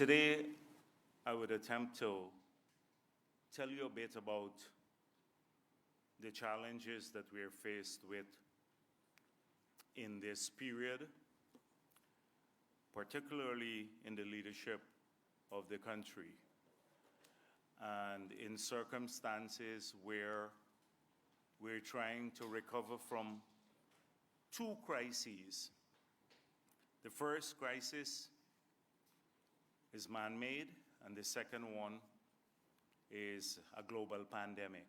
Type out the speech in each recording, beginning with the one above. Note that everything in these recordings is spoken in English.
Today, I would attempt to tell you a bit about the challenges that we are faced with in this period, particularly in the leadership of the country, and in circumstances where we're trying to recover from two crises. The first crisis is man-made, and the second one is a global pandemic.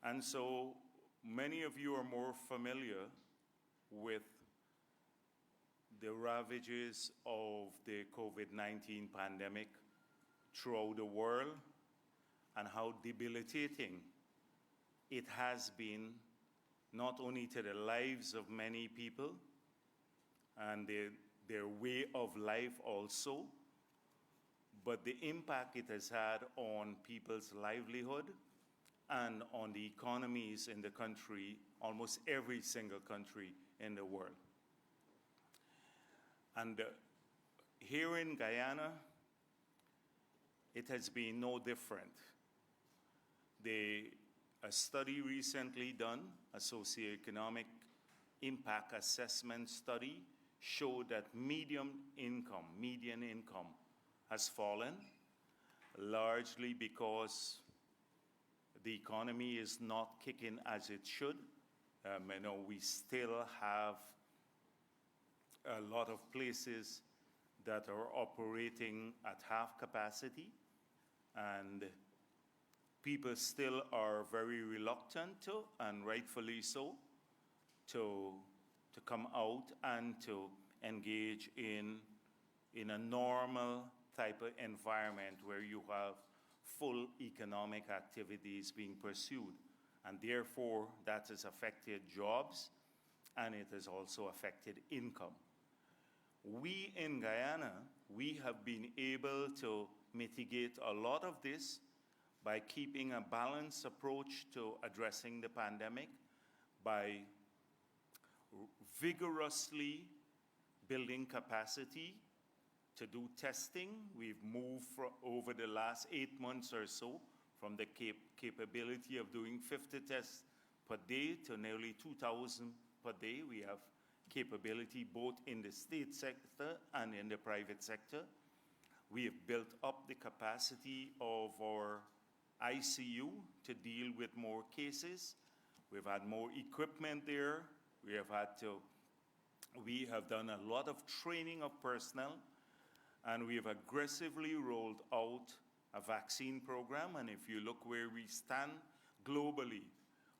And so many of you are more familiar with the ravages of the COVID-19 pandemic throughout the world and how debilitating it has been, not only to the lives of many people and their way of life also, but the impact it has had on people's livelihood and on the economies in the country, almost every single country in the world. And here in Guyana, it has been no different. A study recently done, a socioeconomic impact assessment study, showed that median income has fallen, largely because the economy is not kicking as it should. We still have a lot of places that are operating at half capacity, and people still are very reluctant to, and rightfully so, to come out and to engage in a normal type of environment where you have full economic activities being pursued. And therefore, that has affected jobs, and it has also affected income. We in Guyana, we have been able to mitigate a lot of this by keeping a balanced approach to addressing the pandemic, by vigorously building capacity to do testing. We've moved over the last 8 months or so from the capability of doing 50 tests per day to nearly 2,000 per day. We have capability both in the state sector and in the private sector. We have built up the capacity of our ICU to deal with more cases. We've had more equipment there. We have done a lot of training of personnel, and we have aggressively rolled out a vaccine program. And if you look where we stand globally,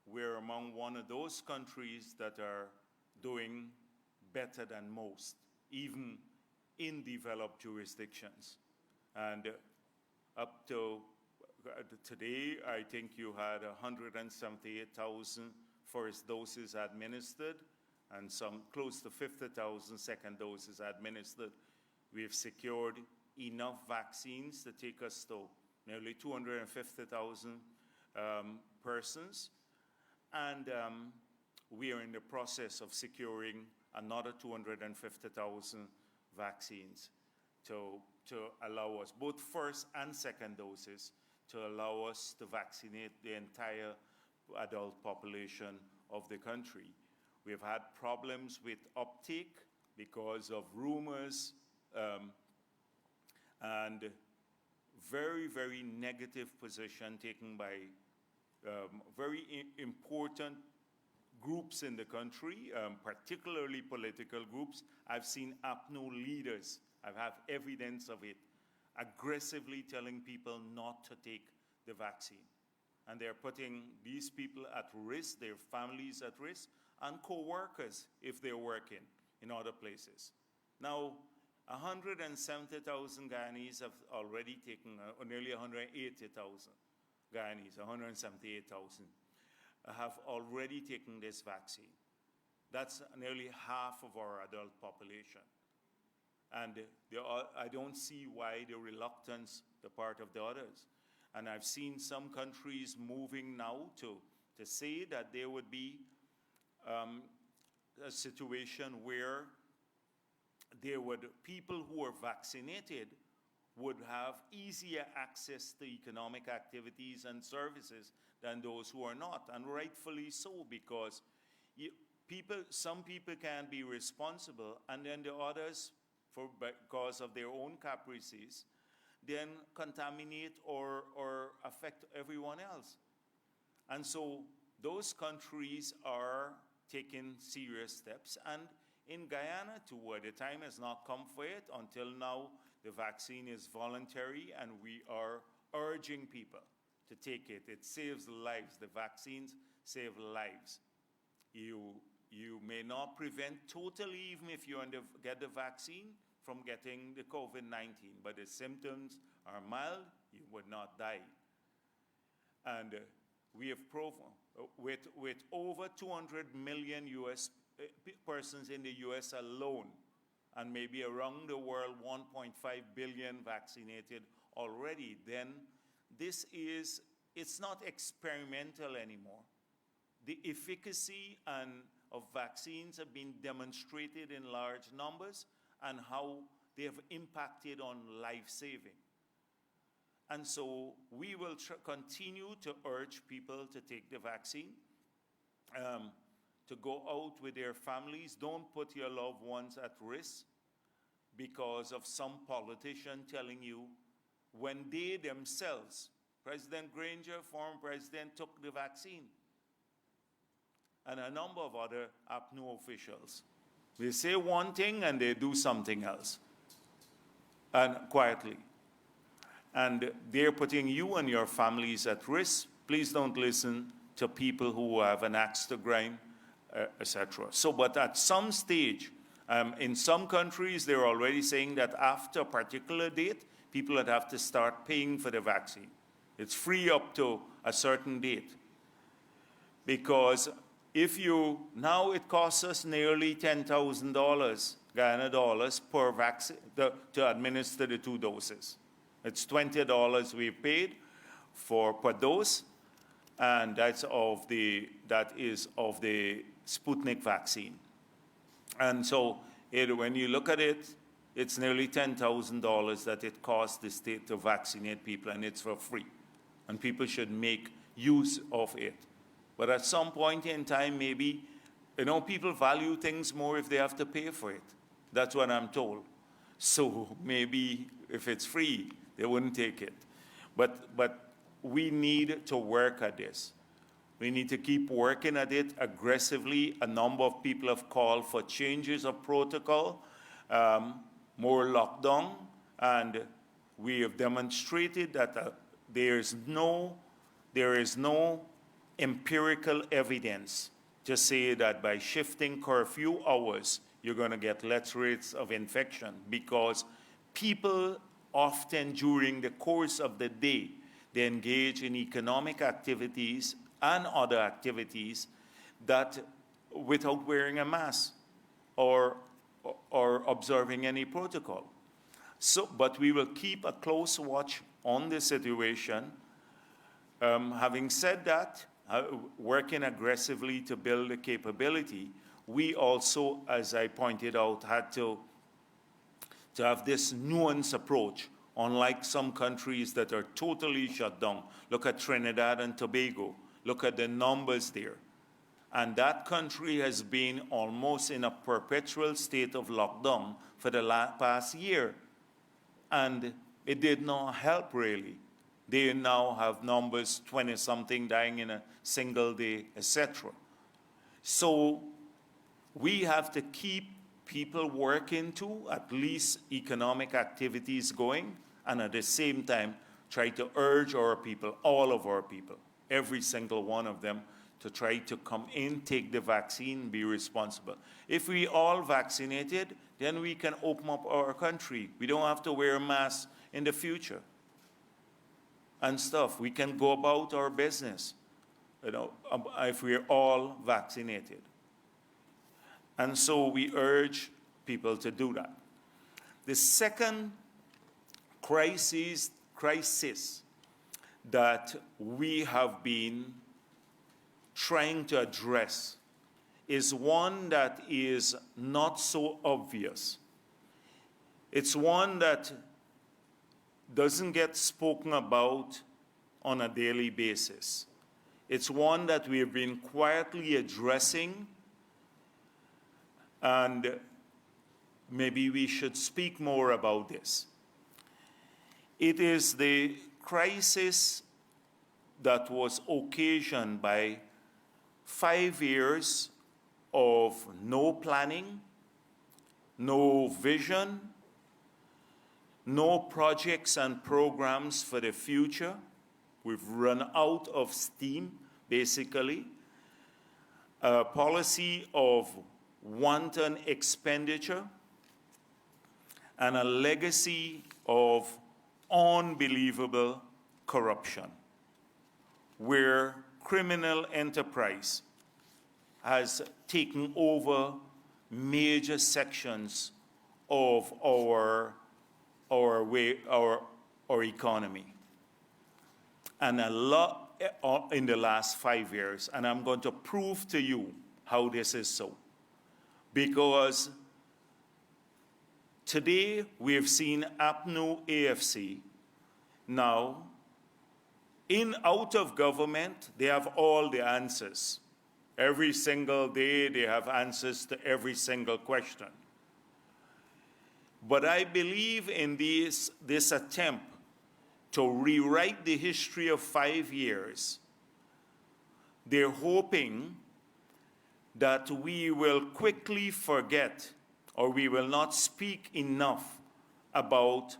we're among one of those countries that are doing better than most, even in developed jurisdictions. And up to today, I think you had 178,000 first doses administered and some close to 50,000 second doses administered. We have secured enough vaccines to take us to nearly 250,000 persons. And we are in the process of securing another 250,000 vaccines to allow us, both first and second doses, to allow us to vaccinate the entire adult population of the country. We have had problems with uptake because of rumors and very, very negative position taken by very important groups in the country, particularly political groups. I've seen APNO leaders, I have evidence of it, aggressively telling people not to take the vaccine. And they're putting these people at risk, their families at risk, and co-workers if they're working in other places. Now, 170,000 Guyanese have already taken, nearly 180,000 Guyanese, 178,000, have already taken this vaccine. That's nearly half of our adult population. And I don't see why the reluctance, the part of the others. And I've seen some countries moving now to say that there would be a situation where people who are vaccinated would have easier access to economic activities and services than those who are not, and rightfully so, because some people can be responsible, and then the others, because of their own caprices, then contaminate or affect everyone else. And so those countries are taking serious steps, and in Guyana too, where the time has not come for it. Until now, the vaccine is voluntary, and we are urging people to take it. It saves lives. The vaccines save lives. You may not prevent totally, even if you get the vaccine, from getting the COVID-19, but the symptoms are mild, you would not die. And we have proven, with over 200 million persons in the US alone, and maybe around the world 1.5 billion vaccinated already, then it's not experimental anymore. The efficacy of vaccines have been demonstrated in large numbers, and how they have impacted on life-saving. And so we will continue to urge people to take the vaccine, to go out with their families. Don't put your loved ones at risk because of some politician telling you, when they themselves, President Granger, former president, took the vaccine, and a number of other APNU officials. They say one thing and they do something else, and quietly. And they're putting you and your families at risk. Please don't listen to people who have an axe to grind, etc. So, but at some stage, in some countries, they're already saying that after a particular date, people would have to start paying for the vaccine. It's free up to a certain date. Because now it costs us nearly $10,000 Guyana dollars per vaccine to administer the 2 doses. It's $20 we paid per dose, and that is of the Sputnik vaccine. And so when you look at it, it's nearly $10,000 that it costs the state to vaccinate people, and it's for free. And people should make use of it. But at some point in time, maybe, people value things more if they have to pay for it. That's what I'm told. So maybe if it's free, they wouldn't take it. But we need to work at this. We need to keep working at it aggressively. A number of people have called for changes of protocol, more lockdown, and we have demonstrated that there is no empirical evidence to say that by shifting curfew hours, you're going to get less rates of infection, because people often during the course of the day, they engage in economic activities and other activities that without wearing a mask or observing any protocol. So, but we will keep a close watch on the situation. Having said that, working aggressively to build the capability, we also, as I pointed out, had to have this nuanced approach, unlike some countries that are totally shut down. Look at Trinidad and Tobago. Look at the numbers there. And that country has been almost in a perpetual state of lockdown for the past year. And it did not help, really. They now have numbers, 20-something dying in a single day, etc. So we have to keep people working to at least economic activities going, and at the same time try to urge our people, all of our people, every single one of them, to try to come in, take the vaccine, be responsible. If we all vaccinated, then we can open up our country. We don't have to wear masks in the future and stuff. We can go about our business, if we're all vaccinated. And so we urge people to do that. The second crisis that we have been trying to address is one that is not so obvious, It's one that doesn't get spoken about on a daily basis. It's one that we have been quietly addressing, and maybe we should speak more about this. It is the crisis that was occasioned by 5 years of no planning, no vision, no projects and programs for the future. We've run out of steam, basically. A policy of wanton expenditure and a legacy of unbelievable corruption, where criminal enterprise has taken over major sections of our economy. And a lot in the last 5 years, and I'm going to prove to you how this is so. Because today we have seen APNU AFC now out of government. They have all the answers. Every single day they have answers to every single question. But I believe in this attempt to rewrite the history of 5 years. They're hoping that we will quickly forget, or we will not speak enough about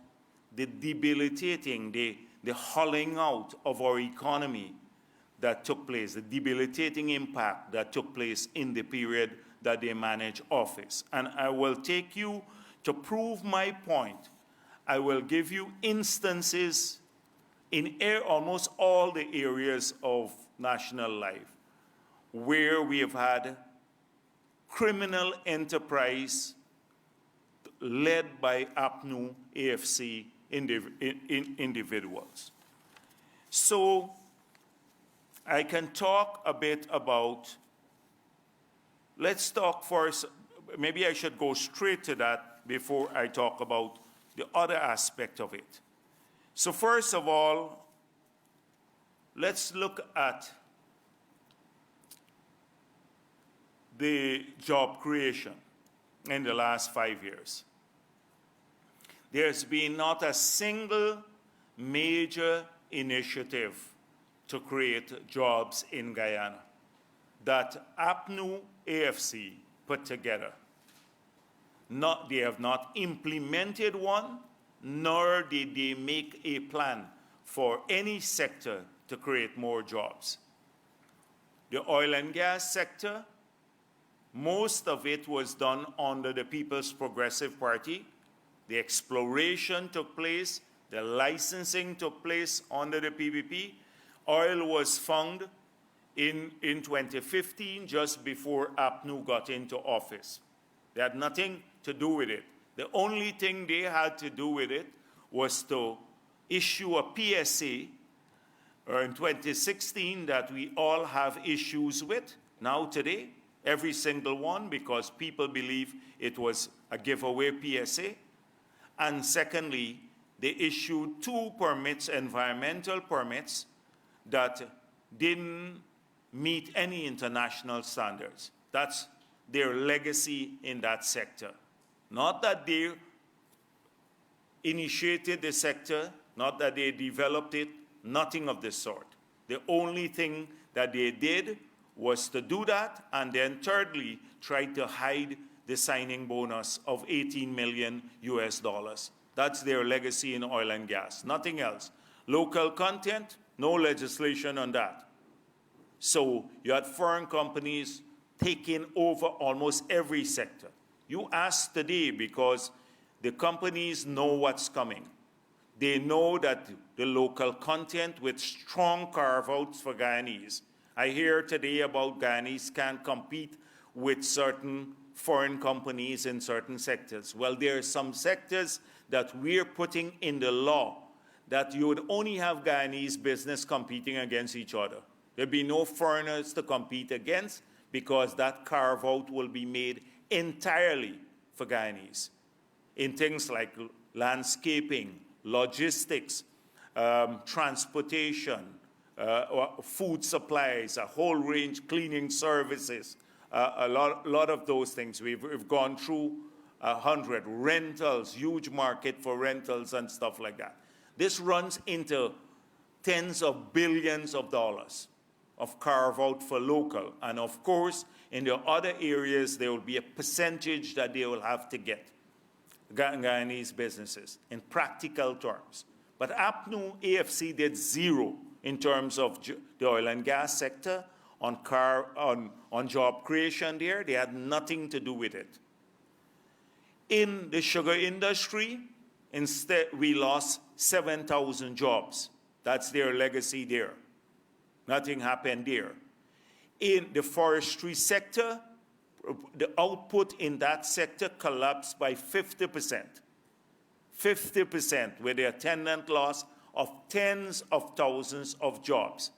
the debilitating, the hollowing out of our economy that took place, the debilitating impact that took place in the period that they managed office. And I will take you to prove my point. I will give you instances in almost all the areas of national life where we have had criminal enterprise led by APNU AFC individuals. So I can talk a bit about, let's talk first, maybe I should go straight to that before I talk about the other aspect of it. So first of all, let's look at the job creation in the last 5 years. There's been not a single major initiative to create jobs in Guyana that APNU AFC put together. They have not implemented one, nor did they make a plan for any sector to create more jobs. The oil and gas sector, most of it was done under the People's Progressive Party. The exploration took place, the licensing took place under the PPP. Oil was found in 2015, just before APNU got into office. They had nothing to do with it. The only thing they had to do with it was to issue a PSA in 2016 that we all have issues with now today, every single one, because people believe it was a giveaway PSA. And secondly, they issued 2 permits, environmental permits, that didn't meet any international standards. That's their legacy in that sector. Not that they initiated the sector, not that they developed it, nothing of the sort. The only thing that they did was to do that, and then thirdly, try to hide the signing bonus of $18 million US. That's their legacy in oil and gas, nothing else. Local content, no legislation on that. So you had foreign companies taking over almost every sector. You ask today because the companies know what's coming. They know that the local content with strong carve-outs for Guyanese. I hear today about Guyanese can't compete with certain foreign companies in certain sectors. Well, there are some sectors that we're putting in the law that you would only have Guyanese business competing against each other. There'd be no foreigners to compete against because that carve-out will be made entirely for Guyanese. in things like landscaping, logistics, transportation, food supplies, a whole range, cleaning services, a lot of those things. We've gone through 100 rentals, huge market for rentals and stuff like that. This runs into tens of billions of dollars of carve out for local. And of course, in the other areas, there will be a percentage that they will have to get, Guyanese businesses, in practical terms. But APNU, AFC did zero in terms of the oil and gas sector, on job creation there. They had nothing to do with it. In the sugar industry, instead, we lost 7,000 jobs. That's their legacy there. Nothing happened there. In the forestry sector, the output in that sector collapsed by 50%. 50%, with the attendant loss of tens of thousands of jobs.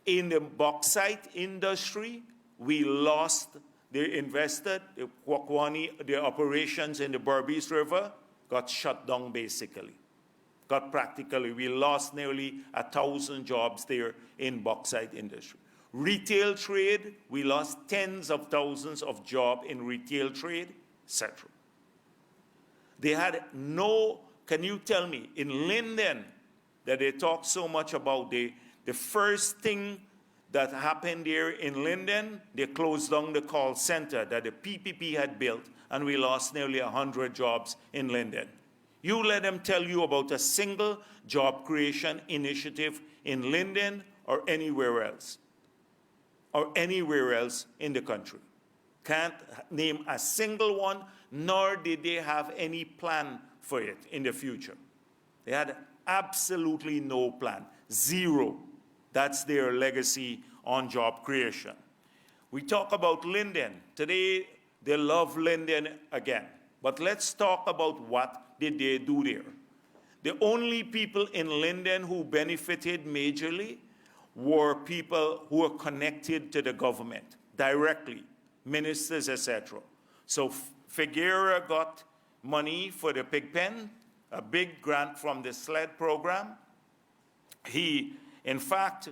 In the bauxite industry, we lost, they invested, the Kwakwani, the operations in the Berbice River got shut down basically. We lost nearly 1,000 jobs there in bauxite industry. Retail trade, we lost tens of thousands of jobs in retail trade, etc. They had no, can you tell me, in Linden, that they talk so much about the first thing that happened there in Linden, they closed down the call center that the PPP had built, and we lost nearly 100 jobs in Linden. You let them tell you about a single job creation initiative in Linden or anywhere else in the country. Can't name a single one, nor did they have any plan for it in the future. They had absolutely no plan, zero. That's their legacy on job creation. We talk about Linden. Today, they love Linden again. But let's talk about what did they do there. The only people in Linden who benefited majorly were people who were connected to the government directly, ministers, etc. So Figueroa got money for the pig pen, a big grant from the SLED program. In fact,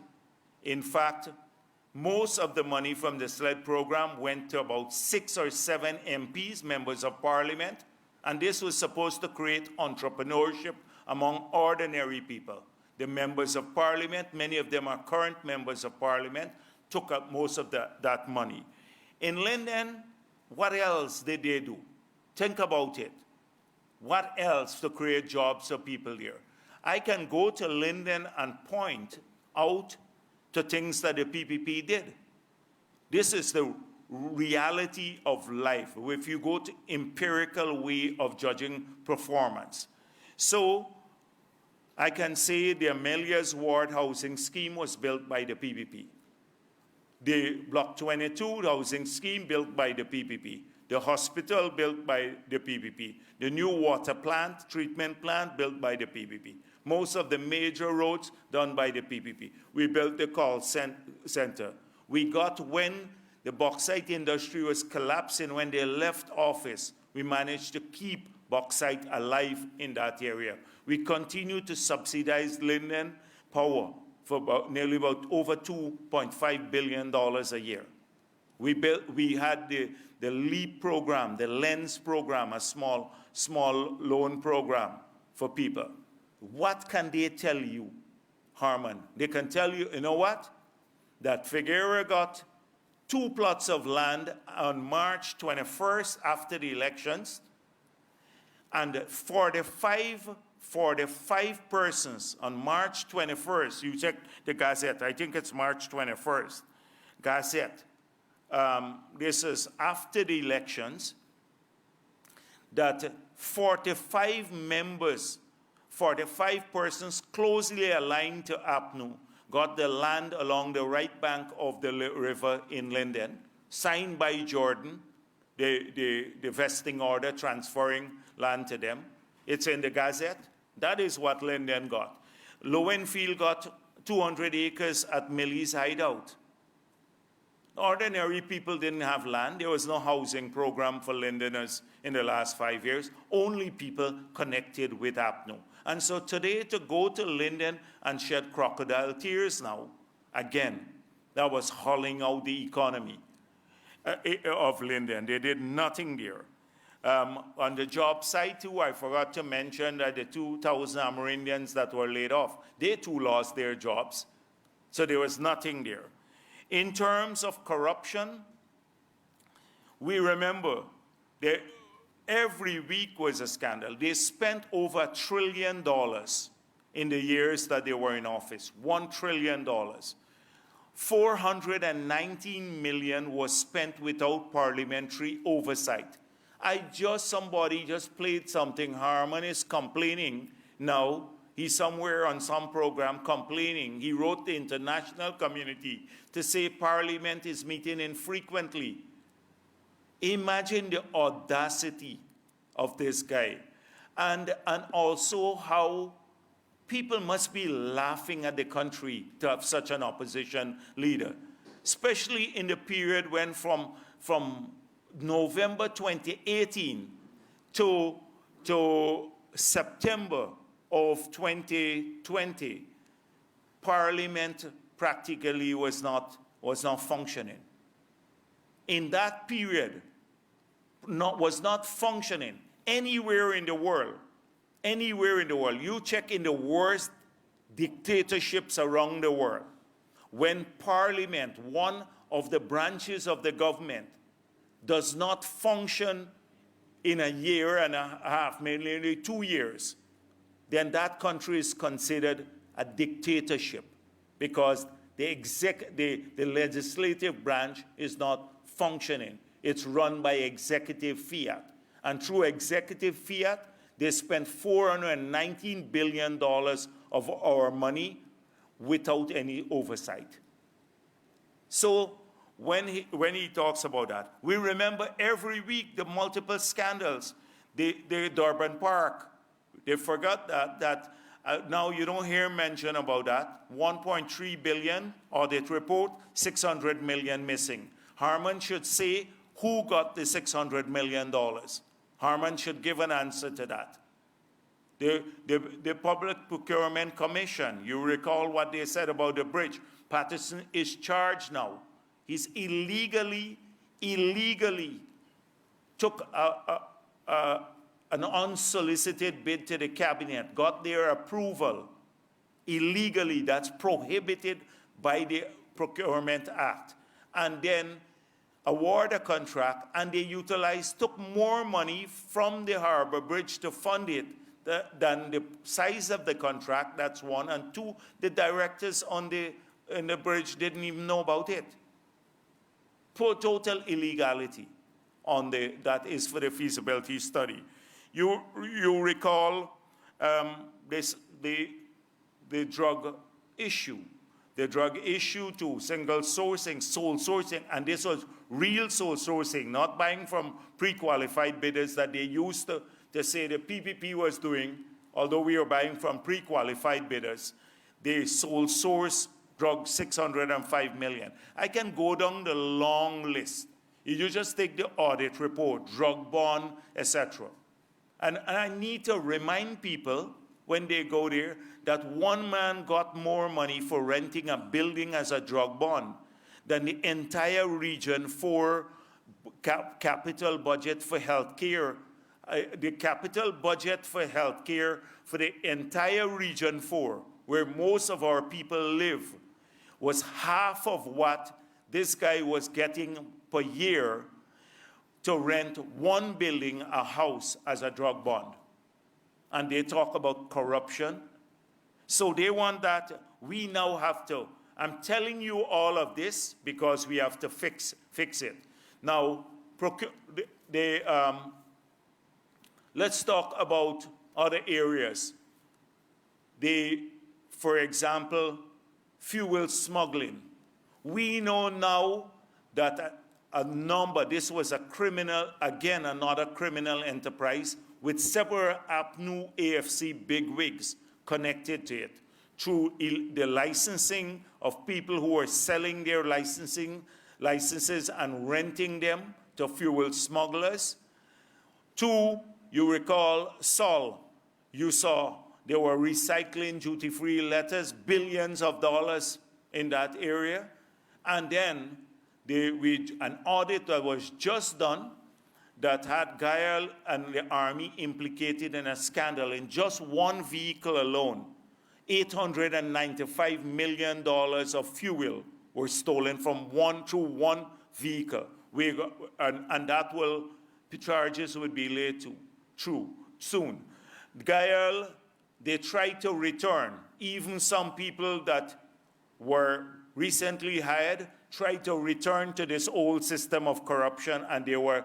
most of the money from the SLED program went to about 6 or 7 MPs, members of parliament, and this was supposed to create entrepreneurship among ordinary people. The members of parliament, many of them are current members of parliament, took up most of that money. In Linden, what else did they do? Think about it. What else to create jobs for people there? I can go to Linden and point out to things that the PPP did. This is the reality of life, if you go to empirical way of judging performance. So I can say the Amelia's Ward housing scheme was built by the PPP. The Block 22 housing scheme built by the PPP. The hospital built by the PPP. The new water plant, treatment plant built by the PPP. Most of the major roads done by the PPP. We built the call center. We got, when the bauxite industry was collapsing, when they left office, we managed to keep bauxite alive in that area. We continue to subsidize Linden Power for nearly over $2.5 billion a year. We had the LEAP program, the LENS program, a small loan program for people. What can they tell you, Harman? They can tell you, you know what? That Figueroa got 2 plots of land on March 21st after the elections, and 45 persons on March 21st, you check the Gazette, I think it's March 21st, Gazette. This is after the elections, that 45 persons closely aligned to APNU got the land along the right bank of the river in Linden, signed by Jordan, the vesting order transferring land to them. It's in the Gazette. That is what Linden got. Lowenfield got 200 acres at Millie's Hideout. Ordinary people didn't have land. There was no housing program for Lindeners in the last 5 years. Only people connected with APNO. And so today, to go to Linden and shed crocodile tears now, again, that was hauling out the economy of Linden. They did nothing there. On the job side, too, I forgot to mention that the 2,000 Amerindians that were laid off, they too lost their jobs. So there was nothing there. In terms of corruption, we remember that every week was a scandal. They spent over $1 trillion in the years that they were in office, $1 trillion. 419 million was spent without parliamentary oversight. Somebody just played something. Harman is complaining now. He's somewhere on some program complaining. He wrote the international community to say Parliament is meeting infrequently. Imagine the audacity of this guy. And also how people must be laughing at the country to have such an opposition leader, especially in the period when from November 2018 to September of 2020, Parliament practically was not functioning. In that period, was not functioning anywhere in the world. Anywhere in the world. You check in the worst dictatorships around the world. When Parliament, one of the branches of the government, does not function in a year and a half, mainly 2 years, then that country is considered a dictatorship because the legislative branch is not functioning. It's run by executive fiat. And through executive fiat, they spent $419 billion of our money without any oversight. So when he talks about that, we remember every week the multiple scandals. The Durban Park, they forgot that now you don't hear mention about that. 1.3 billion audit report, 600 million missing. Harman should say who got the $600 million. Harman should give an answer to that. The Public Procurement Commission, you recall what they said about the bridge. Patterson is charged now. He's illegally took an unsolicited bid to the cabinet, got their approval illegally. That's prohibited by the Procurement Act. And then award a contract, and they took more money from the harbor bridge to fund it than the size of the contract. That's one. And two, the directors in the bridge didn't even know about it. Total illegality that is for the feasibility study. You recall the drug issue. The drug issue to single sourcing, sole sourcing, and this was real sole sourcing, not buying from pre-qualified bidders that they used to say the PPP was doing, although we were buying from pre-qualified bidders. They sole source drug 605 million. I can go down the long list. You just take the audit report, drug bond, etc. And I need to remind people when they go there that one man got more money for renting a building as a drug bond than the entire region for capital budget for healthcare. The capital budget for healthcare for the entire region 4, where most of our people live, was half of what this guy was getting per year to rent one building, a house, as a drug bond. And they talk about corruption. So they want that. We now have to. I'm telling you all of this because we have to fix it. Now, let's talk about other areas. For example, fuel smuggling. We know now that this was a criminal, again, another criminal enterprise with several APNU AFC bigwigs connected to it through the licensing of people who are selling their licensing licenses and renting them to fuel smugglers. 2, you recall Sol. You saw they were recycling duty-free letters, billions of dollars in that area. And then an audit that was just done that had Guyana and the Army implicated in a scandal in just one vehicle alone. $895 million of fuel were stolen from through one vehicle. And that charges would be laid true soon. Guyana, they tried to return. Even some people that were recently hired tried to return to this old system of corruption, and they were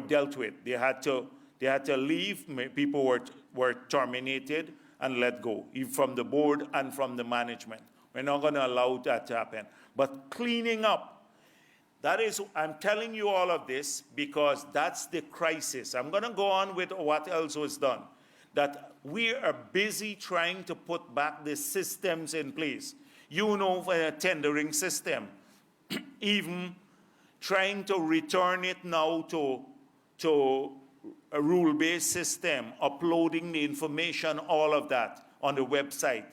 dealt with. They had to leave. People were terminated and let go, even from the board and from the management. We're not going to allow that to happen. But cleaning up, I'm telling you all of this because that's the crisis. I'm going to go on with what else was done. That we are busy trying to put back the systems in place. You know, for a tendering system, even trying to return it now to a rule-based system, uploading the information, all of that on the website.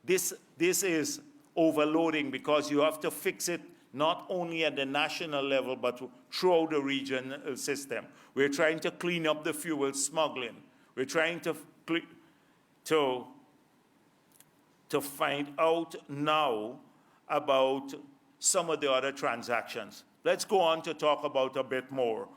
This is overloading because you have to fix it not only at the national level, but throughout the regional system. We're trying to clean up the fuel smuggling. We're trying to find out now about some of the other transactions. Let's go on to talk about a bit more.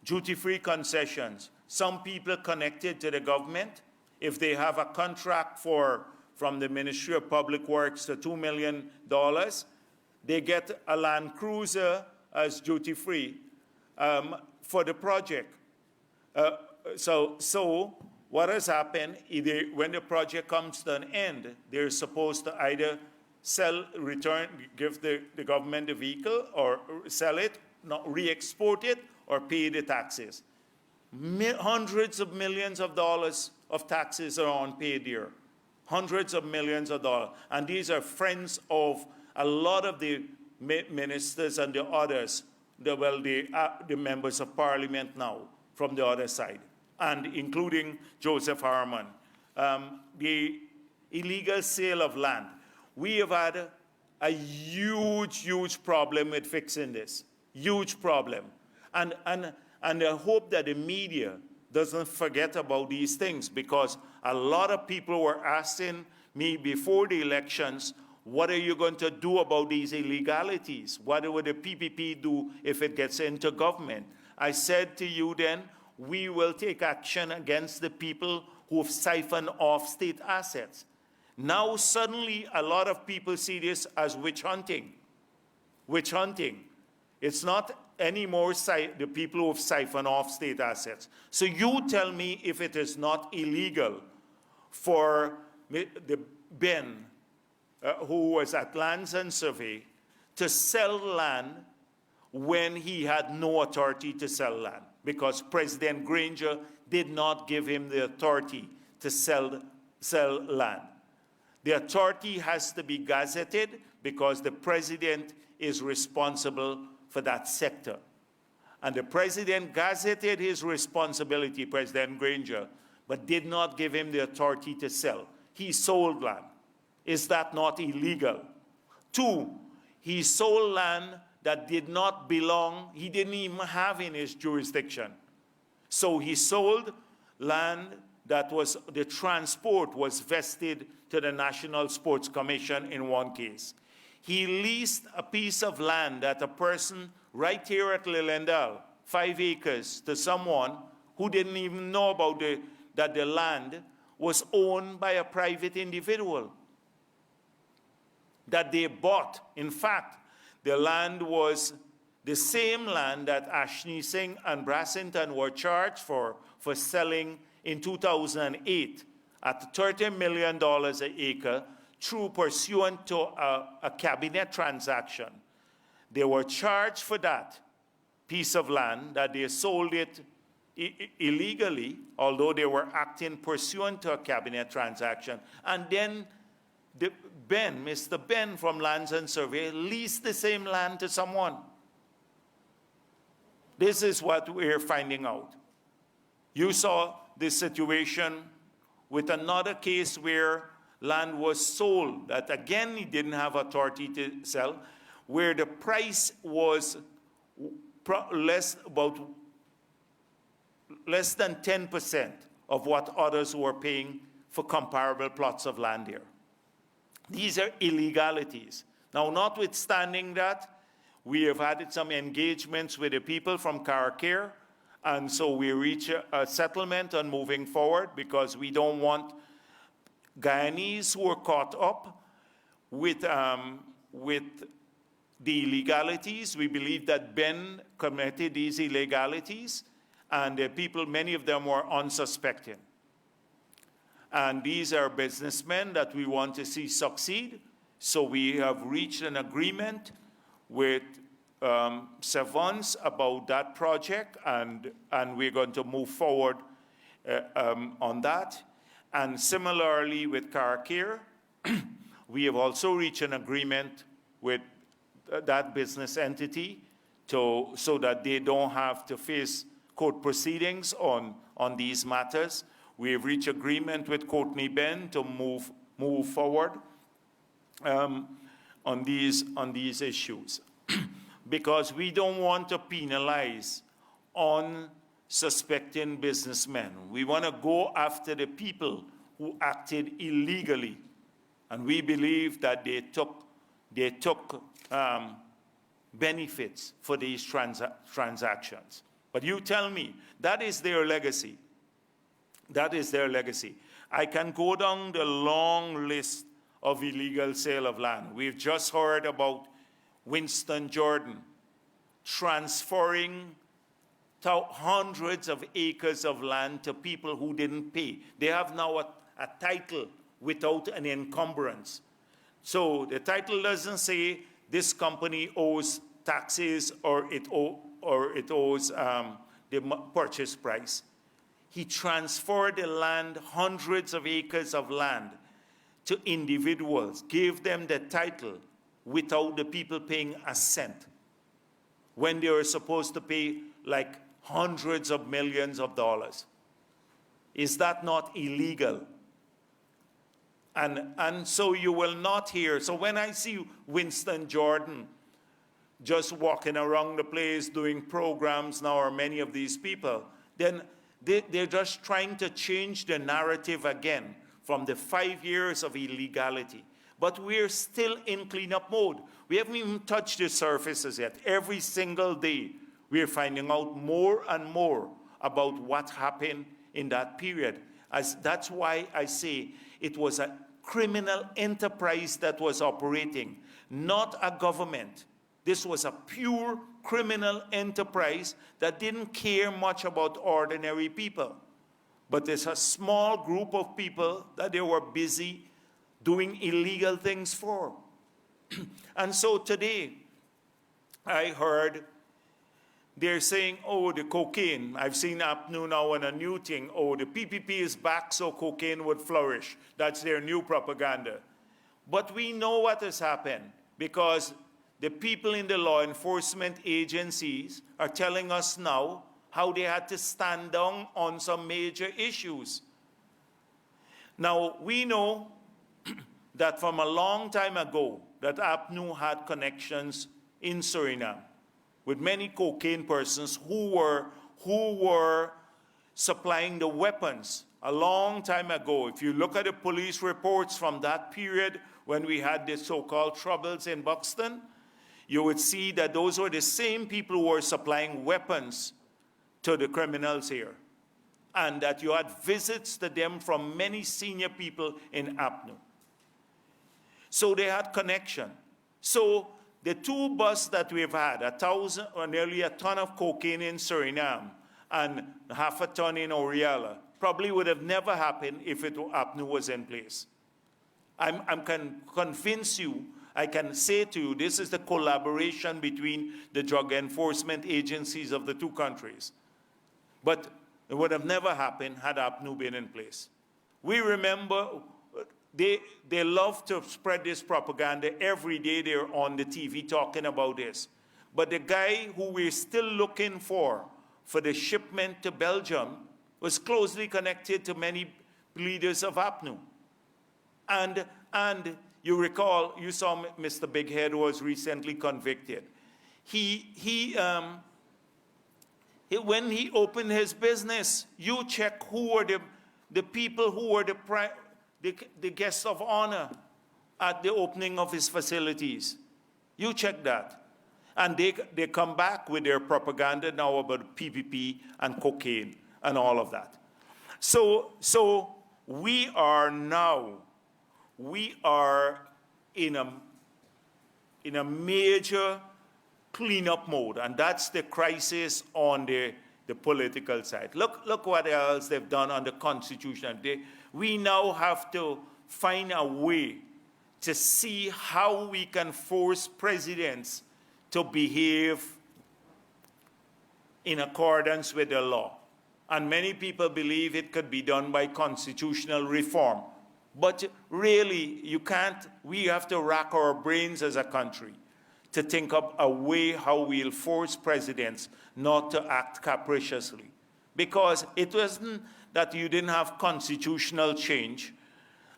Duty-free concessions. Some people connected to the government, if they have a contract from the Ministry of Public Works to $2 million, they get a Land Cruiser as duty-free for the project. So what has happened, when the project comes to an end, they're supposed to either give the government the vehicle, or sell it, not re-export it, or pay the taxes. Hundreds of millions of dollars of taxes are unpaid here. Hundreds of millions of dollars. And these are friends of a lot of the ministers and the others, the members of parliament now from the other side, and including Joseph Harman. The illegal sale of land. We have had a huge problem with fixing this. Huge problem. And I hope that the media doesn't forget about these things, because a lot of people were asking me before the elections, what are you going to do about these illegalities? What will the PPP do if it gets into government? I said to you then, we will take action against the people who have siphoned off state assets. Now suddenly a lot of people see this as witch hunting. Witch hunting. It's not anymore the people who have siphoned off state assets. So you tell me if it is not illegal for the Ben, who was at Lands and Survey, to sell land when he had no authority to sell land, because President Granger did not give him the authority to sell land. The authority has to be gazetted because the president is responsible for that sector. And the president gazetted his responsibility, President Granger, but did not give him the authority to sell. He sold land. Is that not illegal? 2, he sold land that did not belong, he didn't even have in his jurisdiction. So he sold land that was, the transport was vested to the National Sports Commission in one case. He leased a piece of land that a person right here at Lilendal, 5 acres, to someone who didn't even know about that the land was owned by a private individual that they bought. In fact, the land was the same land that Ashney Singh and Brassington were charged for selling in 2008 at $30 million an acre pursuant to a cabinet transaction. They were charged for that piece of land, that they sold it illegally, although they were acting pursuant to a cabinet transaction. And then Mr. Ben from Lands and Survey leased the same land to someone this is what we're finding out. You saw this situation with another case where land was sold that again he didn't have authority to sell, where the price was less than 10% of what others were paying for comparable plots of land here. These are illegalities. Now, notwithstanding that, we have had some engagements with the people from Karakir, and so we reach a settlement on moving forward because we don't want Guyanese who are caught up with the illegalities. We believe that Ben committed these illegalities, and the people, many of them were unsuspecting. And these are businessmen that we want to see succeed. So we have reached an agreement with Savants about that project, and we're going to move forward on that. And similarly with Karakir, we have also reached an agreement with that business entity so that they don't have to face court proceedings on these matters. We have reached agreement with Courtney Ben to move forward on these issues. Because we don't want to penalize unsuspecting businessmen. We want to go after the people who acted illegally. And we believe that they took benefits for these transactions. But you tell me, that is their legacy. That is their legacy. I can go down the long list of illegal sale of land. We've just heard about Winston Jordan transferring hundreds of acres of land to people who didn't pay. They have now a title without an encumbrance. So the title doesn't say this company owes taxes or it owes the purchase price. He transferred the land, hundreds of acres of land, to individuals, gave them the title without the people paying a cent, when they were supposed to pay like hundreds of millions of dollars. Is that not illegal? And so you will not hear. So when I see Winston Jordan just walking around the place doing programs now, or many of these people, then they're just trying to change the narrative again from the 5 years of illegality. But we're still in cleanup mode. We haven't even touched the surfaces yet. Every single day, we're finding out more and more about what happened in that period. That's why I say it was a criminal enterprise that was operating, not a government. This was a pure criminal enterprise that didn't care much about ordinary people. But there's a small group of people that they were busy doing illegal things for. And so today, I heard they're saying, oh, the cocaine. I've seen APNU now on a new thing. Oh, the PPP is back so cocaine would flourish. That's their new propaganda. But we know what has happened, because the people in the law enforcement agencies are telling us now how they had to stand down on some major issues. Now, we know that from a long time ago that APNU had connections in Suriname with many cocaine persons who were supplying the weapons a long time ago. If you look at the police reports from that period when we had the so-called troubles in Buxton, you would see that those were the same people who were supplying weapons to the criminals here, and that you had visits to them from many senior people in APNU. So they had connection. So the two busts that we've had, 1,000 or nearly a ton of cocaine in Suriname and half a ton in Oriala, probably would have never happened if APNU was in place. I can convince you, I can say to you, this is the collaboration between the drug enforcement agencies of the two countries. But it would have never happened had APNU been in place. We remember they love to spread this propaganda. Every day they're on the TV talking about this. But the guy who we're still looking for the shipment to Belgium was closely connected to many leaders of APNU. And you recall, you saw Mr. Bighead was recently convicted. When he opened his business, you check who were the people who were the guests of honor at the opening of his facilities. You check that. And they come back with their propaganda now about PPP and cocaine and all of that. So we are in a major cleanup mode, and that's the crisis on the political side. Look what else they've done on the Constitution. We now have to find a way to see how we can force presidents to behave in accordance with the law. And many people believe it could be done by constitutional reform. But really, you can't. We have to rack our brains as a country to think of a way how we'll force presidents not to act capriciously. Because it wasn't that you didn't have constitutional change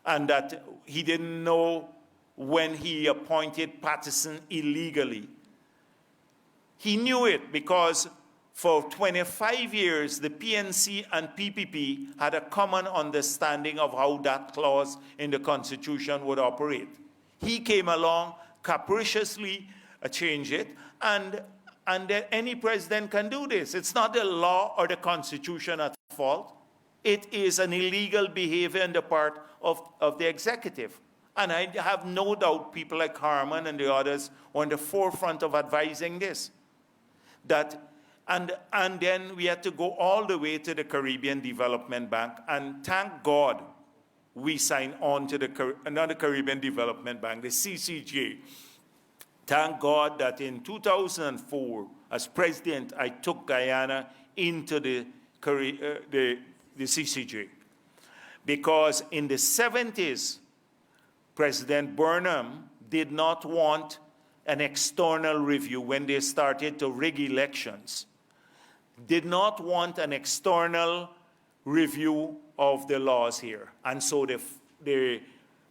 and that he didn't know when he appointed Patterson illegally. He knew it because for 25 years, the PNC and PPP had a common understanding of how that clause in the Constitution would operate. He came along, capriciously changed it, and any president can do this. It's not the law or the Constitution at fault. It is an illegal behavior on the part of the executive. And I have no doubt people like Harman and the others were on the forefront of advising this. And then we had to go all the way to the Caribbean Development Bank, and thank God we signed on to another Caribbean Development Bank, the CCJ. Thank God that in 2004, as president, I took Guyana into the CCJ. Because in the 70s, President Burnham did not want an external review when they started to rig elections, did not want an external review of the laws here. And so the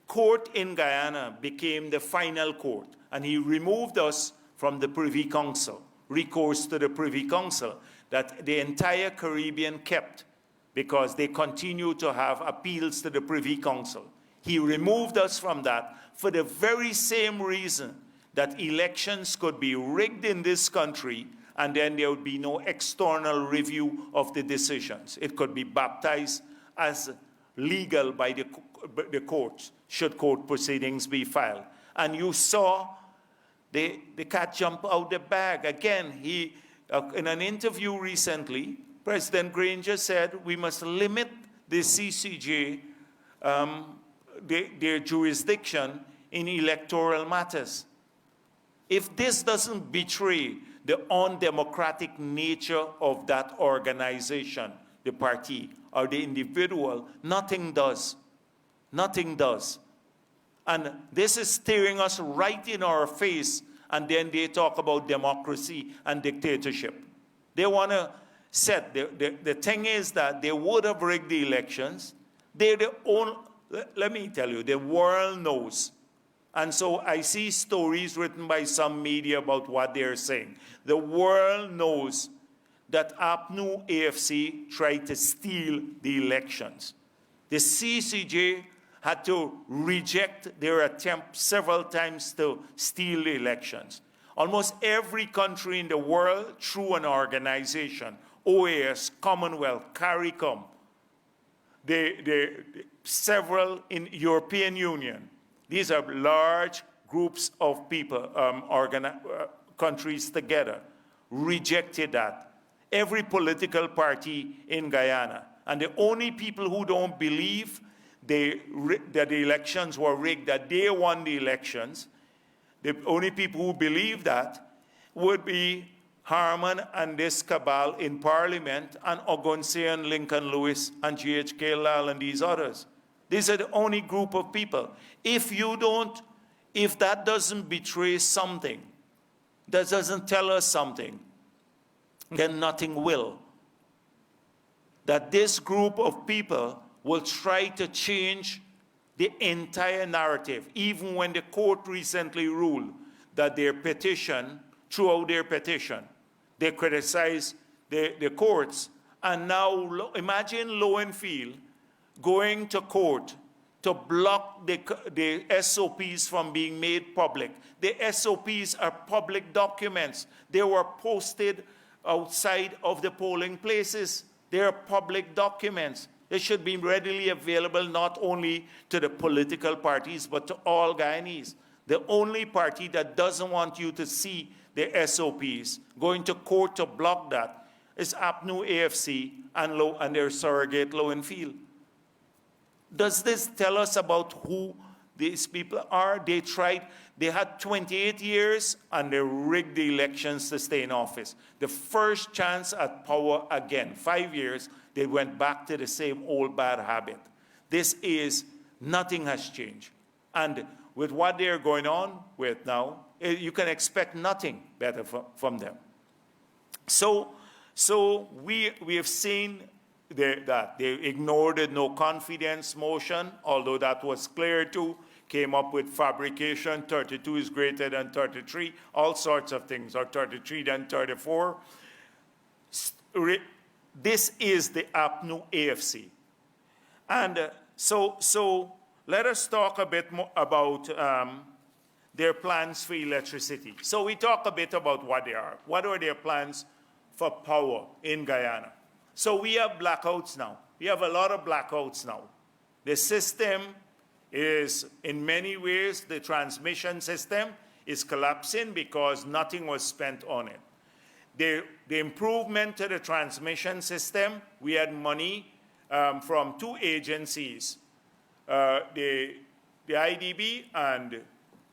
court in Guyana became the final court, and he removed us from the Privy Council, recourse to the Privy Council that the entire Caribbean kept because they continue to have appeals to the Privy Council. He removed us from that for the very same reason that elections could be rigged in this country and then there would be no external review of the decisions. It could be baptized as legal by the courts, should court proceedings be filed. And you saw the cat jump out the bag. Again, in an interview recently, President Granger said we must limit the CCJ, their jurisdiction in electoral matters. If this doesn't betray the undemocratic nature of that organization, the party, or the individual, nothing does. Nothing does. And this is staring us right in our face, and then they talk about democracy and dictatorship. They want to set, the thing is that they would have rigged the elections. They're the only, let me tell you, the world knows. And so I see stories written by some media about what they're saying. The world knows that APNU AFC tried to steal the elections. The CCJ had to reject their attempt several times to steal the elections. Almost every country in the world, through an organization, OAS, Commonwealth, CARICOM, several in European Union. These are large groups of people, countries together, rejected that. Every political party in Guyana. And the only people who don't believe that the elections were rigged, that they won the elections, the only people who believe that would be Harman and this cabal in Parliament, and Ogunse and Lincoln Lewis and G.H.K. Lal and these others. These are the only group of people. If that doesn't betray something, that doesn't tell us something, then nothing will. That this group of people will try to change the entire narrative, even when the court recently ruled that their petition, throughout their petition, they criticized the courts. And now imagine Lowenfield going to court to block the SOPs from being made public. The SOPs are public documents. They were posted outside of the polling places. They are public documents. They should be readily available not only to the political parties, but to all Guyanese. The only party that doesn't want you to see the SOPs going to court to block that is APNU AFC and their surrogate Lowenfield. Does this tell us about who these people are? They had 28 years and they rigged the elections to stay in office. The first chance at power again, 5 years, they went back to the same old bad habit. Nothing has changed. And with what they're going on with now, you can expect nothing better from them. So we have seen that they ignored the no confidence motion, although that was clear too, came up with fabrication, 32 is greater than 33, all sorts of things, or 33 than 34. This is the APNU AFC. And so let us talk a bit more about their plans for electricity. So we talk a bit about what they are. What are their plans for power in Guyana? So we have blackouts now. We have a lot of blackouts now. The system is, in many ways, the transmission system is collapsing because nothing was spent on it. The improvement to the transmission system, we had money from two agencies, the IDB and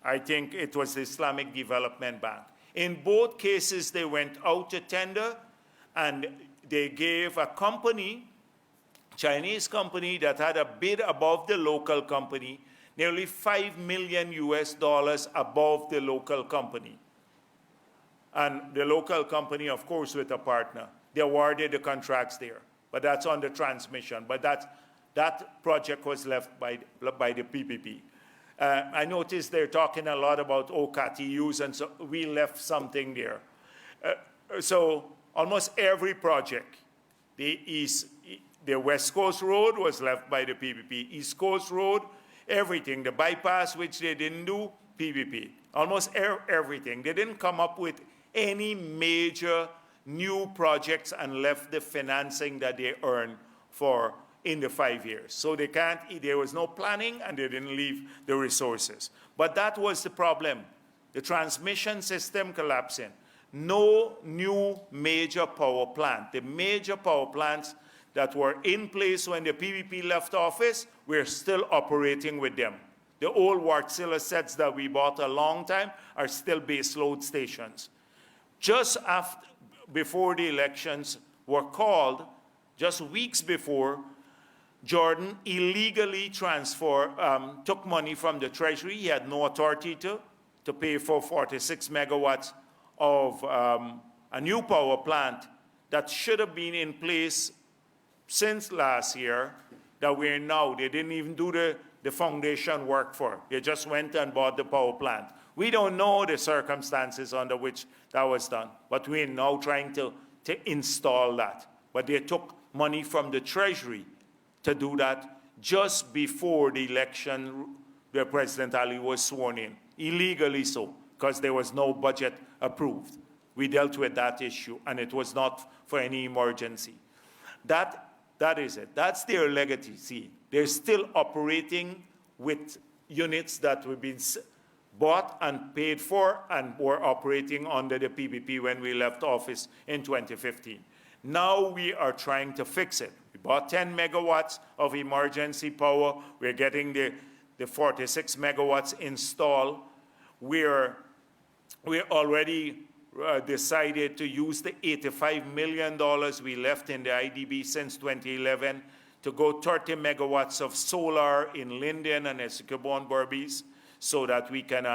I think it was the Islamic Development Bank. In both cases, they went out to tender and they gave a company, Chinese company that had a bid above the local company, nearly $5 million above the local company. And the local company, of course, with a partner. They awarded the contracts there, but that's on the transmission. But that project was left by the PPP. I noticed they're talking a lot about OCATUs, and so we left something there. So almost every project, the West Coast Road was left by the PPP. East Coast Road, everything. The bypass, which they didn't do, PPP. Almost everything. They didn't come up with any major new projects and left the financing that they earned for in the 5 years. So there was no planning and they didn't leave the resources. But that was the problem. The transmission system collapsing. No new major power plant. The major power plants that were in place when the PPP left office, we're still operating with them. The old Wärtsilä sets that we bought a long time are still base load stations. Just before the elections were called, just weeks before, Jordan illegally took money from the Treasury. He had no authority to pay for 46 megawatts of a new power plant that should have been in place since last year that we're now. They didn't even do the foundation work for. They just went and bought the power plant. We don't know the circumstances under which that was done, but we're now trying to install that. But they took money from the Treasury to do that just before the election where President Ali was sworn in, illegally so, because there was no budget approved. We dealt with that issue, and it was not for any emergency. That is it. That's their legacy. They're still operating with units that have been bought and paid for and were operating under the PPP when we left office in 2015. Now we are trying to fix it. We bought 10 megawatts of emergency power. We're getting the 46 megawatts installed. We're already decided to use the $85 million we left in the IDB since 2011 to go 30 megawatts of solar in Linden and Essequibo and Berbice so that we can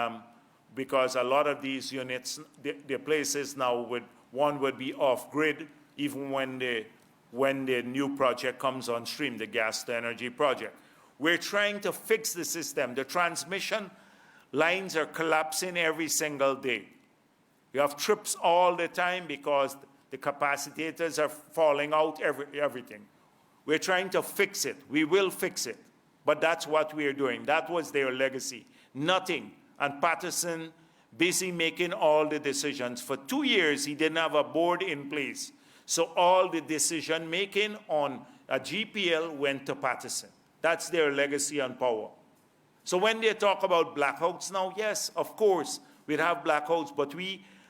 because a lot of these units, the places now, one would be off-grid, even when the new project comes on stream, the gas-to-energy project. We're trying to fix the system. The transmission lines are collapsing every single day. You have trips all the time because the capacitors are falling out, everything. We're trying to fix it. We will fix it. But that's what we're doing. That was their legacy. Nothing. And Patterson busy making all the decisions. For 2 years, he didn't have a board in place. So all the decision making on a GPL went to Patterson. That's their legacy on power. So when they talk about blackouts now, yes, of course, we'd have blackouts, but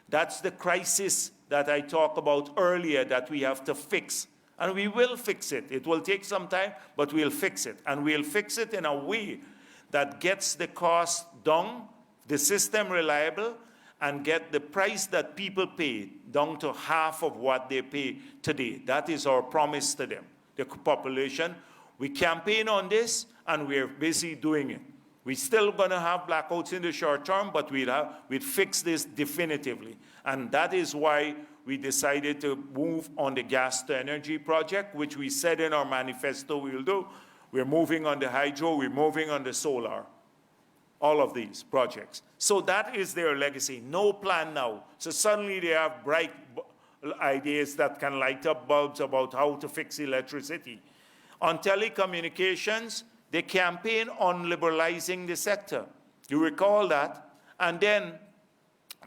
that's the crisis that I talked about earlier that we have to fix. And we will fix it. It will take some time, but we'll fix it. And we'll fix it in a way that gets the cost down, the system reliable, and get the price that people pay down to half of what they pay today. That is our promise to them, the population. We campaign on this, and we're busy doing it. We're still going to have blackouts in the short term, but we'd fix this definitively. And that is why we decided to move on the gas-to-energy project, which we said in our manifesto we'll do. We're moving on the hydro, we're moving on the solar, all of these projects. So that is their legacy. No plan now. So suddenly they have bright ideas that can light up bulbs about how to fix electricity. On telecommunications, they campaigned on liberalizing the sector. You recall that? And then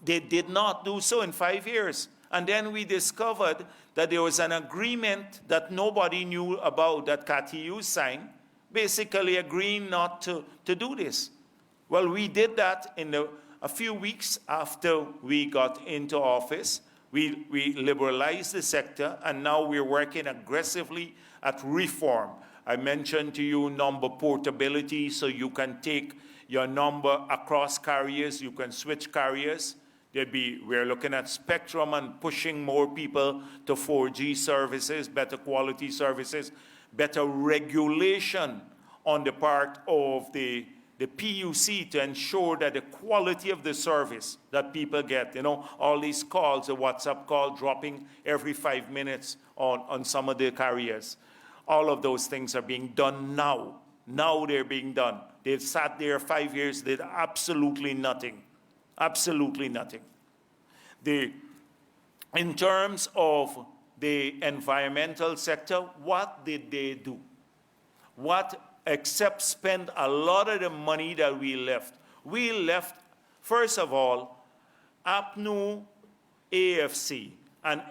they did not do so in 5 years. And then we discovered that there was an agreement that nobody knew about that CATIU signed, basically agreeing not to do this. Well, we did that in a few weeks after we got into office. We liberalized the sector, and now we're working aggressively at reform. I mentioned to you number portability, so you can take your number across carriers, you can switch carriers. We're looking at spectrum and pushing more people to 4G services, better quality services, better regulation on the part of the PUC to ensure that the quality of the service that people get, all these calls, a WhatsApp call dropping every 5 minutes on some of the carriers. All of those things are being done now. Now they're being done. They've sat there 5 years, did absolutely nothing. Absolutely nothing. In terms of the environmental sector, what did they do? Except spend a lot of the money that we left. We left, first of all, APNU AFC, and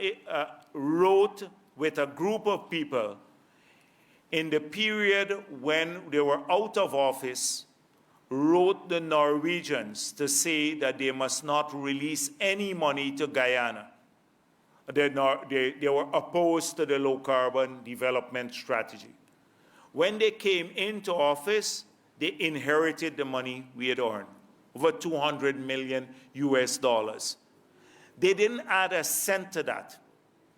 wrote with a group of people in the period when they were out of office, wrote the Norwegians to say that they must not release any money to Guyana. They were opposed to the low-carbon development strategy. When they came into office, they inherited the money we had earned, over $200 million US. They didn't add a cent to that.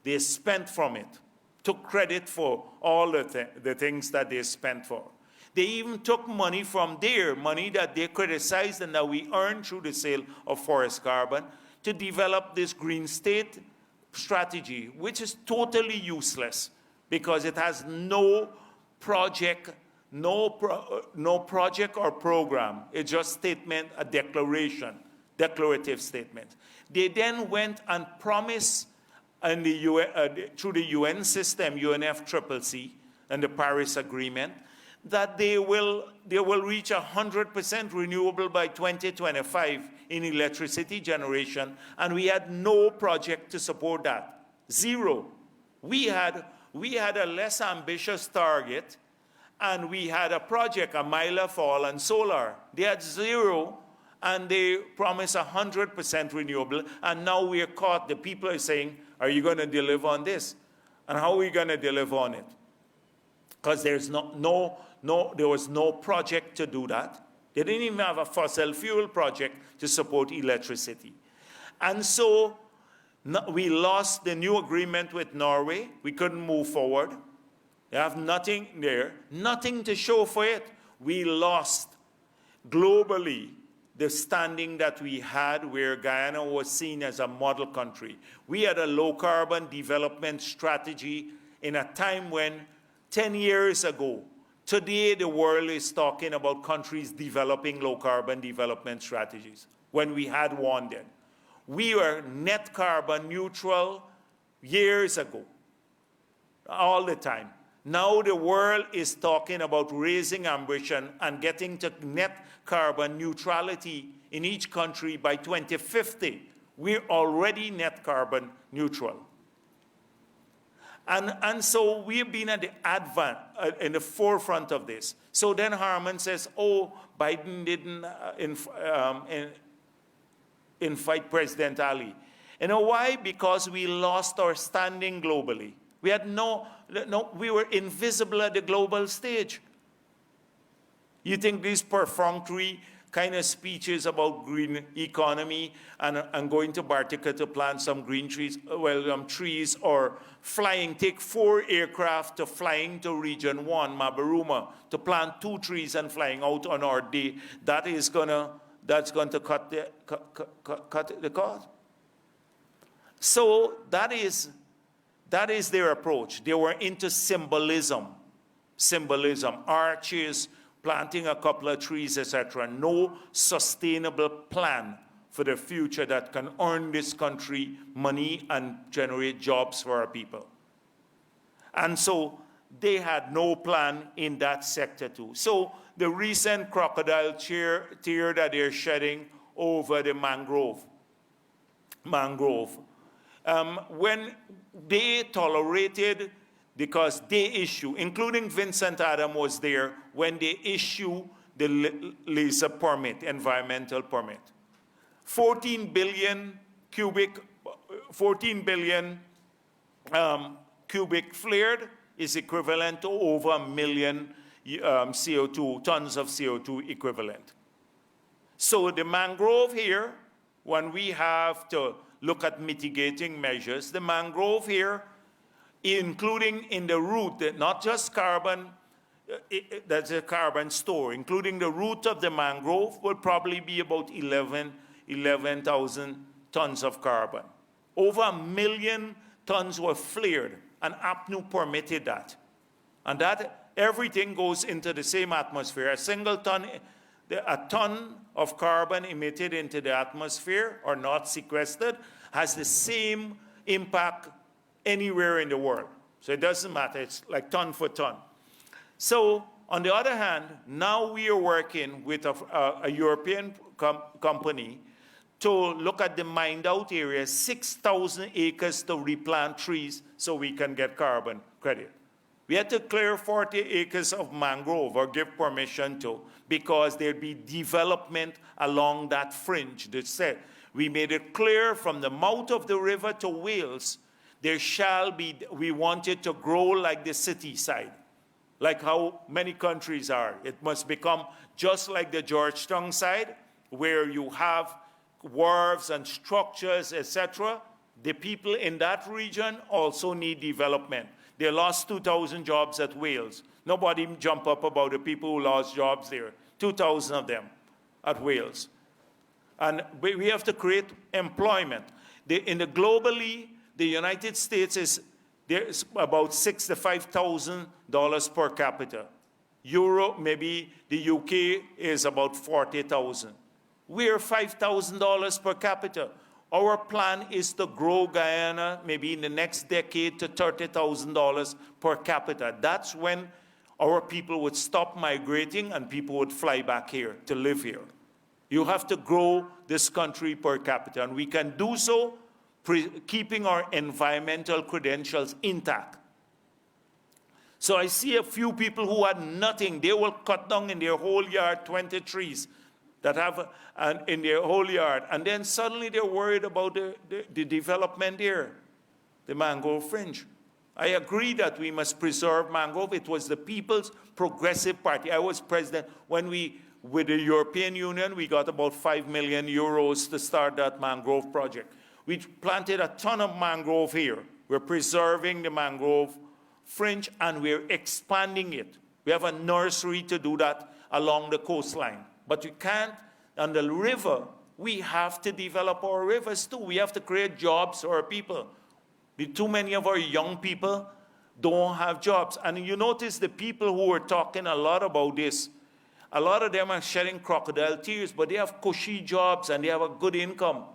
They spent from it, took credit for all the things that they spent for. They even took money from their money that they criticized and that we earned through the sale of forest carbon to develop this green state strategy, which is totally useless because it has no project, no project or program. It's just statement, a declaration, declarative statement. They then went and promised in the through the UN system, UNFCCC, and the Paris Agreement, that they will reach 100% renewable by 2025 in electricity generation, and we had no project to support that. Zero. We had a less ambitious target, and we had a project, a Myla Fall and solar. They had zero, and they promised 100% renewable, and now we are caught. The people are saying, are you going to deliver on this? And how are we going to deliver on it? Because there was no project to do that. They didn't even have a fossil fuel project to support electricity. And so we lost the new agreement with Norway. We couldn't move forward. They have nothing there, nothing to show for it. We lost globally the standing that we had where Guyana was seen as a model country. We had a low-carbon development strategy in a time when, 10 years ago, today the world is talking about countries developing low-carbon development strategies, when we had one then. We were net carbon neutral years ago, all the time. Now the world is talking about raising ambition and getting to net carbon neutrality in each country by 2050. We're already net carbon neutral. And so we've been at the in the forefront of this. So then Harman says, oh, Biden didn't invite President Ali. You know why? Because we lost our standing globally. We had we were invisible at the global stage. You think these perfunctory kind of speeches about green economy and going to Bartica to plant some green trees, trees, or flying, take 4 aircraft to flying to Region 1, Mabaruma, to plant 2 trees and flying out on our day, that's going to cut the cost. So that is their approach. They were into symbolism, arches, planting a couple of trees, etc. No sustainable plan for the future that can earn this country money and generate jobs for our people. And so they had no plan in that sector too. So the recent crocodile tear that they're shedding over the mangrove, when they tolerated, because they issue, including Vincent Adam was there, when they issue the LISA permit, environmental permit. 14 billion cubic flared is equivalent to over 1 million tons of CO2 equivalent. So the mangrove here, when we have to look at mitigating measures, the mangrove here, including in the root, not just carbon, that's a carbon store, including the root of the mangrove, would probably be about 11,000 tons of carbon. Over 1 million tons were flared, and APNU permitted that. And that everything goes into the same atmosphere. A ton of carbon emitted into the atmosphere or not sequestered has the same impact anywhere in the world. So it doesn't matter, it's like ton for ton. So on the other hand, now we are working with a European company to look at the mined out areas, 6,000 acres to replant trees so we can get carbon credit. We had to clear 40 acres of mangrove or give permission to, because there'd be development along that fringe. They said, we made it clear from the mouth of the river to Wales, we want it to grow like the city side, like how many countries are. It must become just like the Georgetown side, where you have wharves and structures, etc. The people in that region also need development. They lost 2,000 jobs at Wales. Nobody jump up about the people who lost jobs there. 2,000 of them at Wales. And we have to create employment. Globally, the United States there's about $65,000 per capita. Europe, maybe the UK is about 40,000. We're $5,000 per capita. Our plan is to grow Guyana maybe in the next decade to $30,000 per capita. That's when our people would stop migrating and people would fly back here to live here. You have to grow this country per capita, and we can do so keeping our environmental credentials intact. So I see a few people who had nothing. They will cut down in their whole yard 20 trees that have in their whole yard. And then suddenly they're worried about the development here, the mangrove fringe. I agree that we must preserve mangrove. It was the People's Progressive Party. I was president when with the European Union, we got about 5 million euros to start that mangrove project. We planted a ton of mangrove here. We're preserving the mangrove fringe and we're expanding it. We have a nursery to do that along the coastline. But we can't on the river, we have to develop our rivers too. We have to create jobs for our people. Too many of our young people don't have jobs. And you notice the people who are talking a lot about this, a lot of them are shedding crocodile tears, but they have cushy jobs and they have a good income.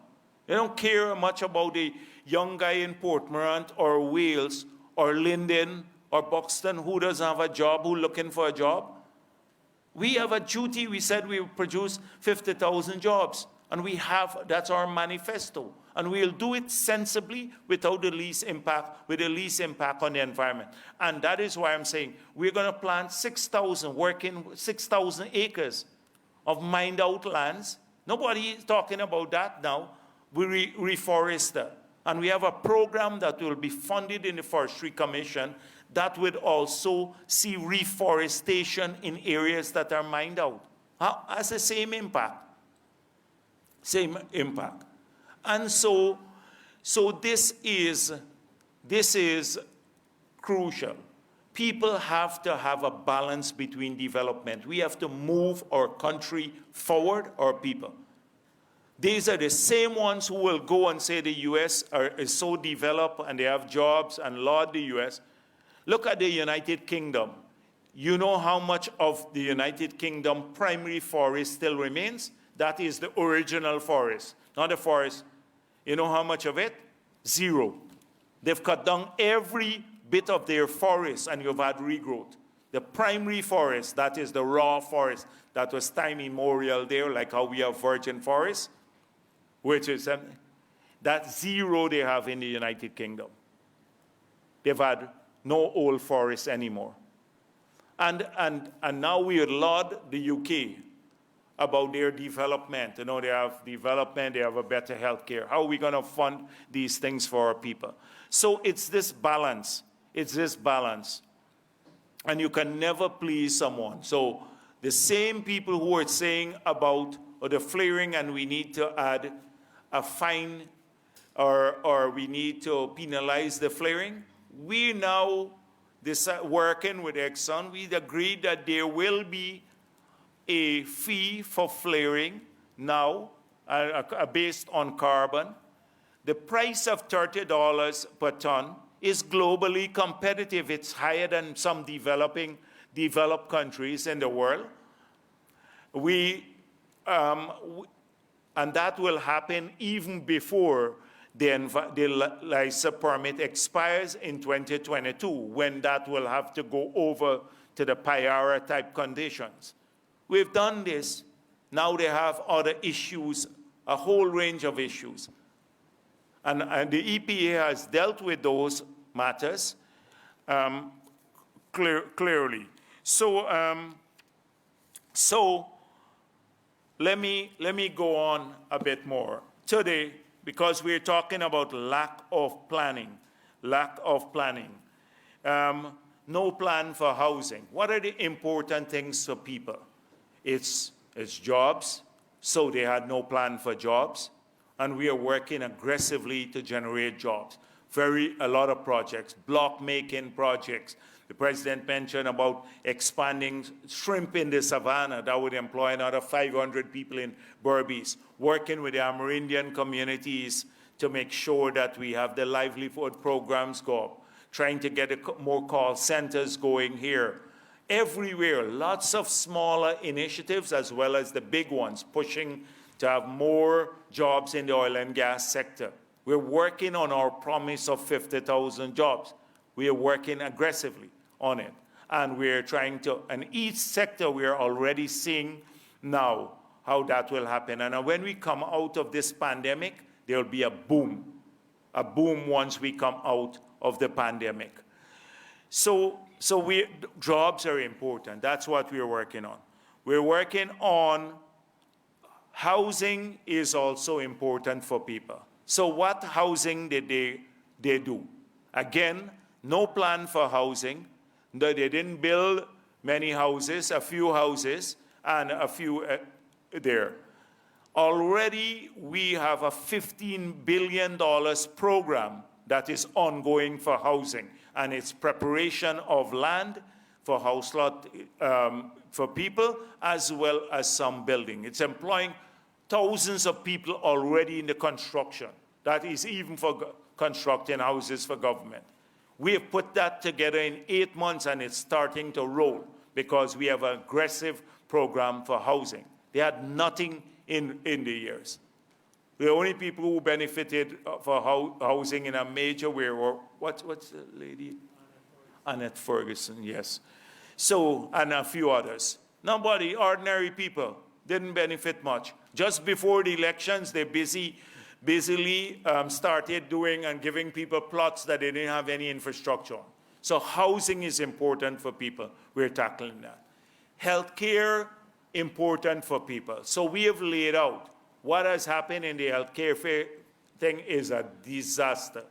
They don't care much about the young guy in Portmorant or Wales or Linden or Buxton who doesn't have a job, who's looking for a job. We have a duty. We said we would produce 50,000 jobs. And we have, that's our manifesto. And we'll do it sensibly without the least impact, with the least impact on the environment. And that is why I'm saying we're going to plant 6,000 acres of mined out lands. Nobody is talking about that now. We reforest that. And we have a program that will be funded in the Forestry Commission that would also see reforestation in areas that are mined out. Has the same impact. Same impact. And so this is crucial. People have to have a balance between development. We have to move our country forward, our people. These are the same ones who will go and say the U.S. is so developed and they have jobs and laud the U.S. Look at the United Kingdom. You know how much of the United Kingdom primary forest still remains? That is the original forest, not the forest. You know how much of it? Zero. They've cut down every bit of their forest and you've had regrowth. The primary forest, that is the raw forest, that was time immemorial there, like how we have virgin forests, which is that zero they have in the United Kingdom. They've had no old forests anymore. And now we laud the UK about their development. You know, they have development, they have a better health care. How are we going to fund these things for our people? So it's this balance. It's this balance. And you can never please someone. So the same people who are saying about the flaring and we need to add a fine or we need to penalize the flaring, we now working with Exxon, we agreed that there will be a fee for flaring now based on carbon. The price of $30 per ton is globally competitive. It's higher than some developed countries in the world. And that will happen even before the license permit expires in 2022, when that will have to go over to the Payara type conditions. We've done this. Now they have other issues, a whole range of issues. And the EPA has dealt with those matters clearly. So let me go on a bit more. Today, because we're talking about lack of planning. No plan for housing. What are the important things for people? It's jobs, so they had no plan for jobs, and we are working aggressively to generate jobs. A lot of projects, block making projects. The president mentioned about expanding shrimp in the savannah that would employ another 500 people in Berbice, working with the Amerindian communities to make sure that we have the livelihood programs go up, trying to get more call centers going here. Everywhere, lots of smaller initiatives as well as the big ones, pushing to have more jobs in the oil and gas sector. We're working on our promise of 50,000 jobs. We are working aggressively on it. And we're trying to, and each sector we are already seeing now how that will happen. And when we come out of this pandemic, there will be a boom once we come out of the pandemic. So jobs are important. That's what we're working on. We're working on housing is also important for people. So what housing did they do? Again, no plan for housing. They didn't build many houses, a few houses, and a few there. Already, we have a $15 billion program that is ongoing for housing, and it's preparation of land for house lot for people, as well as some building. It's employing thousands of people already in the construction. That is even for constructing houses for government. We have put that together in 8 months, and it's starting to roll because we have an aggressive program for housing. They had nothing in the years. The only people who benefited for housing in a major way were, what's the lady? Annette Ferguson, yes. So, and a few others. Nobody, ordinary people, didn't benefit much. Just before the elections, they busily started doing and giving people plots that they didn't have any infrastructure on. So housing is important for people. We're tackling that. Healthcare, important for people. So we have laid out what has happened in the healthcare thing is a disaster.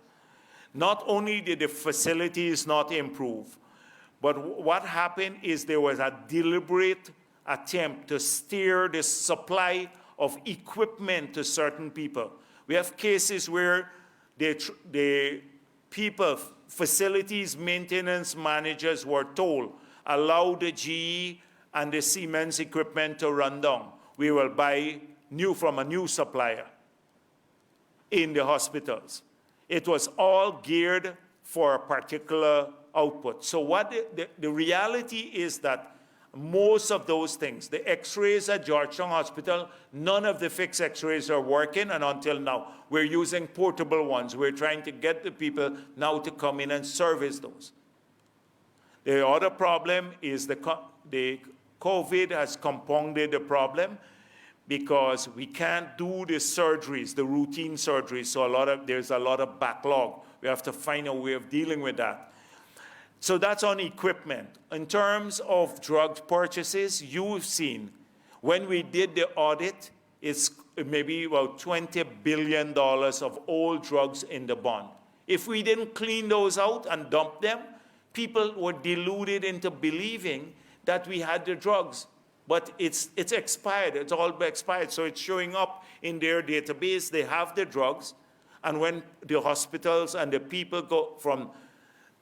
Not only did the facilities not improve, but what happened is there was a deliberate attempt to steer the supply of equipment to certain people. We have cases where the people, facilities maintenance managers were told, allow the GE and the Siemens equipment to run down. We will buy new from a new supplier in the hospitals. It was all geared for a particular output. So what the reality is that most of those things, the x-rays at Georgetown Hospital, none of the fixed x-rays are working, and until now, we're using portable ones. We're trying to get the people now to come in and service those. The other problem is the COVID has compounded the problem because we can't do the surgeries, the routine surgeries, so there's a lot of backlog. We have to find a way of dealing with that. So that's on equipment. In terms of drug purchases, you've seen, when we did the audit, it's maybe about $20 billion of old drugs in the bond. If we didn't clean those out and dump them, people were deluded into believing that we had the drugs. But it's expired, it's all expired, so it's showing up in their database. They have the drugs, and when the hospitals and the people go from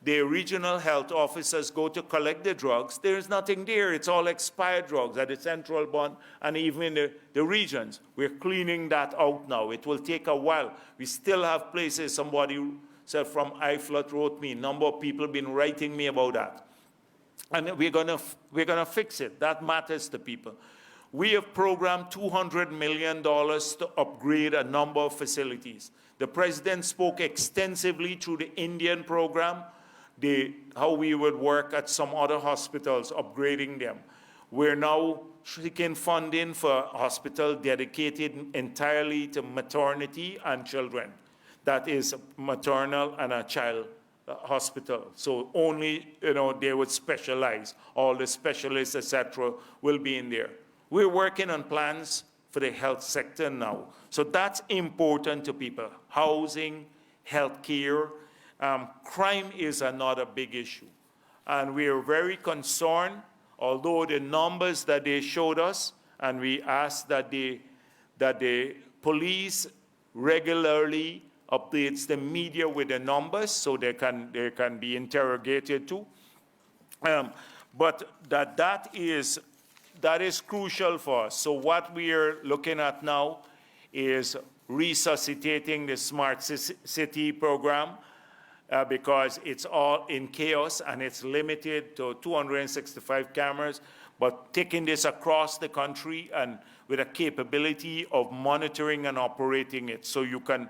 the regional health officers go to collect the drugs, there's nothing there. It's all expired drugs at the central bond and even in the regions. We're cleaning that out now. It will take a while. We still have places, somebody said from IFLOT wrote me, a number of people have been writing me about that. And we're gonna fix it. That matters to people. We have programmed $200 million to upgrade a number of facilities. The president spoke extensively through the Indian program, how we would work at some other hospitals, upgrading them. We're now seeking funding for a hospital dedicated entirely to maternity and children. That is maternal and a child hospital. So only, they would specialize. All the specialists, etc., will be in there. We're working on plans for the health sector now. So that's important to people. Housing, healthcare, crime is another big issue. And we are very concerned, although the numbers that they showed us, and we asked that the police regularly updates the media with the numbers so they can be interrogated too. But that is crucial for us. So what we are looking at now is resuscitating the Smart City program because it's all in chaos and it's limited to 265 cameras, but taking this across the country and with a capability of monitoring and operating it so you can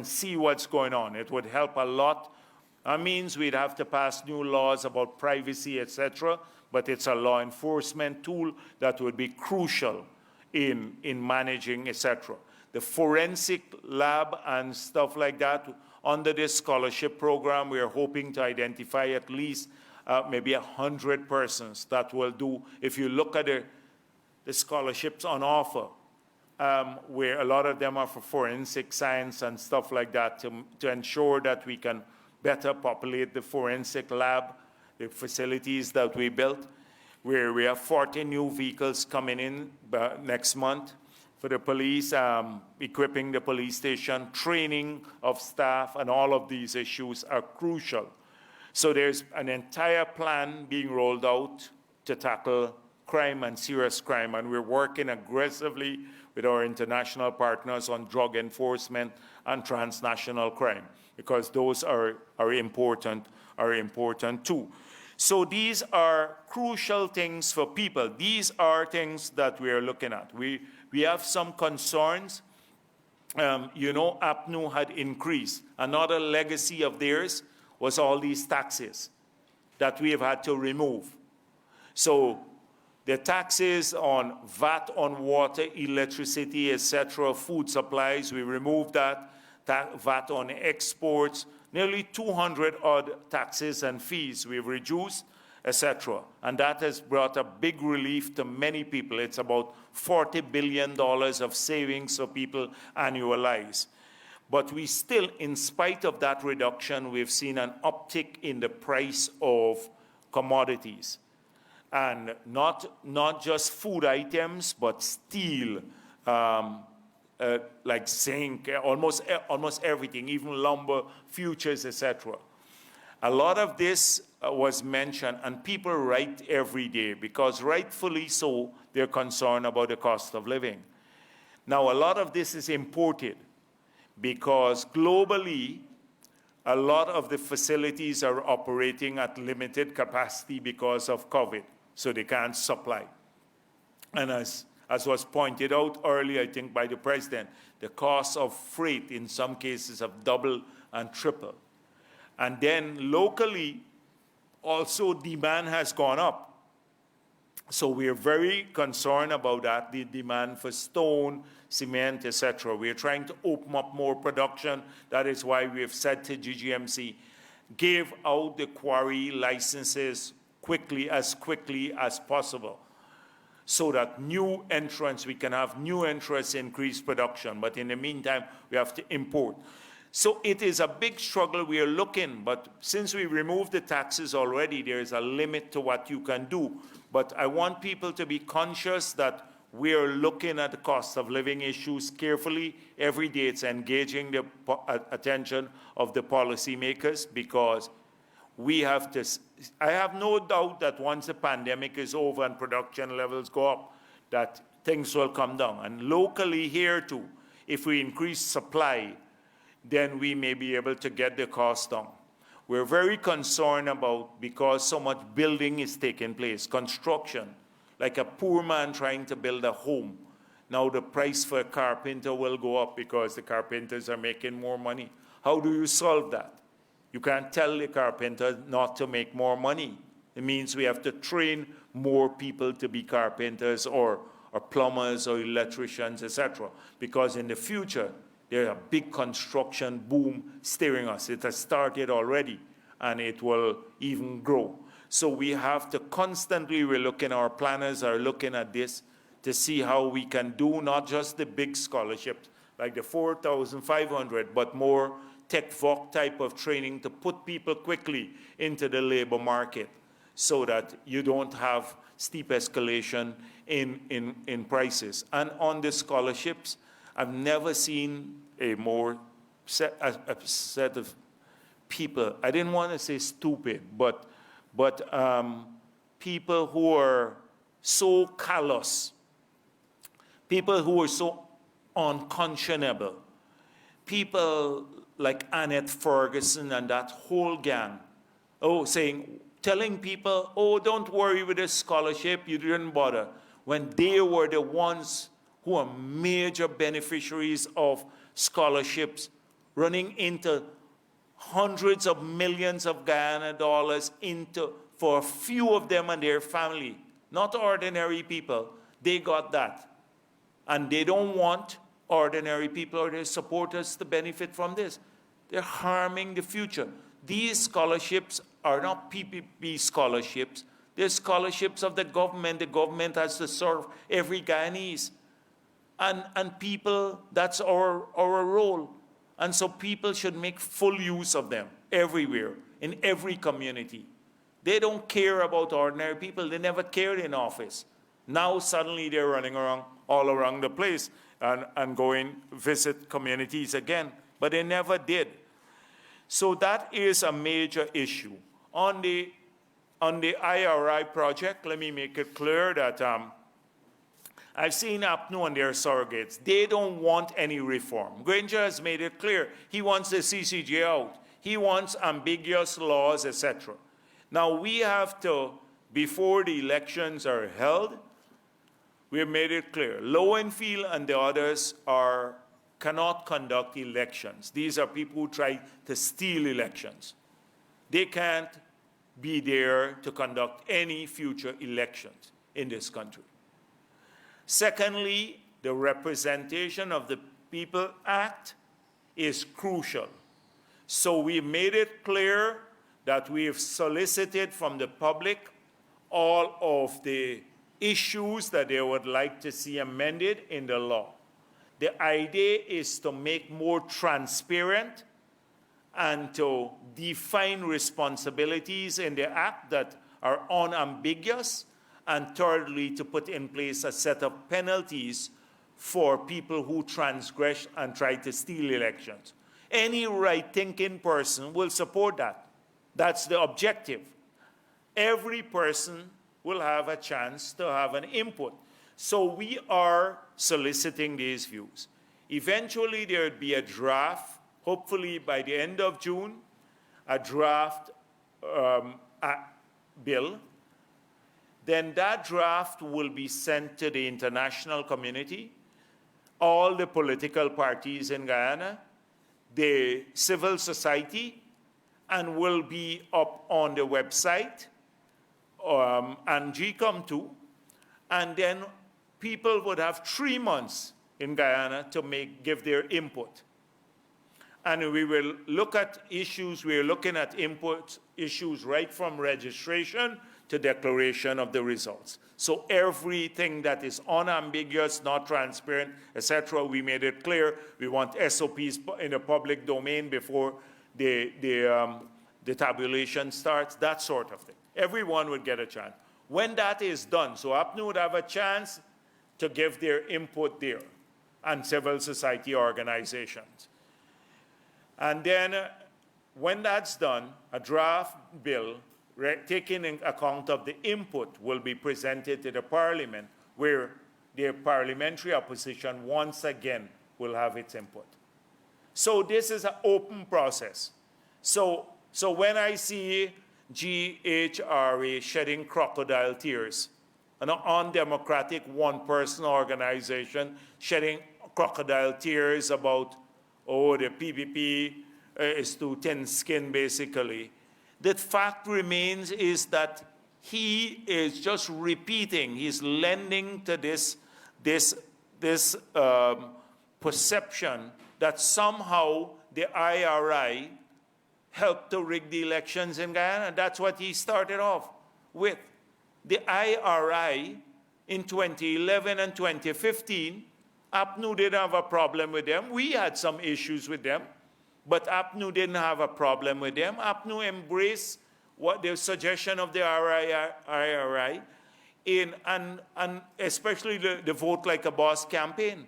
see what's going on. It would help a lot. That means we'd have to pass new laws about privacy, etc., but it's a law enforcement tool that would be crucial in managing, etc. The forensic lab and stuff like that, under this scholarship program, we are hoping to identify at least maybe 100 persons that will do, if you look at the scholarships on offer, where a lot of them are for forensic science and stuff like that to ensure that we can better populate the forensic lab, the facilities that we built, where we have 40 new vehicles coming in next month for the police, equipping the police station, training of staff, and all of these issues are crucial. So there's an entire plan being rolled out to tackle crime and serious crime, and we're working aggressively with our international partners on drug enforcement and transnational crime, because those are important too. So these are crucial things for people. These are things that we are looking at. We have some concerns. You know, APNU had increased. Another legacy of theirs was all these taxes that we have had to remove. So the taxes on VAT on water, electricity, etc., food supplies, we removed that. VAT on exports, nearly 200 odd taxes and fees we've reduced, etc. And that has brought a big relief to many people. It's about $40 billion of savings for people annualized. But we still, in spite of that reduction, we've seen an uptick in the price of commodities. And not just food items, but steel, like zinc, almost everything, even lumber, futures, etc. A lot of this was mentioned, and people write every day, because rightfully so, they're concerned about the cost of living. Now, a lot of this is imported, because globally, a lot of the facilities are operating at limited capacity because of COVID, so they can't supply. And as was pointed out earlier, I think, by the President, the cost of freight in some cases have doubled and tripled. And then locally, also demand has gone up. So we're very concerned about that, the demand for stone, cement, etc. We're trying to open up more production. That is why we have said to GGMC, give out the quarry licenses quickly as possible, so that new entrants, we can have new entrants increase production. But in the meantime, we have to import. So it is a big struggle we are looking, but since we removed the taxes already, there is a limit to what you can do. But I want people to be conscious that we are looking at the cost of living issues carefully. Every day it's engaging the attention of the policymakers, because we have to, I have no doubt that once the pandemic is over and production levels go up, that things will come down. And locally here too, if we increase supply, then we may be able to get the cost down. We're very concerned about, because so much building is taking place, construction, like a poor man trying to build a home. Now the price for a carpenter will go up because the carpenters are making more money. How do you solve that? You can't tell the carpenter not to make more money. It means we have to train more people to be carpenters or plumbers or electricians, etc. Because in the future, there's a big construction boom steering us. It has started already, and it will even grow. So we have to constantly, our planners are looking at this to see how we can do not just the big scholarships, like the 4,500, but more tech-voc type of training to put people quickly into the labor market, so that you don't have steep escalation in prices. And on the scholarships, I've never seen a set of people, I didn't want to say stupid, but people who are so callous, people who are so unconscionable, people like Annette Ferguson and that whole gang, telling people, oh, don't worry with the scholarship, you didn't bother, when they were the ones who are major beneficiaries of scholarships, running into hundreds of millions of Guyana dollars for a few of them and their family, not ordinary people. They got that. And they don't want ordinary people or their supporters to benefit from this. They're harming the future. These scholarships are not PPP scholarships. They're scholarships of the government. The government has to serve every Guyanese. And people, that's our role. And so people should make full use of them everywhere, in every community. They don't care about ordinary people. They never cared in office. Now suddenly they're running around all around the place and going visit communities again. But they never did. So that is a major issue. On the on the IRI project, let me make it clear that I've seen APNU and their surrogates. They don't want any reform. Granger has made it clear. He wants the CCJ out. He wants ambiguous laws, etc. Now, we have to, before the elections are held, we have made it clear. Lowenfield and the others cannot conduct elections. These are people who try to steal elections. They can't be there to conduct any future elections in this country. Secondly, the Representation of the People Act is crucial. So we made it clear that we have solicited from the public all of the issues that they would like to see amended in the law. The idea is to make more transparent and to define responsibilities in the act that are unambiguous, and thirdly, to put in place a set of penalties for people who transgress and try to steal elections. Any right-thinking person will support that. That's the objective. Every person will have a chance to have an input. So we are soliciting these views. Eventually, there would be a draft, hopefully by the end of June, a draft bill. Then that draft will be sent to the international community, all the political parties in Guyana, the civil society, and will be up on the website, and GCOM too. And then people would have 3 months in Guyana to give their input. And we will look at issues, we're looking at input issues right from registration to declaration of the results. So everything that is unambiguous, not transparent, etc., we made it clear. We want SOPs in the public domain before the tabulation starts, that sort of thing. Everyone would get a chance. When that is done, so APNU would have a chance to give their input there, and civil society organizations. And then when that's done, a draft bill taking in account of the input will be presented to the parliament, where the parliamentary opposition once again will have its input. So this is an open process. So when I see GHRA shedding crocodile tears, an undemocratic one-person organization shedding crocodile tears about, oh, the PPP is too thin-skinned, basically. The fact remains is that he is just repeating, he's lending to this perception that somehow the IRI helped to rig the elections in Guyana. That's what he started off with. The IRI in 2011 and 2015, APNU didn't have a problem with them. We had some issues with them, but APNU didn't have a problem with them. APNU embraced what the suggestion of the IRI and especially the Vote Like a Boss campaign.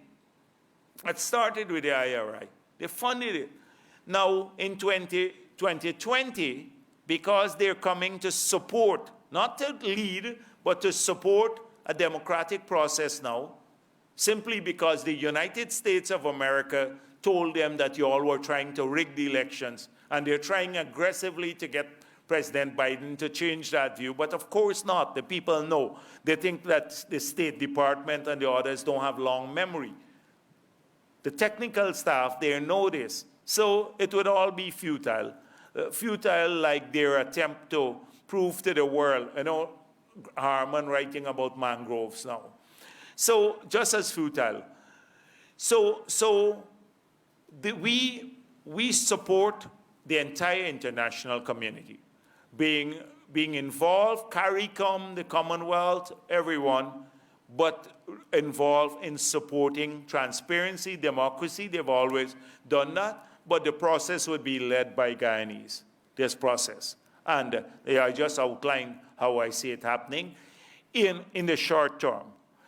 It started with the IRI. They funded it. Now, in 2020, because they're coming to support, not to lead, but to support a democratic process now, simply because the United States of America told them that you all were trying to rig the elections, and they're trying aggressively to get President Biden to change that view. But of course not. The people know. They think that the State Department and the others don't have long memory. The technical staff, they know this. So it would all be futile. Futile like their attempt to prove to the world, you know, Harman writing about mangroves now. So just as futile. We support the entire international community being involved, CARICOM, the Commonwealth, everyone, but involved in supporting transparency, democracy. They've always done that, but the process would be led by Guyanese, this process. And I just outlined how I see it happening in the short term.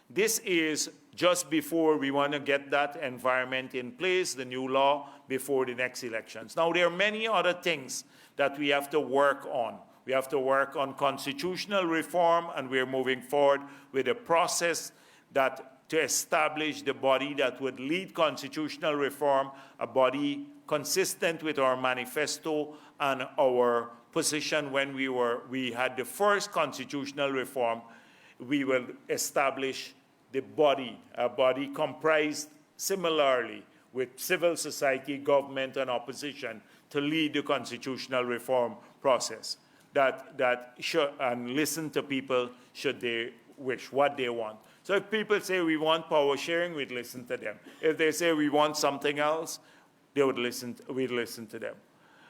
This is just before we want to get that environment in place, the new law, before the next elections. Now, there are many other things that we have to work on. We have to work on constitutional reform, and we're moving forward with a process to establish the body that would lead constitutional reform, a body consistent with our manifesto and our position when we had the first constitutional reform. We will establish the body, a body comprised similarly with civil society, government, and opposition to lead the constitutional reform process. And listen to people should they wish, what they want. So if people say we want power sharing, we'd listen to them. If they say we want something else, we'd listen to them.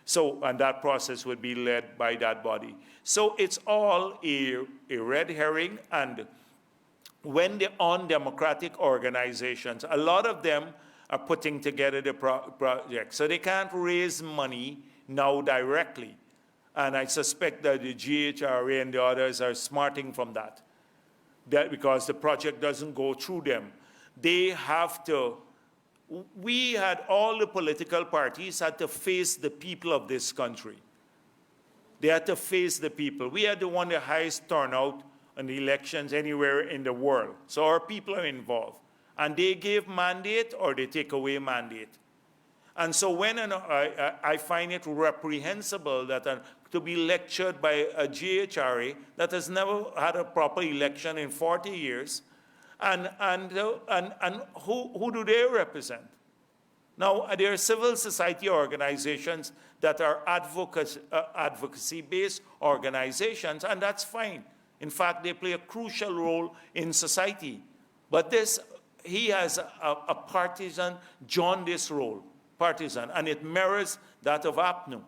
So, and that process would be led by that body. So it's all a red herring, and when the undemocratic organizations, a lot of them are putting together the project, so they can't raise money now directly. And I suspect that the GHRA and the others are smarting from that because the project doesn't go through them. They have to, all the political parties had to face the people of this country. They had to face the people. We had the highest turnout in the elections anywhere in the world. So our people are involved. And they give mandate or they take away mandate. And so when I find it reprehensible that to be lectured by a GHRA that has never had a proper election in 40 years, and who do they represent? Now, there are civil society organizations that are advocacy-based organizations, and that's fine. In fact, they play a crucial role in society. But he has a partisan jaundice role. Partisan, and it mirrors that of APNU.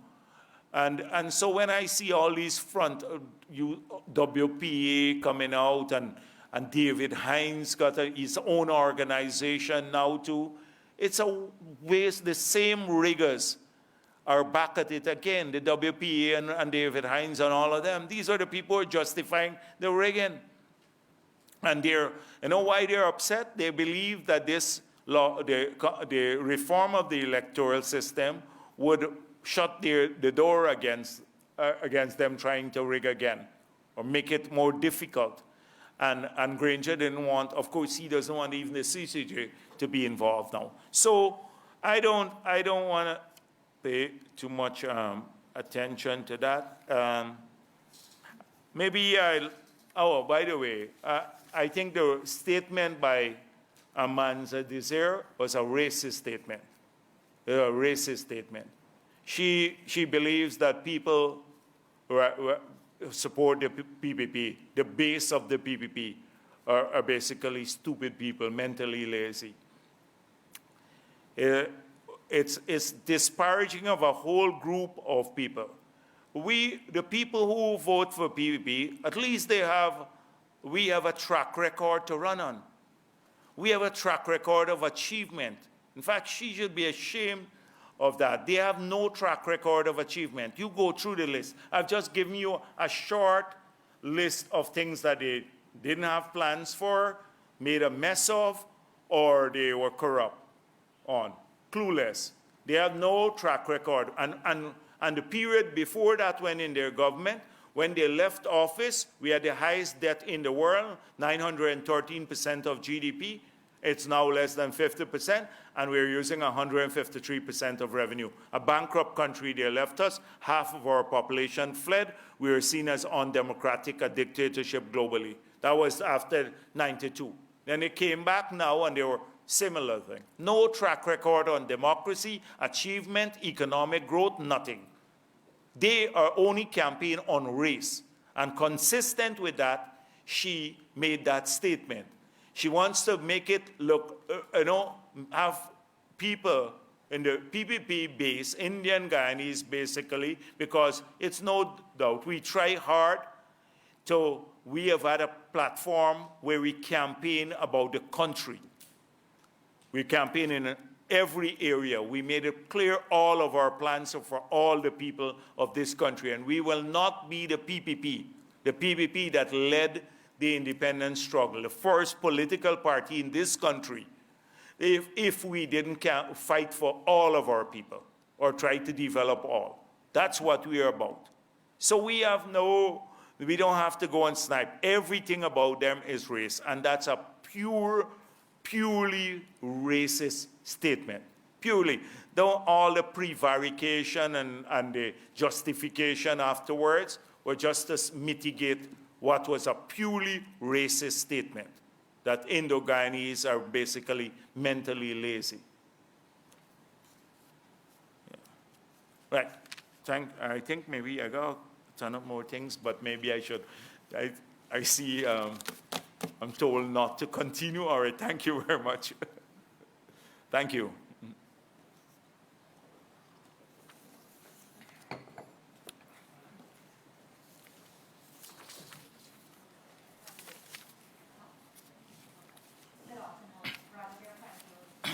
And so when I see all these WPA coming out, and David Hines got his own organization now too, it's a waste. The same riggers are back at it again, the WPA and David Hines and all of them. These are the people who are justifying the rigging. And you know why they're upset? They believe that this law, the reform of the electoral system would shut the door against them trying to rig again or make it more difficult. And Granger didn't want, of course, he doesn't want even the CCJ to be involved now. So I don't want to pay too much attention to that. By the way, I think the statement by Amanza Desir was a racist statement. A racist statement. She believes that people who support the PPP, the base of the PPP, are basically stupid people, mentally lazy. It's disparaging of a whole group of people. The people who vote for PPP, at least we have a track record to run on. We have a track record of achievement. In fact, she should be ashamed of that. They have no track record of achievement. You go through the list. I've just given you a short list of things that they didn't have plans for, made a mess of, or they were corrupt on. Clueless. They have no track record. And the period before that, when in their government, when they left office, we had the highest debt in the world, 913% of GDP. It's now less than 50%, and we're using 153% of revenue. A bankrupt country, they left us. Half of our population fled. We were seen as undemocratic, a dictatorship globally. That was after 92. Then they came back now, and they were similar thing. No track record on democracy, achievement, economic growth, nothing. They are only campaign on race. And consistent with that, she made that statement. She wants to make it look, have people in the PPP base, Indian Guyanese basically, because it's no doubt, we try hard we have had a platform where we campaign about the country. We campaign in every area. We made it clear all of our plans are for all the people of this country, and we will not be the PPP that led the independence struggle, the first political party in this country, if we didn't fight for all of our people or try to develop all. That's what we are about. So we don't have to go and snipe. Everything about them is race, and that's a purely racist statement. Purely. Though all the prevarication and the justification afterwards were just to mitigate what was a purely racist statement, that Indo-Guyanese are basically mentally lazy. Yeah. Right. I think maybe I got a ton of more things, but maybe I should. I see I'm told not to continue. All right, thank you very much. Thank you.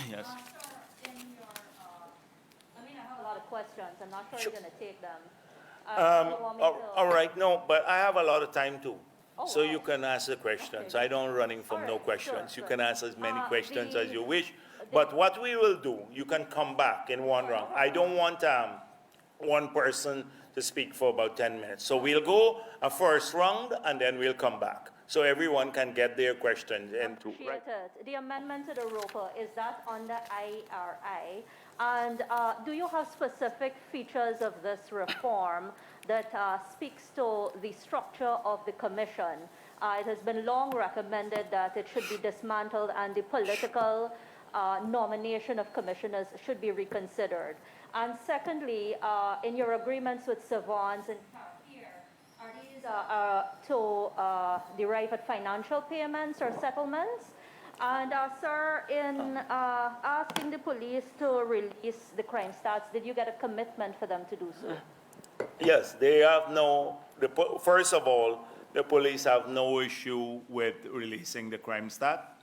Yes. I have a lot of questions. I'm not sure you're going to take them. All right, no, but I have a lot of time too. Oh, So wow. you can ask the questions. Okay. I don't running from All no right, questions. sure, You sure. can ask as many questions as you wish. the- But what we will do, you can come back in one round. I don't want one person to speak for about 10 minutes. So we'll go a first round and then we'll come back. So everyone can get their questions into. Appreciate it. The amendment to the ROPA, is that under IRI? And do you have specific features of this reform that speaks to the structure of the commission? It has been long recommended that it should be dismantled and the political nomination of commissioners should be reconsidered. And secondly, in your agreements with savants and are these to derive at financial payments or settlements? And sir, in asking the police to release the crime stats, did you get a commitment for them to do so? Yes, they have first of all, the police have no issue with releasing the crime stat.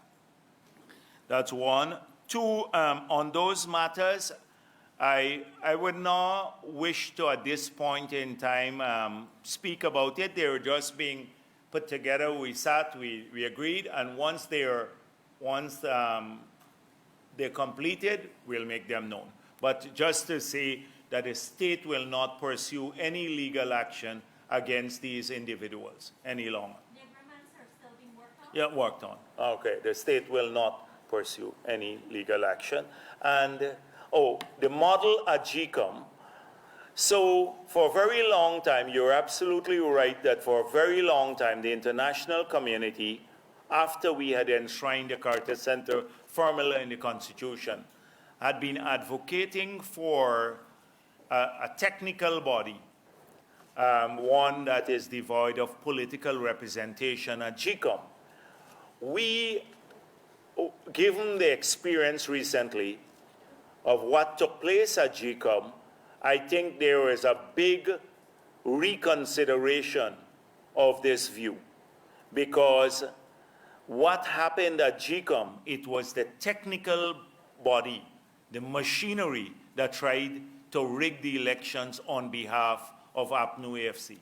That's one. Two, on those matters, I would not wish to, at this point in time, speak about it. They were just being put together. We sat, we agreed, and once they're completed, we'll make them known. But just to say that the state will not pursue any legal action against these individuals any longer. The agreements are still being worked on? Yeah, worked on. Okay, the state will not pursue any legal action. And, the model at GCOM. So for a very long time, you're absolutely right that for a very long time, the international community, after we had enshrined the Carter Center formula in the Constitution, had been advocating for a technical body, one that is devoid of political representation at GCOM. We, given the experience recently of what took place at GCOM, I think there is a big reconsideration of this view, because what happened at GCOM, it was the technical body, the machinery that tried to rig the elections on behalf of APNU AFC.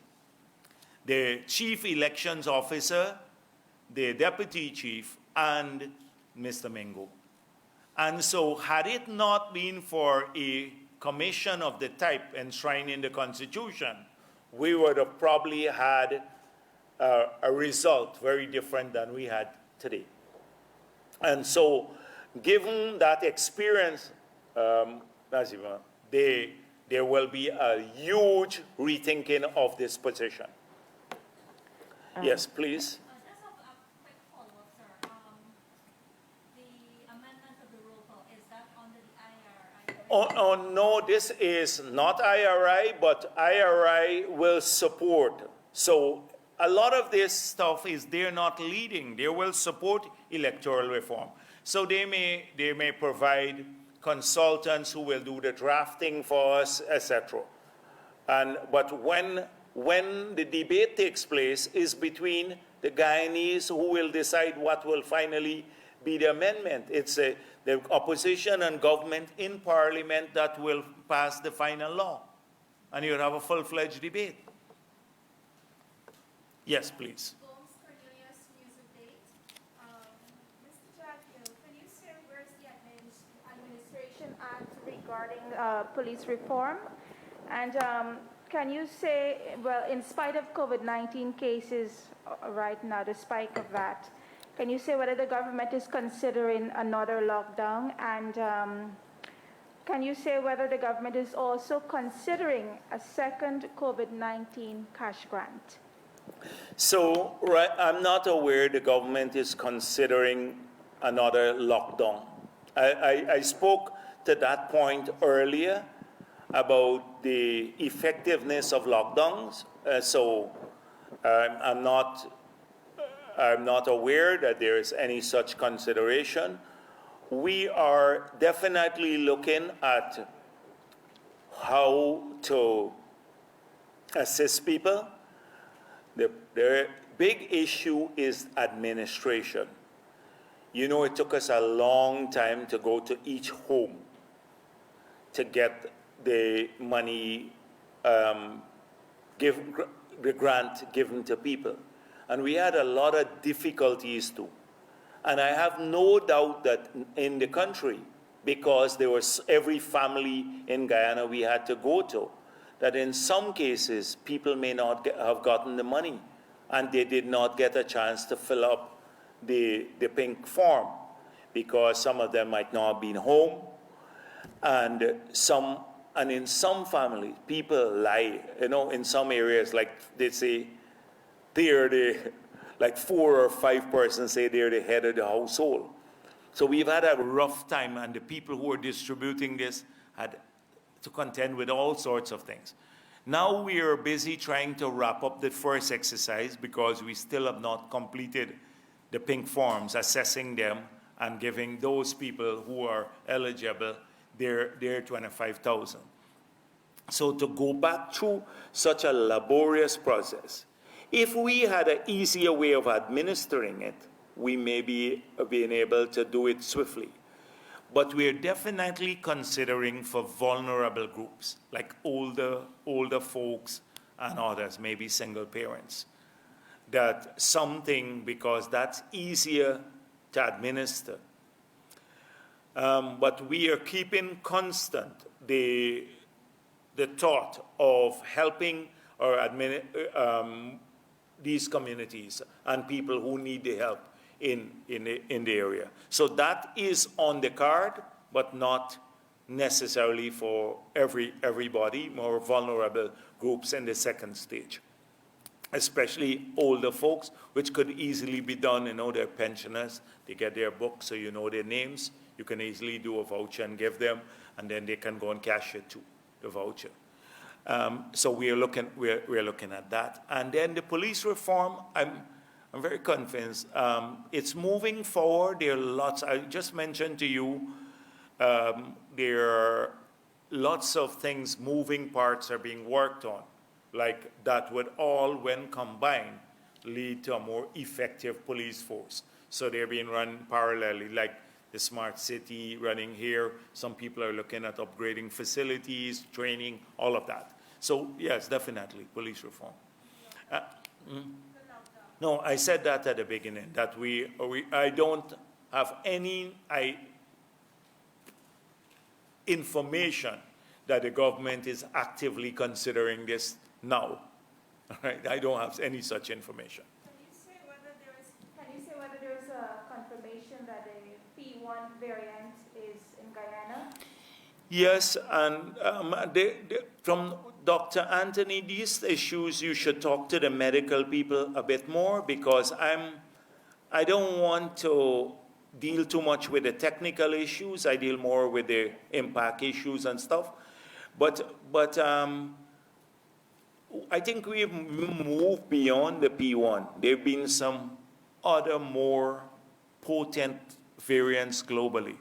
The chief elections officer, the deputy chief, and Mr. Mingo. And so had it not been for a commission of the type enshrined in the Constitution, we would have probably had a result very different than we had today. And so, given that experience, there will be a huge rethinking of this position. Yes, please. Just a quick follow-up, sir. The amendment of the rule call, is that under the IRI? Oh, no, this is not IRI, but IRI will support. So a lot of this stuff is they're not leading. They will support electoral reform. So they may provide consultants who will do the drafting for us, etc. But when the debate takes place is between the Guyanese who will decide what will finally be the amendment. It's the opposition and government in parliament that will pass the final law. And you'll have a full-fledged debate. Yes, please. Mr. Jagdeo, can you say where's the Administration Act regarding police reform? And Can you say, well, in spite of COVID-19 cases right now, the spike of that, can you say whether the government is considering another lockdown? And can you say whether the government is also considering a second COVID-19 cash grant? So, right, I'm not aware the government is considering another lockdown. I spoke to that point earlier about the effectiveness of lockdowns. I'm not aware that there is any such consideration. We are definitely looking at how to assist people. The big issue is administration. You know, it took us a long time to go to each home to get the money, the grant given to people. And we had a lot of difficulties too. And I have no doubt that in the country, because there was every family in Guyana we had to go to, that in some cases, people may not have gotten the money, and they did not get a chance to fill up the pink form, because some of them might not have been home, and in some families, people lie. You know, in some areas, like they say, like 4 or 5 persons say they're the head of the household. So we've had a rough time, and the people who are distributing this had to contend with all sorts of things. Now we are busy trying to wrap up the first exercise, because we still have not completed the pink forms, assessing them and giving those people who are eligible their 25,000. So to go back through such a laborious process, if we had an easier way of administering it, we may be being able to do it swiftly. But we're definitely considering for vulnerable groups, like older folks and others, maybe single parents, that something, because that's easier to administer. But we are keeping constant the thought of helping or these communities and people who need the help in the area. So that is on the card, but not necessarily for everybody, more vulnerable groups in the second stage, especially older folks, which could easily be done. You know, they're pensioners, they get their books, so you know their names. You can easily do a voucher and give them, and then they can go and cash it too, the voucher. So we're looking at that. And then the police reform, I'm very convinced. It's moving forward. There are lots, I just mentioned to you, there are lots of things, moving parts are being worked on, like that would all, when combined, lead to a more effective police force. So they're being run parallelly, like the smart city running here. Some people are looking at upgrading facilities, training, all of that. So yes, definitely, police reform. No, I said that at the beginning, that I don't have any information that the government is actively considering this now. All right? I don't have any such information. Can you say whether there is a confirmation that the P1 variant is in Guyana? Yes, and from Dr. Anthony, these issues you should talk to the medical people a bit more, because I don't want to deal too much with the technical issues. I deal more with the impact issues and stuff. But I think we've moved beyond the P1. There have been some other more potent variants globally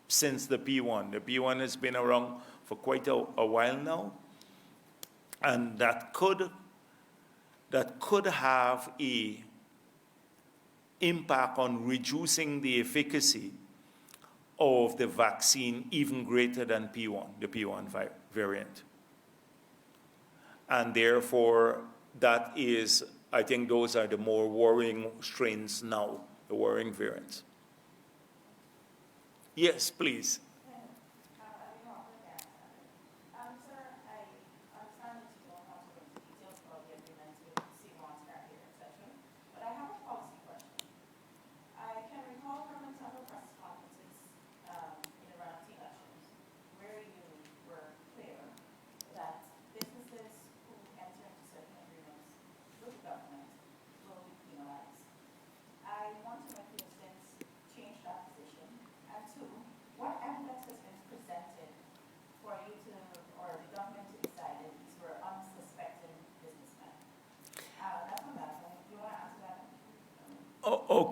since the P1. The P1 has been around for quite a while now, and that could have a impact on reducing the efficacy of the vaccine even greater than P1, the P1 variant. And therefore, that is, I think those are the more worrying strains now, the worrying variants. Yes, please. Sir, I understand it's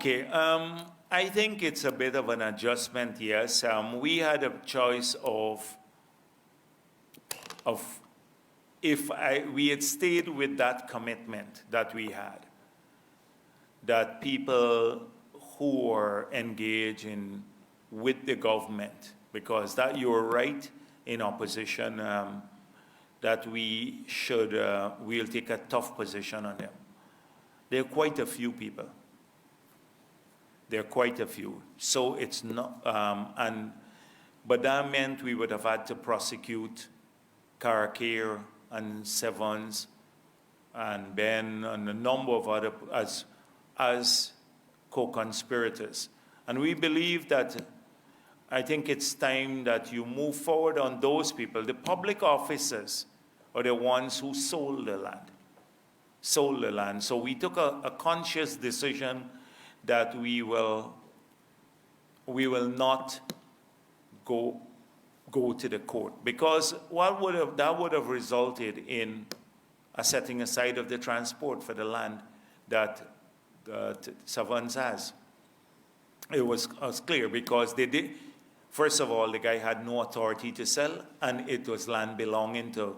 Okay, I think it's a bit of an adjustment, yes. We had a choice of if we had stayed with that commitment that we had, that people who are engaged with the government, because that you're right in opposition, that we'll take a tough position on them. There are quite a few people. There are quite a few. So it's not, but that meant we would have had to prosecute Karakir and Sevens and Ben and a number of other as co-conspirators. And we believe that, I think it's time that you move forward on those people. The public officers are the ones who sold the land. So we took a conscious decision that we will not go to the court, because that would have resulted in a setting aside of the transport for the land that Savans has. It was clear because they did. First of all, the guy had no authority to sell, and it was land belonging to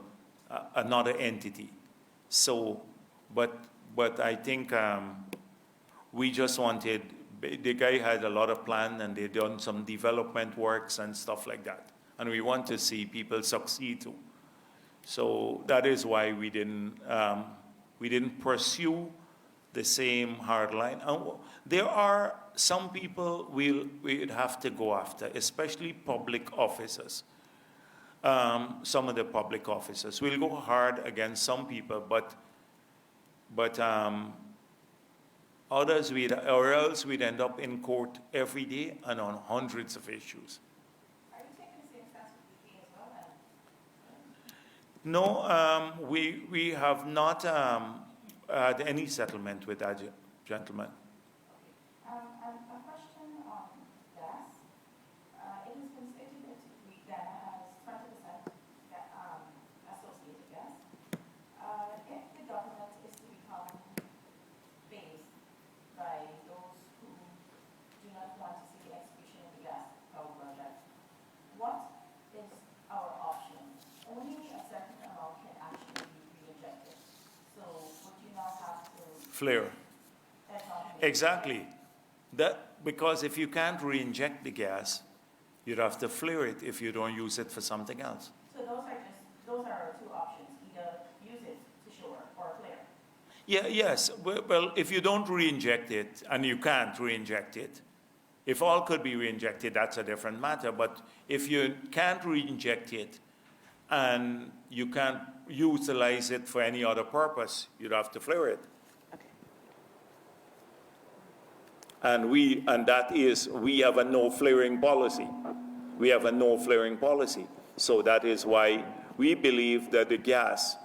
another entity. So, but I think we just wanted. The guy had a lot of plan, and they done some development works and stuff like that. And we want to see people succeed too. So that is why we didn't pursue the same hard line. And there are some people we'd have to go after, especially public officers. Some of the public officers. We'll go hard against some people, but others or else we'd end up in court every day and on hundreds of issues. Are you taking the same stance with BP as well then? No, we have not had any settlement with that gentleman. And a question on gas. It has been stated that Guyana has 20% associated gas. If the government is to become based by those who do not want to see the execution of the gas power project, what is our option? Only a certain amount can actually be reinjected. So would you not have to Flare. Exactly. Because if you can't re-inject the gas, you'd have to flare it if you don't use it for something else. So those are our two options, either use it to shore or flare. Yeah, yes. Well, if you don't re-inject it and you can't re-inject it, if all could be re-injected, that's a different matter. But if you can't re-inject it and you can't utilize it for any other purpose, you'd have to flare it. And we have a no flaring policy. We have a no flaring policy. So that is why we believe that the gas,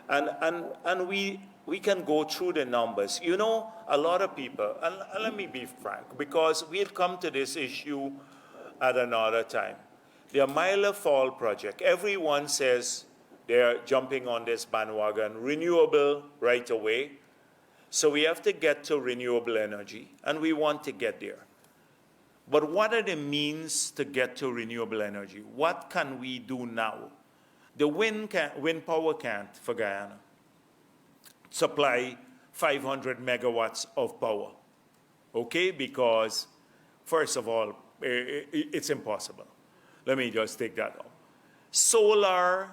and we can go through the numbers. You know, a lot of people, and let me be frank, because we'll come to this issue at another time. The Mile Fall project, everyone says they're jumping on this bandwagon, renewable right away. So we have to get to renewable energy, and we want to get there. But what are the means to get to renewable energy? What can we do now? The wind power can't, for Guyana, supply 500 megawatts of power, okay? Because, first of all, it's impossible. Let me just take that out. Solar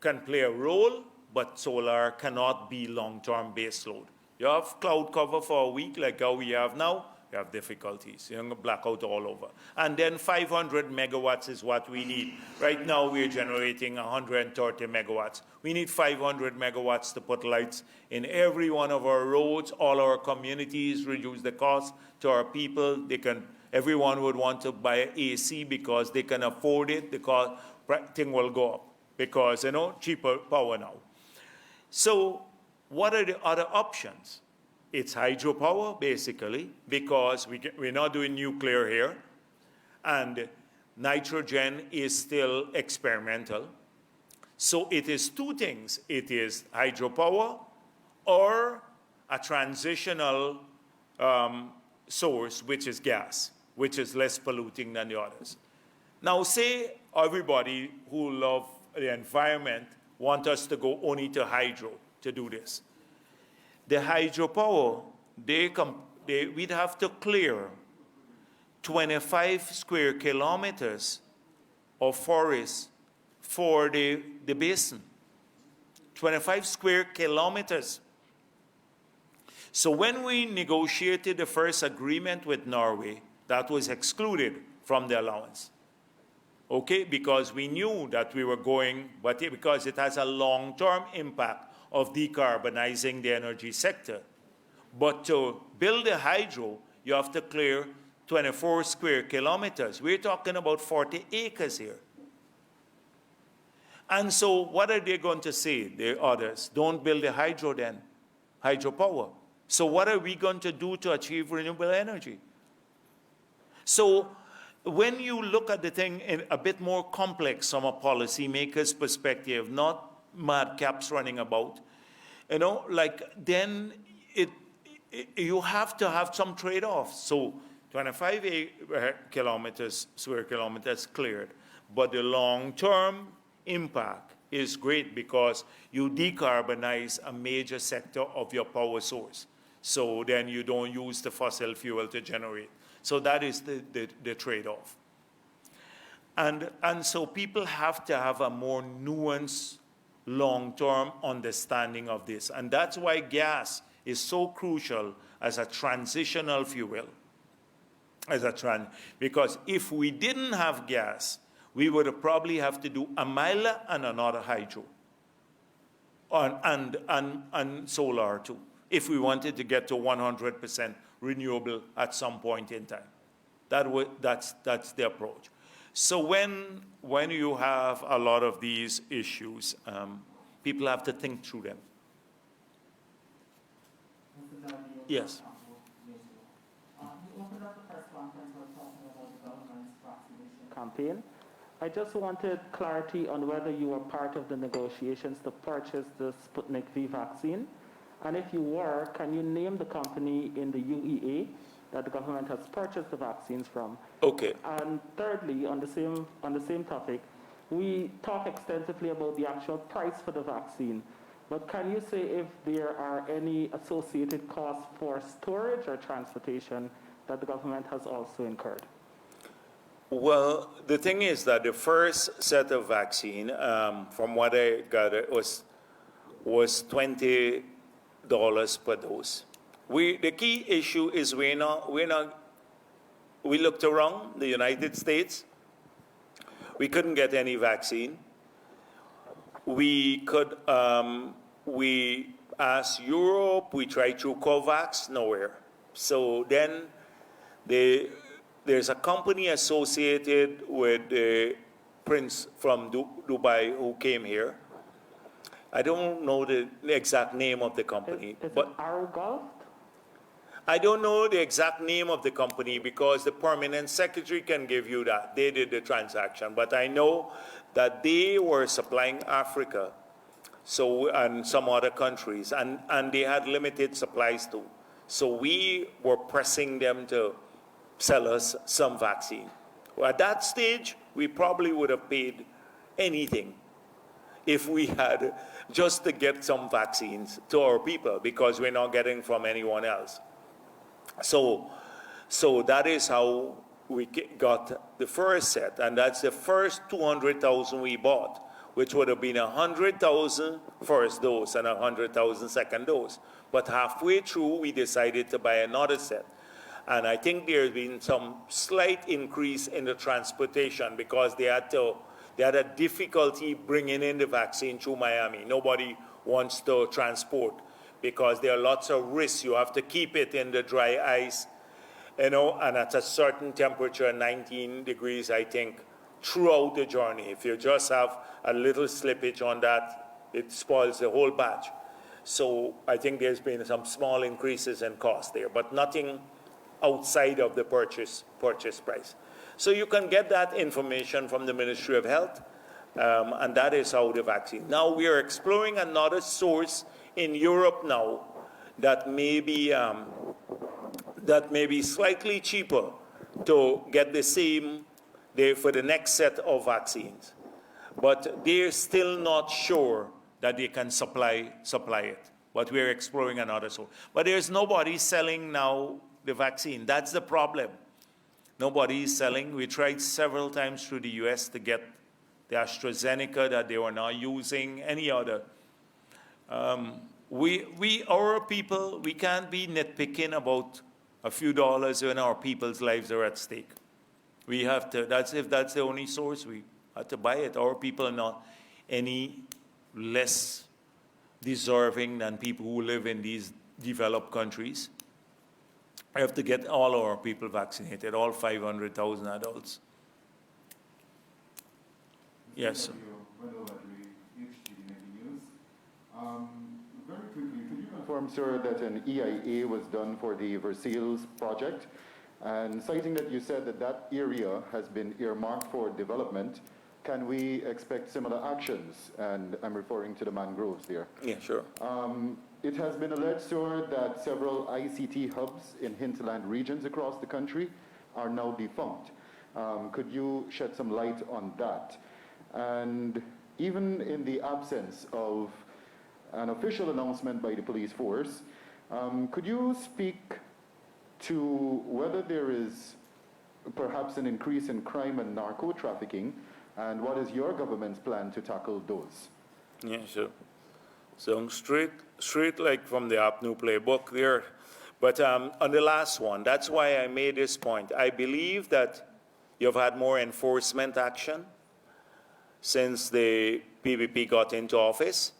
can play a role, but solar cannot be long-term base load. You have cloud cover for a week like how we have now, you have difficulties. You know, blackout all over. And then 500 megawatts is what we need. Right now we're generating 130 megawatts. We need 500 megawatts to put lights in every one of our roads, all our communities, reduce the cost to our people. Everyone would want to buy AC because they can afford it. The cost thing will go up because, you know, cheaper power now. So what are the other options? It's hydropower, basically, because we're not doing nuclear here, and nitrogen is still experimental. So it is two things. It is hydropower or a transitional source, which is gas, which is less polluting than the others. Now, say everybody who love the environment want us to go only to hydro to do this. The hydropower, we'd have to clear 25 square kilometers of forest for the basin. 25 square kilometers. So when we negotiated the first agreement with Norway, that was excluded from the allowance. Okay, because we knew that we were going, but because it has a long-term impact of decarbonizing the energy sector. But to build a hydro, you have to clear 24 square kilometers. We're talking about 40 acres here. And so what are they going to say, the others? Don't build a hydro then, hydropower. So what are we going to do to achieve renewable energy? So when you look at the thing in a bit more complex from a policymaker's perspective, not madcaps running about, then you have to have some trade-offs. So 25 square kilometers cleared, but the long-term impact is great because you decarbonize a major sector of your power source. So then you don't use the fossil fuel to generate. So that is the trade-off. And so people have to have a more nuanced, long-term understanding of this. And that's why gas is so crucial as a transitional fuel. Because if we didn't have gas, we would probably have to do a mile and another hydro. And solar too, if we wanted to get to 100% renewable at some point in time. That's the approach. So when you have a lot of these issues, people have to think through them. Yes. You opened up the press conference by talking about the government's vaccination campaign. I just wanted clarity on whether you were part of the negotiations to purchase the Sputnik V vaccine. And if you were, can you name the company in the UEA that the government has purchased the vaccines from? Okay. And thirdly, on the same topic, we talk extensively about the actual price for the vaccine. But can you say if there are any associated costs for storage or transportation that the government has also incurred? Well, the thing is that the first set of vaccine, from what I gathered, was $20 per dose. The key issue is we looked around the United States. We couldn't get any vaccine. We asked Europe, we tried through COVAX, nowhere. So then there's a company associated with the prince from Dubai who came here. I don't know the exact name of the company. Is but it Argos? I don't know the exact name of the company because the permanent secretary can give you that. They did the transaction. But I know that they were supplying Africa and some other countries, and they had limited supplies too. So we were pressing them to sell us some vaccine. Well, at that stage, we probably would have paid anything if we had just to get some vaccines to our people because we're not getting from anyone else. So that is how we got the first set, and that's the first 200,000 we bought, which would have been 100,000 first dose and 100,000 second dose. But halfway through, we decided to buy another set. And I think there's been some slight increase in the transportation because they had a difficulty bringing in the vaccine through Miami. Nobody wants to transport because there are lots of risks. You have to keep it in the dry ice, and at a certain temperature, 19 degrees, I think, throughout the journey. If you just have a little slippage on that, it spoils the whole batch. So I think there's been some small increases in cost there, but nothing outside of the purchase price. So you can get that information from the Ministry of Health, and that is how the vaccine. Now we are exploring another source in Europe now that may be that may be slightly cheaper to get the same for the next set of vaccines. But they're still not sure that they can supply it. But we're exploring another source. But there's nobody selling now the vaccine. That's the problem. Nobody is selling. We tried several times through the US to get the AstraZeneca that they were not using, any other. Our people, we can't be nitpicking about a few dollars when our people's lives are at stake. We have to, if that's the only source, we have to buy it. Our people are not any less deserving than people who live in these developed countries. I have to get all our people vaccinated, all 500,000 adults. Yes, sir. Went over to HTV News. Very quickly, could you confirm, sir, that an EIA was done for the Versailles project? And citing that you said that that area has been earmarked for development, can we expect similar actions? And I'm referring to the mangroves there. Yeah, sure. It has been alleged, sir, that several ICT hubs in hinterland regions across the country are now defunct. Could you shed some light on that? And even in the absence of an official announcement by the police force, could you speak to whether there is perhaps an increase in crime and narco trafficking, and what is your government's plan to tackle those? Yeah, sure. So straight like from the APNU playbook there. But on the last one, that's why I made this point. I believe that you've had more enforcement action since the PPP got into office.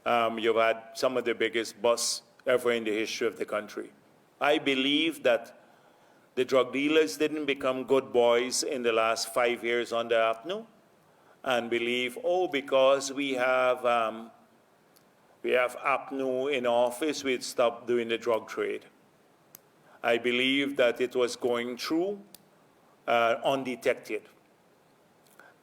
You've had some of the biggest busts ever in the history of the country. I believe that the drug dealers didn't become good boys in the last 5 years under APNU, and believe, oh, because we have APNU in office, we'd stop doing the drug trade. I believe that it was going through undetected.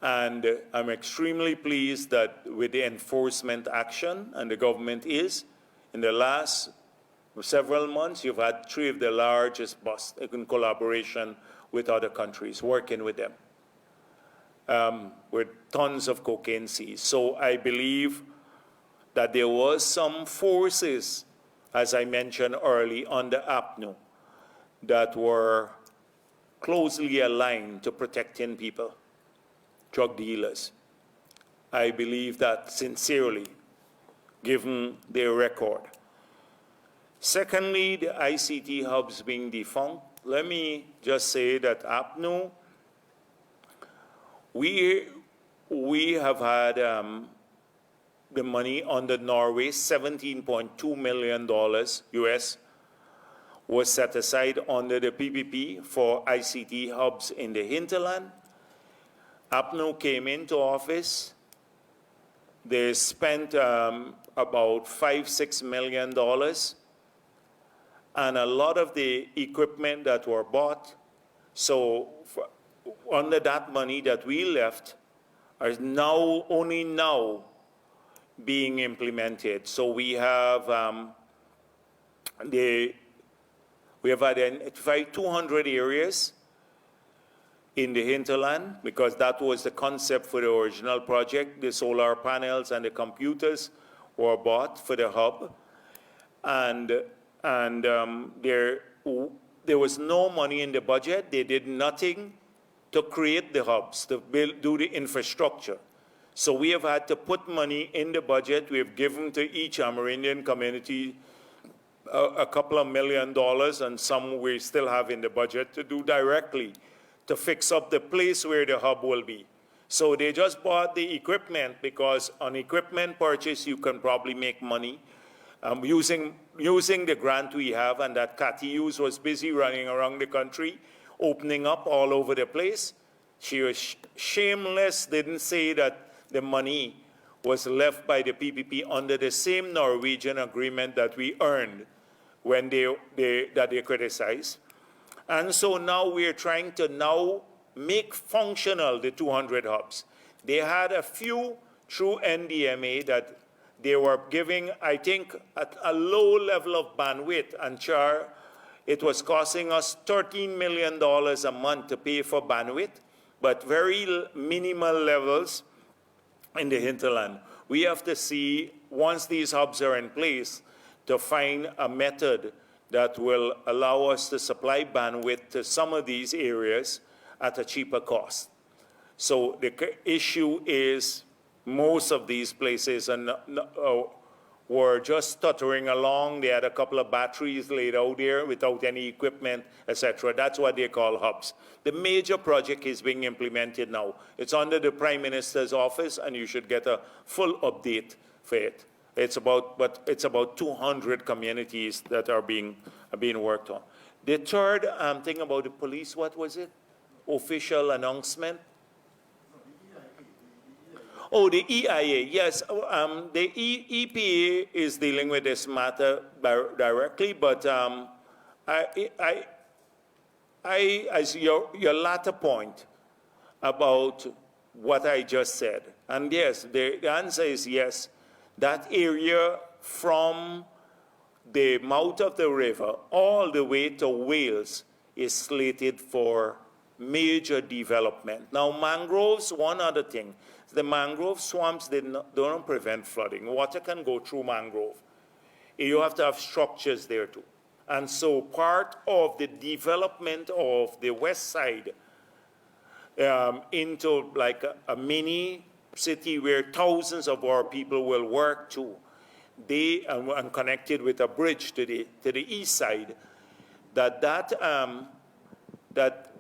And I'm extremely pleased that with the enforcement action, and the government is, in the last several months, you've had 3 of the largest busts in collaboration with other countries, working with them, with tons of cocaine seized. So I believe that there was some forces, as I mentioned early, under APNU that were closely aligned to protecting people, drug dealers. I believe that sincerely, given their record. Secondly, the ICT hubs being defunct. Let me just say that APNU, we have had the money under Norway, $17.2 million US, was set aside under the PPP for ICT hubs in the hinterland. APNU came into office. They spent about $5–6 million, and a lot of the equipment that were bought, so under that money that we left, are now only now being implemented. So we have identified 200 areas in the hinterland, because that was the concept for the original project. The solar panels and the computers were bought for the hub, and there was no money in the budget. They did nothing to create the hubs, to do the infrastructure. So we have had to put money in the budget. We have given to each Amerindian community a couple of $1 million, and some we still have in the budget to do directly to fix up the place where the hub will be. So they just bought the equipment, because on equipment purchase you can probably make money. Using the grant we have, and that Cathy was busy running around the country, opening up all over the place. She was shameless, didn't say that the money was left by the PPP under the same Norwegian agreement that we earned when they criticized. And so now we're trying to now make functional the 200 hubs. They had a few through NDMA that they were giving, I think, at a low level of bandwidth and it was costing us $13 million a month to pay for bandwidth, but very minimal levels in the hinterland. We have to see, once these hubs are in place, to find a method that will allow us to supply bandwidth to some of these areas at a cheaper cost. So the issue is most of these places were just stuttering along. They had a couple of batteries laid out there without any equipment, etc. That's what they call hubs. The major project is being implemented now. It's under the Prime Minister's office, and you should get a full update for it. It's about 200 communities that are being worked on. The third thing about the police, what was it? Official announcement? Oh, the EIA, yes. The EPA is dealing with this matter directly, but as your latter point about what I just said, and yes, the answer is yes, that area from the mouth of the river all the way to Wales is slated for major development. Now, mangroves, one other thing. The mangrove swamps, they don't prevent flooding. Water can go through mangrove. You have to have structures there too. And so part of the development of the west side into like a mini city where thousands of our people will work too, and connected with a bridge to the east side, that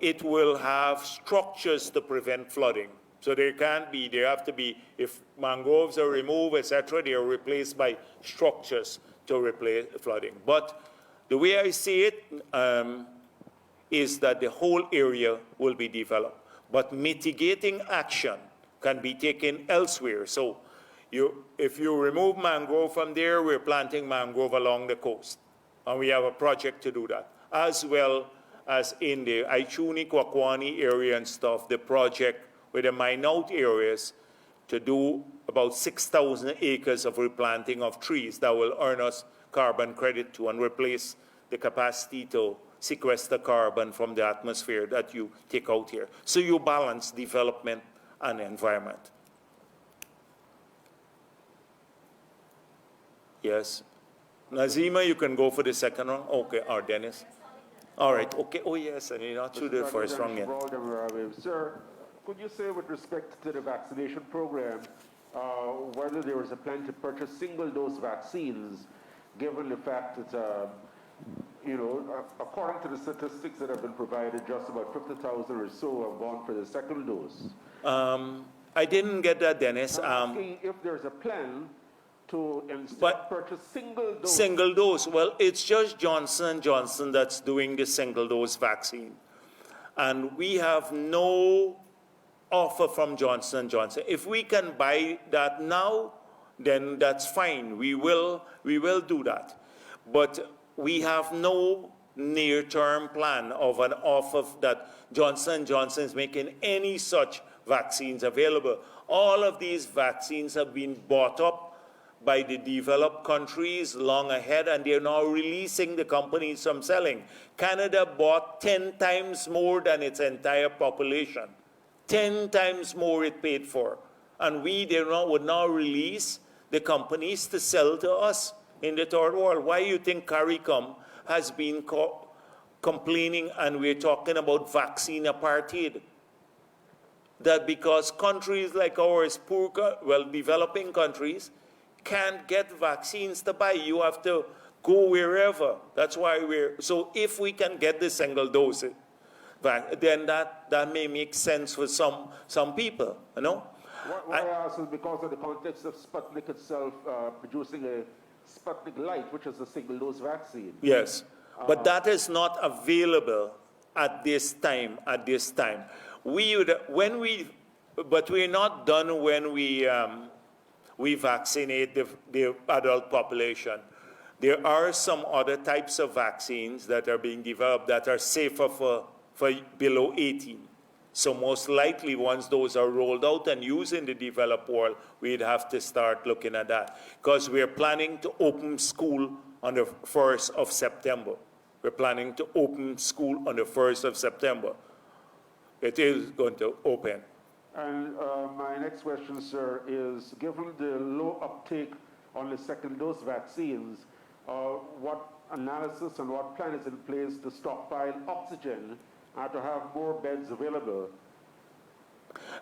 it will have structures to prevent flooding. So there have to be, if mangroves are removed, etc., they are replaced by structures to replace flooding. But the way I see it is that the whole area will be developed. But mitigating action can be taken elsewhere. So if you remove mangrove from there, we're planting mangrove along the coast. And we have a project to do that. As well as in the Aichuni, Kwakwani area and stuff, the project with the mine-out areas to do about 6,000 acres of replanting of trees that will earn us carbon credit to and replace the capacity to sequester carbon from the atmosphere that you take out here. So you balance development and environment. Yes. Nazima, you can go for the second round. Okay, or Dennis. All right, okay. Oh, yes, and you're not through the first round yet. Sir, could you say with respect to the vaccination program, whether there was a plan to purchase single-dose vaccines, given the fact that, according to the statistics that have been provided, just about 50,000 or so have gone for the second dose? I didn't get that, Dennis. I'm asking if there's a plan to instead purchase single dose. Single dose. Well, it's just Johnson & Johnson that's doing the single dose vaccine. And we have no offer from Johnson & Johnson. If we can buy that now, then that's fine. We will do that. But we have no near-term plan of an offer that Johnson & Johnson is making any such vaccines available. All of these vaccines have been bought up by the developed countries long ahead, and they're now releasing the companies from selling. Canada bought 10 times more than its entire population. 10 times more it paid for. And would now release the companies to sell to us in the third world. Why do you think CARICOM has been complaining, and we're talking about vaccine apartheid? That because countries like ours, developing countries, can't get vaccines to buy. You have to go wherever. That's why so if we can get the single dose, then that may make sense for some people, you know? Why I ask is because of the context of Sputnik itself producing a Sputnik Light, which is a single-dose vaccine. Yes, but that is not available at this time. But we're not done when we vaccinate the adult population. There are some other types of vaccines that are being developed that are safer for below 18. So most likely, once those are rolled out and used in the developed world, we'd have to start looking at that. Because we're planning to open school on the 1st of September. We're planning to open school on the 1st of September. It is going to open. And my next question, sir, is given the low uptake on the second dose vaccines, what analysis and what plan is in place to stockpile oxygen and to have more beds available?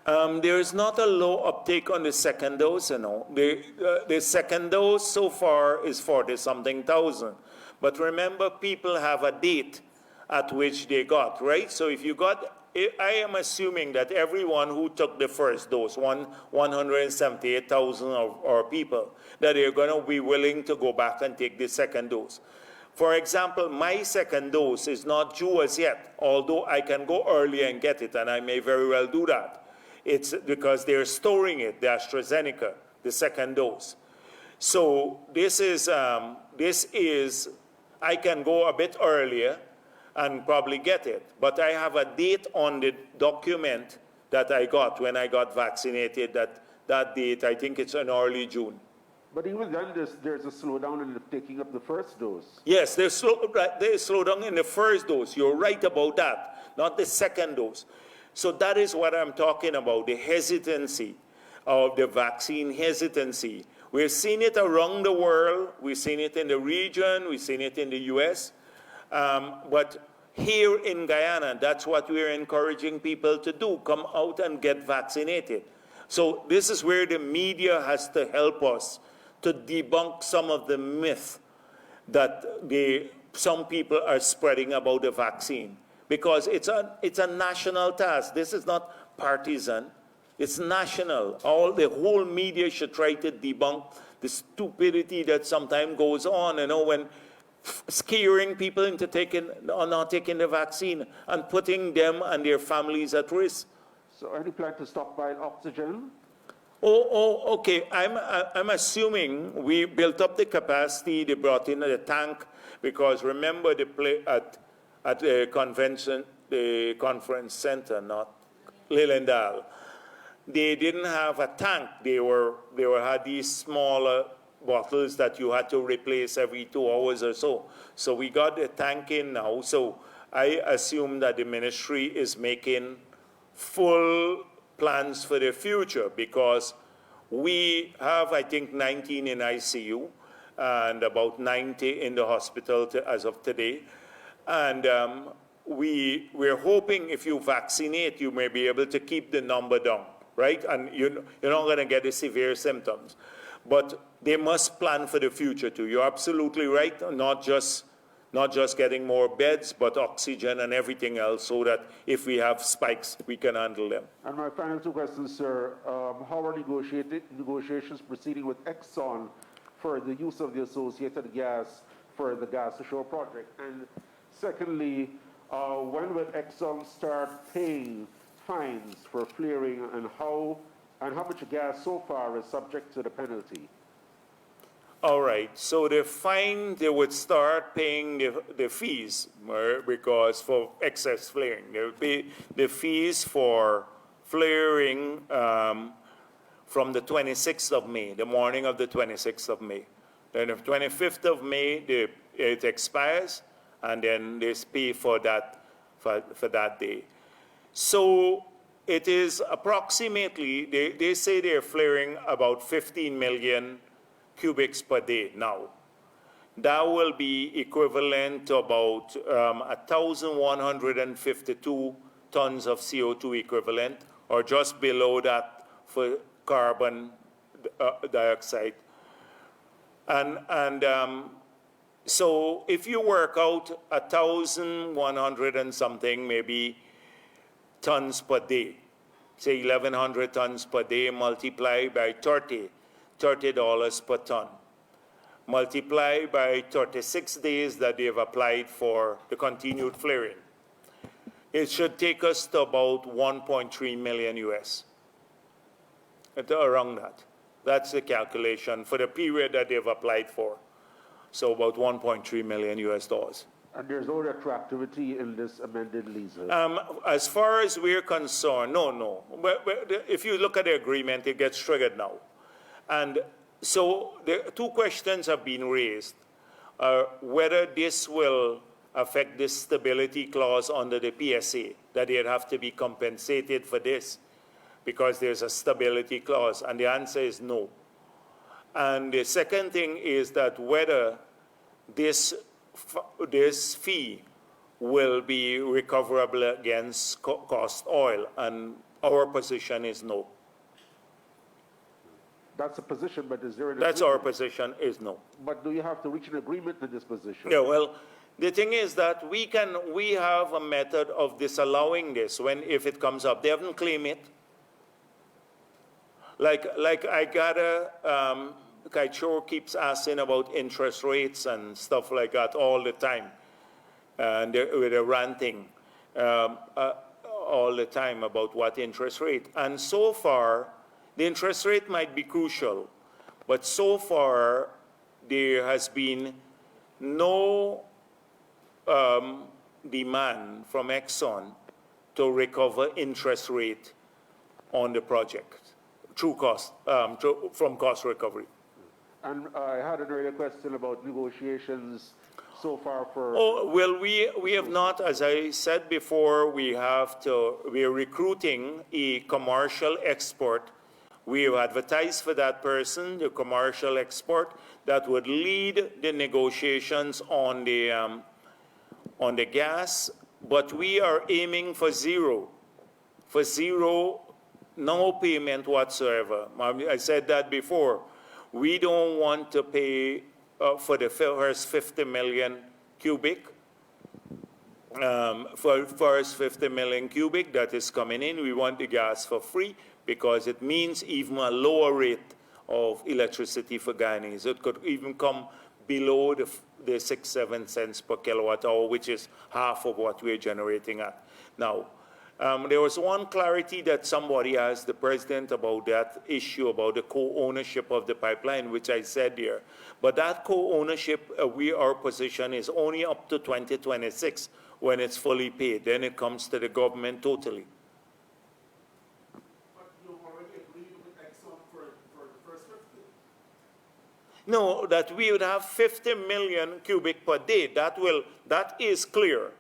There is not a low uptake on the second dose, you know. The second dose so far is 40-something thousand. But remember, people have a date at which they got, right? So if you got, I am assuming that everyone who took the first dose, 178,000 or people, that they're going to be willing to go back and take the second dose. For example, my second dose is not due as yet, although I can go early and get it, and I may very well do that. It's because they're storing it, the AstraZeneca, the second dose. So this is, I can go a bit earlier and probably get it. But I have a date on the document that I got when I got vaccinated, that date, I think it's in early June. But even then, there's a slowdown in taking up the first dose. Yes, there's slowdown in the first dose. You're right about that, not the second dose. So that is what I'm talking about, the hesitancy of the vaccine hesitancy. We've seen it around the world. We've seen it in the region. We've seen it in the U.S. But here in Guyana, that's what we're encouraging people to do. Come out and get vaccinated. So this is where the media has to help us to debunk some of the myth that some people are spreading about the vaccine. Because it's a national task. This is not partisan. It's national. The whole media should try to debunk the stupidity that sometimes goes on, you know, when scaring people into not taking the vaccine and putting them and their families at risk. So any plan to stockpile oxygen? Okay. I'm assuming we built up the capacity. They brought in the tank because remember at the conference center, not Lilendal, they didn't have a tank. They had these smaller bottles that you had to replace every 2 hours or so. So we got the tank in now. So I assume that the ministry is making full plans for the future because we have, I think, 19 in ICU and about 90 in the hospital as of today. And we're hoping if you vaccinate, you may be able to keep the number down, right? And you're not going to get the severe symptoms. But they must plan for the future too. You're absolutely right, not just getting more beds, but oxygen and everything else so that if we have spikes, we can handle them. And my final two questions, sir. How are negotiations proceeding with Exxon for the use of the associated gas for the gas ashore project? And secondly, when will Exxon start paying fines for flaring, and how much gas so far is subject to the penalty? All right, so the fine, they would start paying the fees because for excess flaring. They would pay the fees for flaring from the 26th of May, the morning of the 26th of May. Then the 25th of May, it expires, and then they pay for that day. So it is approximately, they say they're flaring about 15 million cubics per day now. That will be equivalent to about 1,152 tons of CO2 equivalent, or just below that for carbon dioxide. So if you work out 1,100 and something, maybe tons per day, say 1,100 tons per day, multiply by $30 per ton. Multiply by 36 days that they've applied for the continued flaring. It should take us to about 1.3 million US. Around that. That's the calculation for the period that they've applied for. So about 1.3 million US dollars. And there's no retroactivity in this amended lease? As far as we're concerned, no. But if you look at the agreement, it gets triggered now. And so the two questions have been raised. Whether this will affect the stability clause under the PSA, that they'd have to be compensated for this because there's a stability clause? And the answer is no. And the second thing is that whether this fee will be recoverable against cost oil, and our position is no. That's a position, but is there an That's our agreement? position, is no. But do you have to reach an agreement to this position? Yeah, well, the thing is that we have a method of disallowing this if it comes up. They haven't claimed it. Like I gather, Kaichor keeps asking about interest rates and stuff like that all the time. And with a ranting all the time about what interest rate. And so far, the interest rate might be crucial, but so far there has been no demand from Exxon to recover interest rate on the project through from cost recovery. And I had an earlier question about negotiations so far for... Oh, well, we have not, as I said before, we are recruiting a commercial expert. We have advertised for that person, the commercial expert, that would lead the negotiations on the gas, but we are aiming for zero, no payment whatsoever. I said that before. We don't want to pay for the first 50 million cubic, for first 50 million cubic that is coming in. We want the gas for free because it means even a lower rate of electricity for Guyanese. It could even come below the 6-7 cents per kilowatt hour, which is half of what we're generating at. Now, there was one clarity that somebody asked the president about that issue about the co-ownership of the pipeline, which I said here. But that co-ownership, our position is only up to 2026 when it's fully paid. Then it comes to the government totally. But you already agreed with Exxon for the first 50? No, that we would have 50 million cubic per day. That is clear.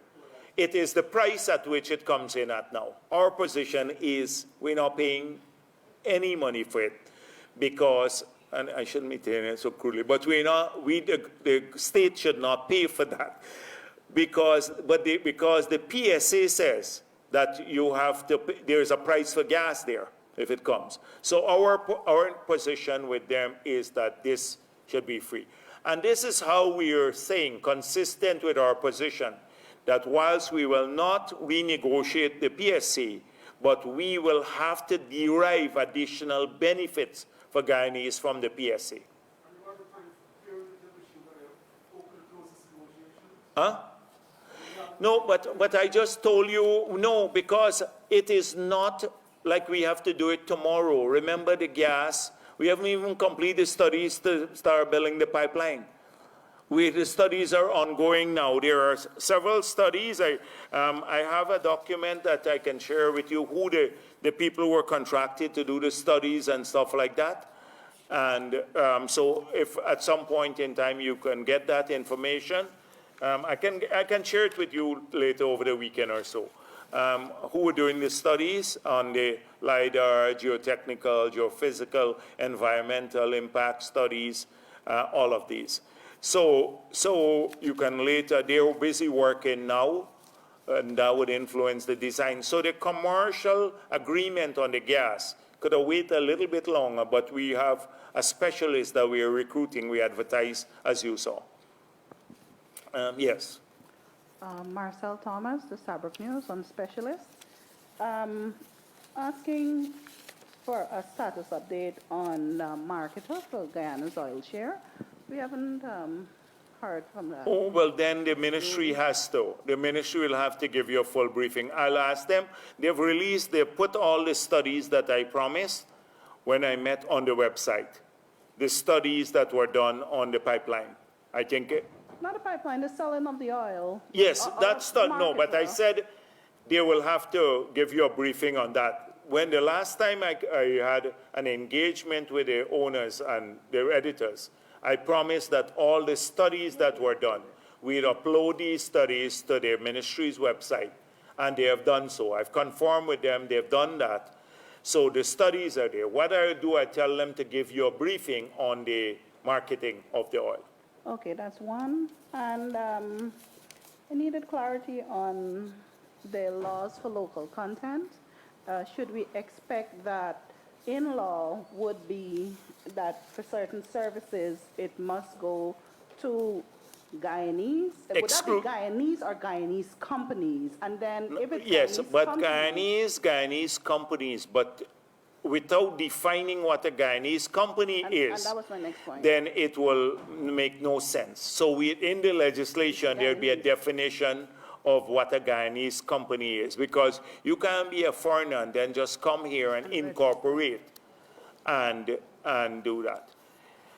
It is the price at which it comes in at now. Our position is we're not paying any money for it because, and I shouldn't be saying it so crudely, but the state should not pay for that because the PSA says that you have to, there's a price for gas there if it comes. So our position with them is that this should be free. And this is how we are saying, consistent with our position, that whilst we will not renegotiate the PSC, but we will have to derive additional benefits for Guyanese from the PSC. Huh? No, but I just told you, no, because it is not like we have to do it tomorrow. Remember the gas, we haven't even completed studies to start building the pipeline. The studies are ongoing now. There are several studies. I have a document that I can share with you who the people who were contracted to do the studies and stuff like that. And so if at some point in time you can get that information, I can share it with you later over the weekend or so. Who are doing the studies on the LIDAR, geotechnical, geophysical, environmental impact studies, all of these. So you can later, they're busy working now, and that would influence the design. So the commercial agreement on the gas could have waited a little bit longer, but we have a specialist that we are recruiting, we advertise, as you saw. Yes. Marcel Thomas, the Saarbrück News, on specialist. Asking for a status update on marketer for Guyana's oil share. We haven't heard from that. Oh, well, then the ministry has to. The ministry will have to give you a full briefing. I'll ask them. They've put all the studies that I promised when I met on the website. The studies that were done on the pipeline. I think Not a pipeline, the selling of the oil. yes, that's done. No, but I said they will have to give you a briefing on that. When the last time I had an engagement with the owners and their editors, I promised that all the studies that were done we'd upload these studies to their ministry's website, and they have done so. I've confirmed with them, they've done that. So the studies are there. What I do, I tell them to give you a briefing on the marketing of the oil. Okay, that's one. And I needed clarity on the laws for local content. Should we expect that in law would be that for certain services it must go to Guyanese? Would that be Guyanese or Guyanese companies? And then if it's Yes, Guyanese but companies, Guyanese companies, but without defining what a Guyanese company and is, that was my next point. then it will make no sense. So in the legislation, there'll be a definition of what a Guyanese company is, because you can't be a foreigner and then just come here and incorporate and do that.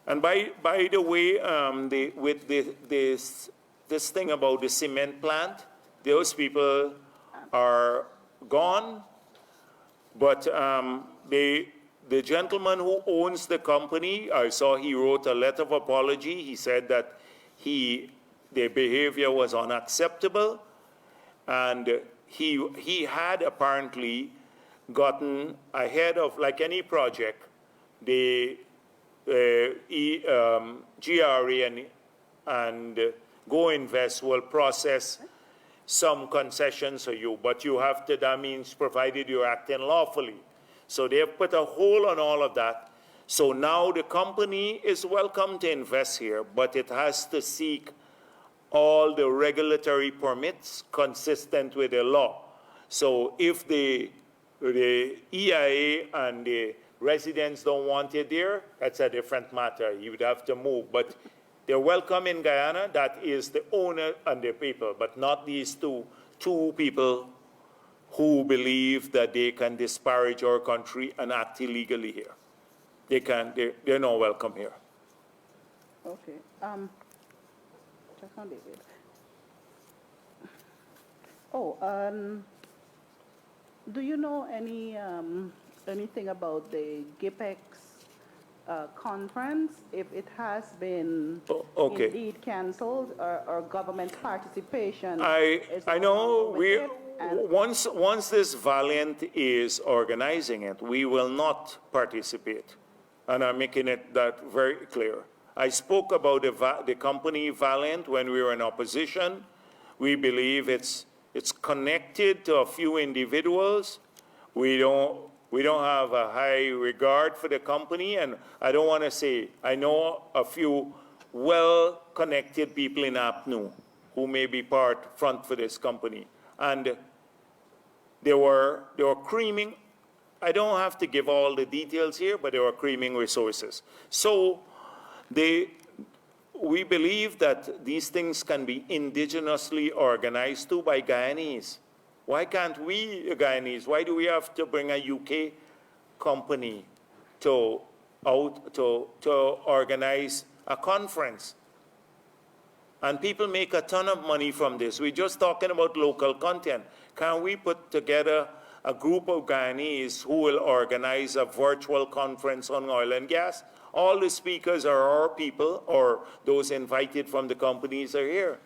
And by the way, with this thing about the cement plant, those people are gone, but the gentleman who owns the company, I saw he wrote a letter of apology. He said that their behavior was unacceptable, and he had apparently gotten ahead of, like any project, the GRA and Go Invest will process some concessions for you, but you have to, that means provided you're acting lawfully. So they have put a hold on all of that. So now the company is welcome to invest here, but it has to seek all the regulatory permits consistent with the law. So if the EIA and the residents don't want it there, that's a different matter. You would have to move. But they're welcome in Guyana. That is the owner and the people, but not these two people who believe that they can disparage our country and act illegally here. They're not welcome here. Okay. Just on David. Do you know anything about the GIPEX conference, if it has been indeed cancelled, or government participation? I know once this Valiant is organizing it, we will not participate, and I'm making it that very clear. I spoke about the company Valiant when we were in opposition. We believe it's connected to a few individuals. We don't have a high regard for the company, and I don't want to say, I know a few well-connected people in APNU who may be front for this company, and they were creaming. I don't have to give all the details here, but they were creaming resources. So we believe that these things can be indigenously organized too by Guyanese. Why can't we, Guyanese, why do we have to bring a UK company to organize a conference? And people make a ton of money from this. We're just talking about local content. Can we put together a group of Guyanese who will organize a virtual conference on oil and gas? All the speakers are our people, or those invited from the companies are here.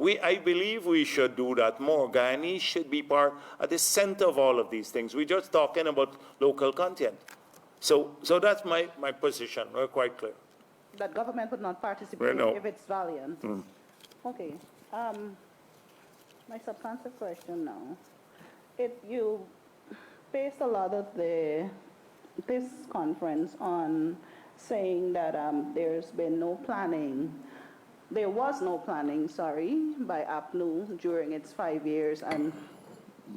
I believe we should do that more. Guyanese should be at the center of all of these things. We're just talking about local content. So that's my position. We're quite clear. That government would not participate if it's Valiant. Okay. My substantive question now. You based a lot of this conference on saying that there's been no planning. There was no planning, by APNU during its 5 years, and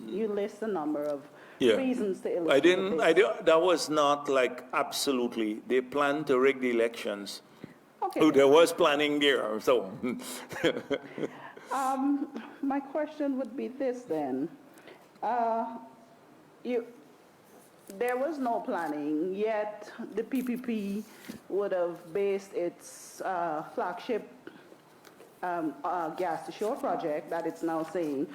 you list a number of reasons to illustrate that was not like absolutely. They planned to rig the elections. Okay. There was planning there, so. My question would be this then. There was no planning, yet the PPP would have based its flagship gas-to-shore project, that it's now saying,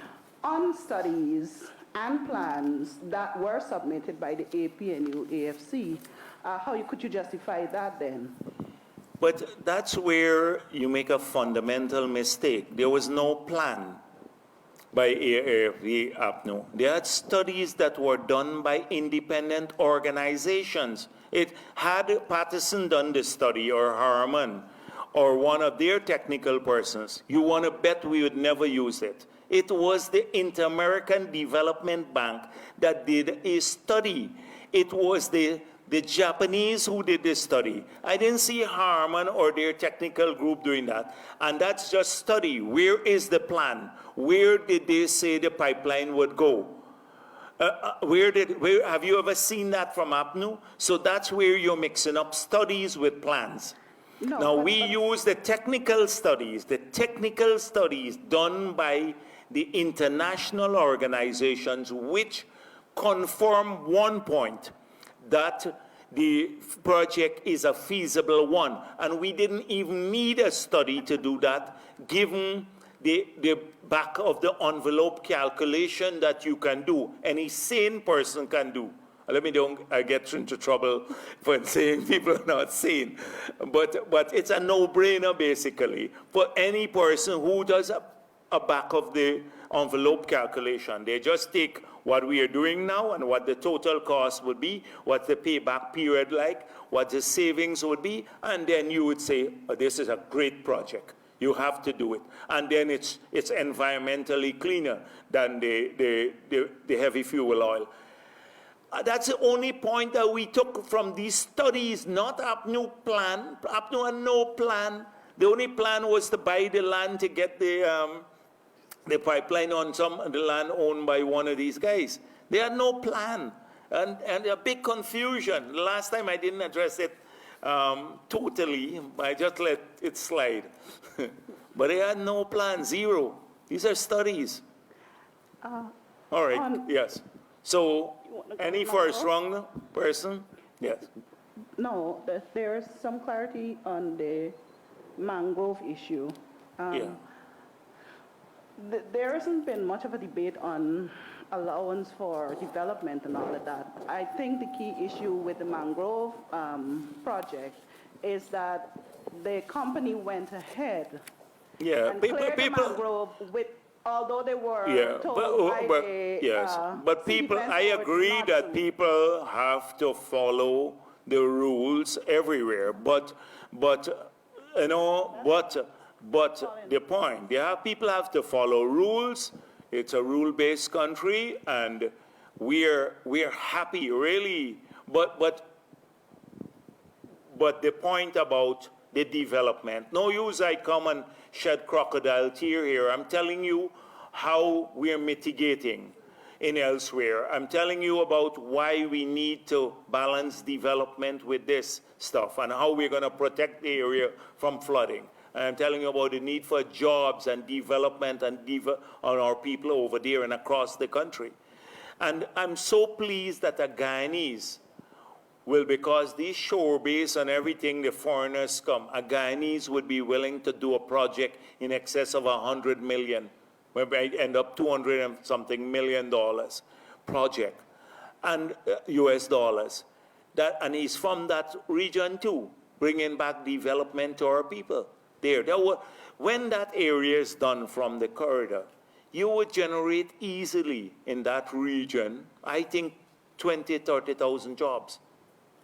on studies and plans that were submitted by the APNU AFC. How could you justify that then? But that's where you make a fundamental mistake. There was no plan by AFV APNO. There are studies that were done by independent organizations. Had Patterson done this study, or Harman, or one of their technical persons, you want to bet we would never use it. It was the Inter-American Development Bank that did a study. It was the Japanese who did this study. I didn't see Harman or their technical group doing that. And that's just study. Where is the plan? Where did they say the pipeline would go? Where have you ever seen that from APNU? So that's where you're mixing up studies with plans. No, now we use the technical studies done by the international organizations which confirm one point, that the project is a feasible one. And we didn't even need a study to do that, given the back of the envelope calculation that you can do, any sane person can do. Let me don't get into trouble for saying people are not sane. But it's a no-brainer, basically, for any person who does a back of the envelope calculation. They just take what we are doing now and what the total cost would be, what the payback period like, what the savings would be, and then you would say, oh, this is a great project. You have to do it. And then it's environmentally cleaner than the heavy fuel oil. That's the only point that we took from these studies, not APNU plan. APNU had no plan. The only plan was to buy the land to get the pipeline on the land owned by one of these guys. They had no plan. And a big confusion. The last time I didn't address it totally. I just let it slide. But they had no plan, zero. These are studies. All right, yes. So, any first wrong person? Yes. No, there's some clarity on the mangrove issue. There hasn't been much of a debate on allowance for development and all of that. I think the key issue with the mangrove project is that the company went ahead and cleared the mangrove with, although they were told but people, I agree that people have to follow the rules everywhere. But you know, but the point, people have to follow rules. It's a rule-based country, and we're happy, really. But the point about the development, no use I come and shed crocodile tear here. I'm telling you how we're mitigating in elsewhere. I'm telling you about why we need to balance development with this stuff and how we're going to protect the area from flooding. I'm telling you about the need for jobs and development and on our people over there and across the country. And I'm so pleased that the Guyanese will, because these shore base and everything, the foreigners come, a Guyanese would be willing to do a project in excess of $100 million, where we end up $200 and something million project, and US dollars. And he's from that region too, bringing back development to our people. When that area is done from the corridor, you would generate easily in that region, I think, 20, 30,000 jobs.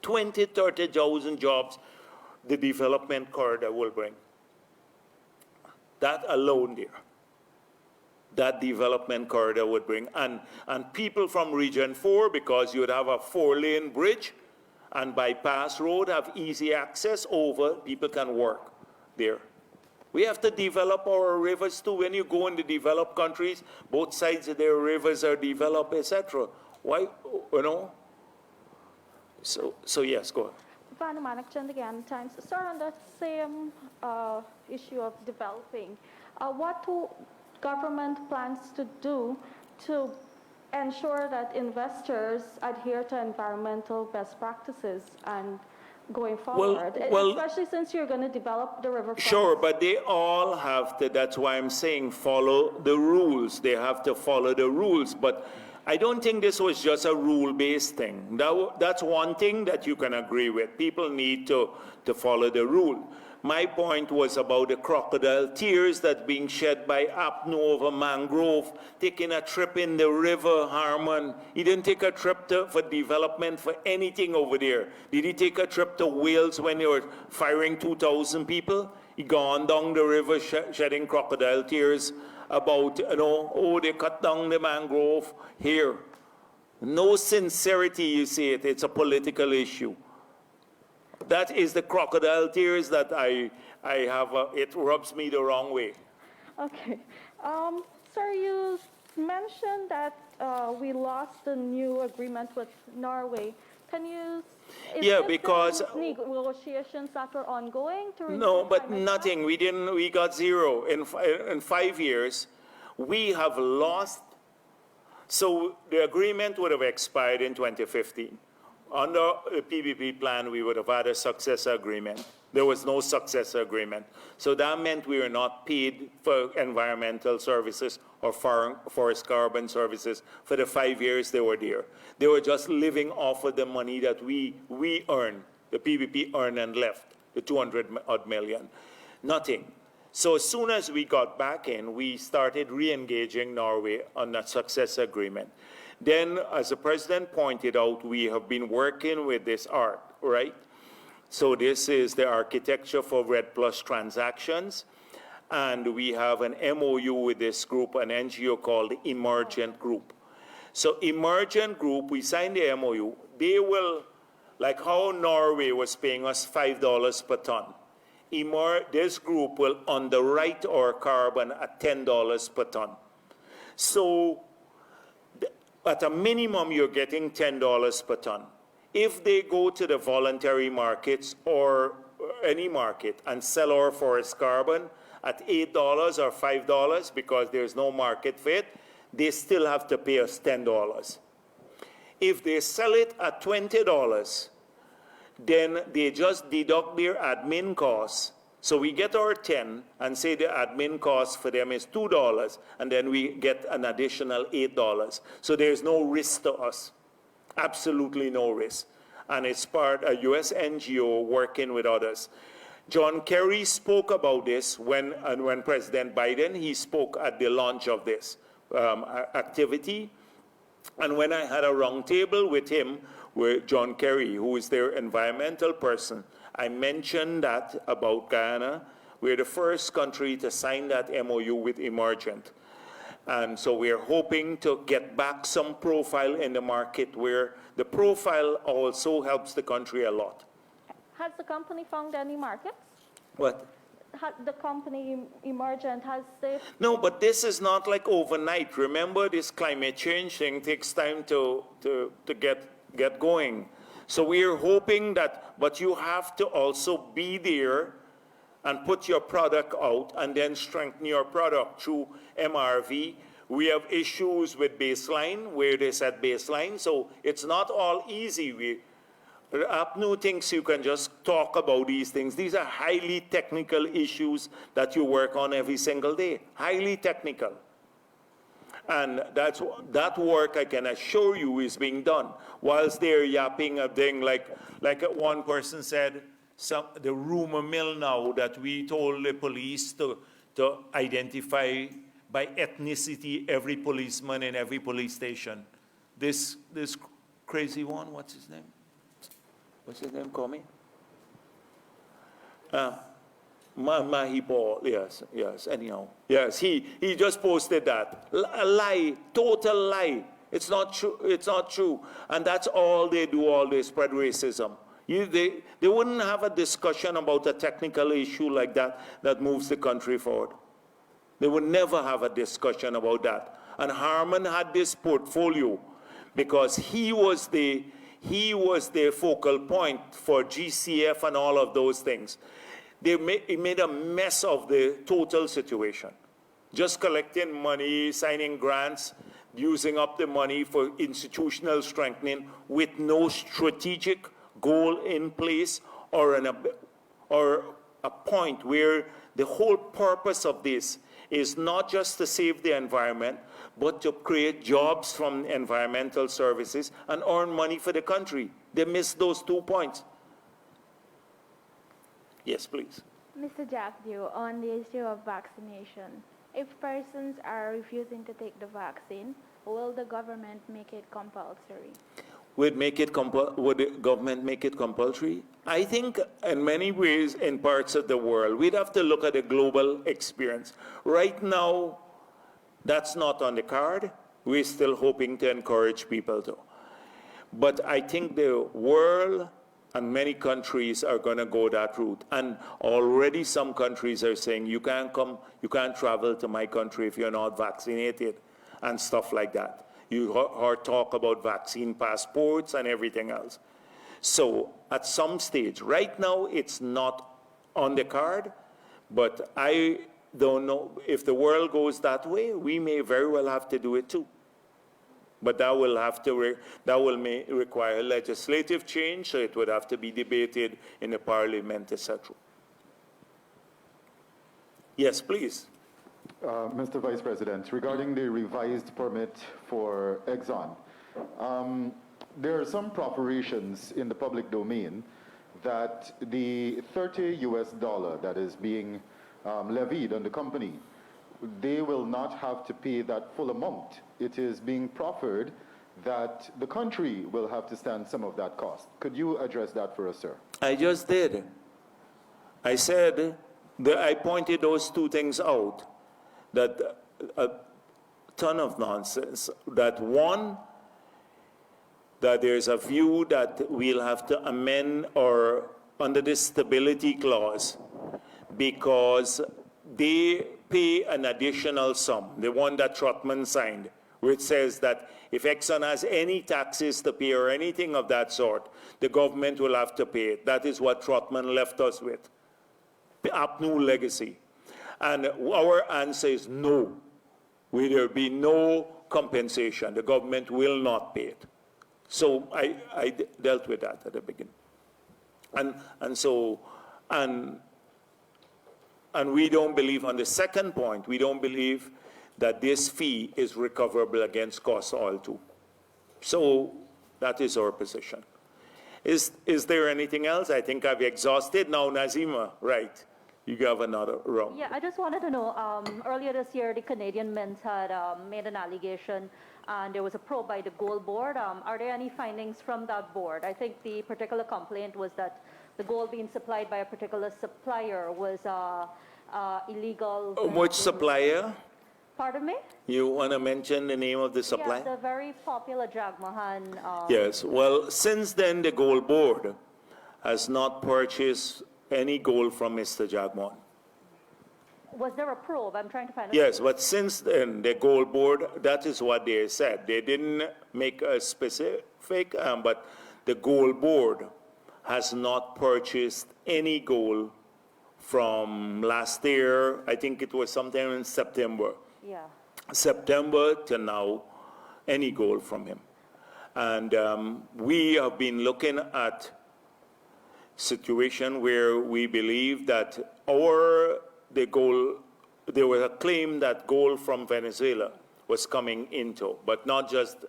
20, 30,000 jobs the development corridor will bring. That alone there. That development corridor would bring. And people from Region 4, because you would have a 4-lane bridge and bypass road, have easy access over, people can work there. We have to develop our rivers too. When you go in the developed countries, both sides of their rivers are developed, etc. Why, you know? So yes, go ahead. Again, times. Sir, on that same issue of developing, what do government plans to do to ensure that investors adhere to environmental best practices and going forward, especially since you're going to develop the riverfront? Sure, but they all have to, that's why I'm saying follow the rules. They have to follow the rules. But I don't think this was just a rule-based thing. That's one thing that you can agree with. People need to follow the rule. My point was about the crocodile tears that being shed by Apno over mangrove, taking a trip in the river Harmon. He didn't take a trip for development for anything over there. Did he take a trip to Wales when they were firing 2,000 people? He gone down the river shedding crocodile tears about, oh, they cut down the mangrove here. No sincerity, you see it. It's a political issue. That is the crocodile tears that I have. It rubs me the wrong way. Okay. Sir, you mentioned that we lost the new agreement with Norway. Can you... Yeah, because... negotiations that were ongoing to... No, but nothing. We got zero. In 5 years, we have lost... So the agreement would have expired in 2015. Under the PPP plan, we would have had a successor agreement. There was no successor agreement. So that meant we were not paid for environmental services or forest carbon services for the 5 years they were there. They were just living off of the money that we earned, the PPP earned and left, the 200-odd million. Nothing. So as soon as we got back in, we started re-engaging Norway on that successor agreement. Then, as the president pointed out, we have been working with this art, right? So this is the architecture for RED Plus transactions. And we have an MOU with this group, an NGO called the Emergent Group. So Emergent Group, we signed the MOU. They will, like how Norway was paying us $5 per ton, this group will underwrite our carbon at $10 per ton. So at a minimum, you're getting $10 per ton. If they go to the voluntary markets or any market and sell our forest carbon at $8 or $5 because there's no market for it, they still have to pay us $10. If they sell it at $20, then they just deduct their admin costs. So we get our 10 and say the admin cost for them is $2, and then we get an additional $8. So there's no risk to us, absolutely no risk. And it's part a US NGO working with others. John Kerry spoke about this when President Biden, he spoke at the launch of this activity. And when I had a roundtable with him, with John Kerry, who is their environmental person, I mentioned that about Guyana. We're the first country to sign that MOU with Emergent. And so we're hoping to get back some profile in the market where the profile also helps the country a lot. Has the company found any markets? What? The company Emergent, has they... No, but this is not like overnight. Remember, this climate change thing takes time to get going. So we're hoping that, but you have to also be there and put your product out and then strengthen your product through MRV. We have issues with baseline, where they set baseline, so it's not all easy. APNU thinks you can just talk about these things. These are highly technical issues that you work on every single day, highly technical. And that work, I can assure you, is being done. Whilst they're yapping a thing, like one person said, the rumor mill now that we told the police to identify by ethnicity every policeman in every police station. This crazy one, what's his name? What's his name, call me? Mahipol, yes, anyhow. Yes, he just posted that. A lie, total lie. It's not true. And that's all they do, all they spread racism. They wouldn't have a discussion about a technical issue like that moves the country forward. They would never have a discussion about that. And Harmon had this portfolio because he was the focal point for GCF and all of those things. It made a mess of the total situation. Just collecting money, signing grants, using up the money for institutional strengthening with no strategic goal in place or a point where the whole purpose of this is not just to save the environment, but to create jobs from environmental services and earn money for the country. They missed those 2 points. Yes, please. Mr. Jagdeo, on the issue of vaccination, if persons are refusing to take the vaccine, will the government make it compulsory? Would the government make it compulsory? I think in many ways in parts of the world, we'd have to look at the global experience. Right now, that's not on the card. We're still hoping to encourage people to. But I think the world and many countries are going to go that route. And already some countries are saying, you can't travel to my country if you're not vaccinated and stuff like that. You heard talk about vaccine passports and everything else. So at some stage, right now it's not on the card, but I don't know if the world goes that way, we may very well have to do it too. But that will require legislative change, so it would have to be debated in the parliament, etc. Yes, please. Mr. Vice President, regarding the revised permit for Exxon, there are some preparations in the public domain that the $30 that is being levied on the company, they will not have to pay that full amount. It is being proffered that the country will have to stand some of that cost. Could you address that for us, sir? I just did. I said that I pointed those two things out. That a ton of nonsense. That one, that there's a view that we'll have to amend or under this stability clause because they pay an additional sum, the one that Trotman signed, which says that if Exxon has any taxes to pay or anything of that sort, the government will have to pay it. That is what Trotman left us with. The APNU legacy. And our answer is no. Will there be no compensation? The government will not pay it. So I dealt with that at the beginning. And we don't believe, on the second point, we don't believe that this fee is recoverable against cost oil too. So that is our position. Is there anything else? I think I've exhausted. Now, Nazima, right. You have another round. Yeah, I just wanted to know, earlier this year, the Canadian Mint had made an allegation, and there was a probe by the gold board. Are there any findings from that board? I think the particular complaint was that the gold being supplied by a particular supplier was illegal. Which supplier? Pardon me? You want to mention the name of the supplier? Yeah, the very popular Jagmohan. Yes, well, since then, the gold board has not purchased any gold from Mr. Jagmohan. Was there a probe? I'm trying to find out. Yes, but since then, the gold board, that is what they said. They didn't make a specific, but the gold board has not purchased any gold from last year. I think it was sometime in September. Yeah. September to now, any gold from him. And we have been looking at situation where we believe that there was a claim that gold from Venezuela was coming into, but not just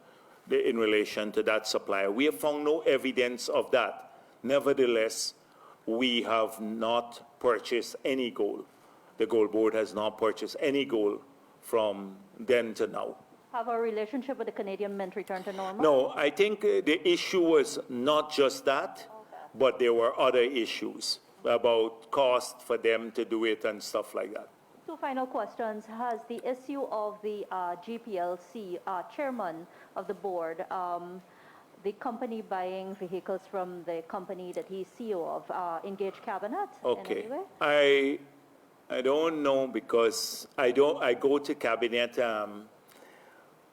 in relation to that supplier. We have found no evidence of that. Nevertheless, we have not purchased any gold. The gold board has not purchased any gold from then to now. Have our relationship with the Canadian Mint returned to normal? No, I think the issue was not just that. But there were other issues about cost for them to do it and stuff like that. Two final questions. Has the issue of the GPLC chairman of the board, the company buying vehicles from the company that he's CEO of, engaged cabinet in any way? I don't know because I go to cabinet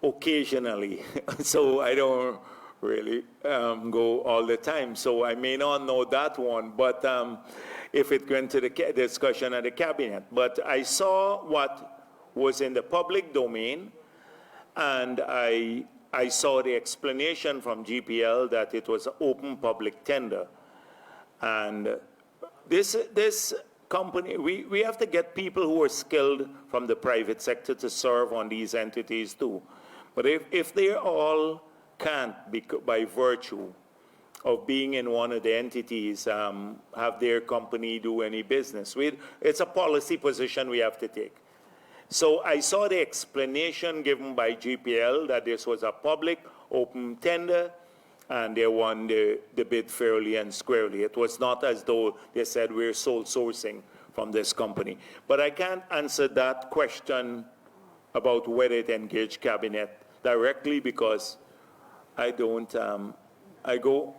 occasionally, so I don't really go all the time, so I may not know that one, but if it went to the discussion at the cabinet. But I saw what was in the public domain, and I saw the explanation from GPL that it was an open public tender. And this we have to get people who are skilled from the private sector to serve on these entities too. But if they all can't, by virtue of being in one of the entities, have their company do any business, it's a policy position we have to take. So I saw the explanation given by GPL that this was a public, open tender, and they won the bid fairly and squarely. It was not as though they said we're sole sourcing from this company. But I can't answer that question about whether it engaged cabinet directly because I don't, I go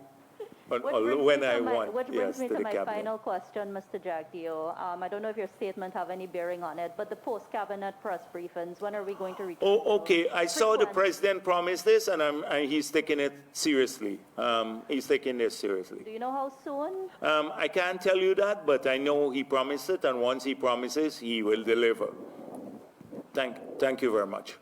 when I want. Which brings me to to the my cabinet. final question, Mr. Jagdeo. I don't know if your statement have any bearing on it, but the post-cabinet press briefings, when are we going to return? Oh, okay. I saw the Frequent. president promise this, and he's taking it seriously. He's taking this seriously. Do you know how soon? I can't tell you that, but I know he promised it, and once he promises, he will deliver. Thank you very much.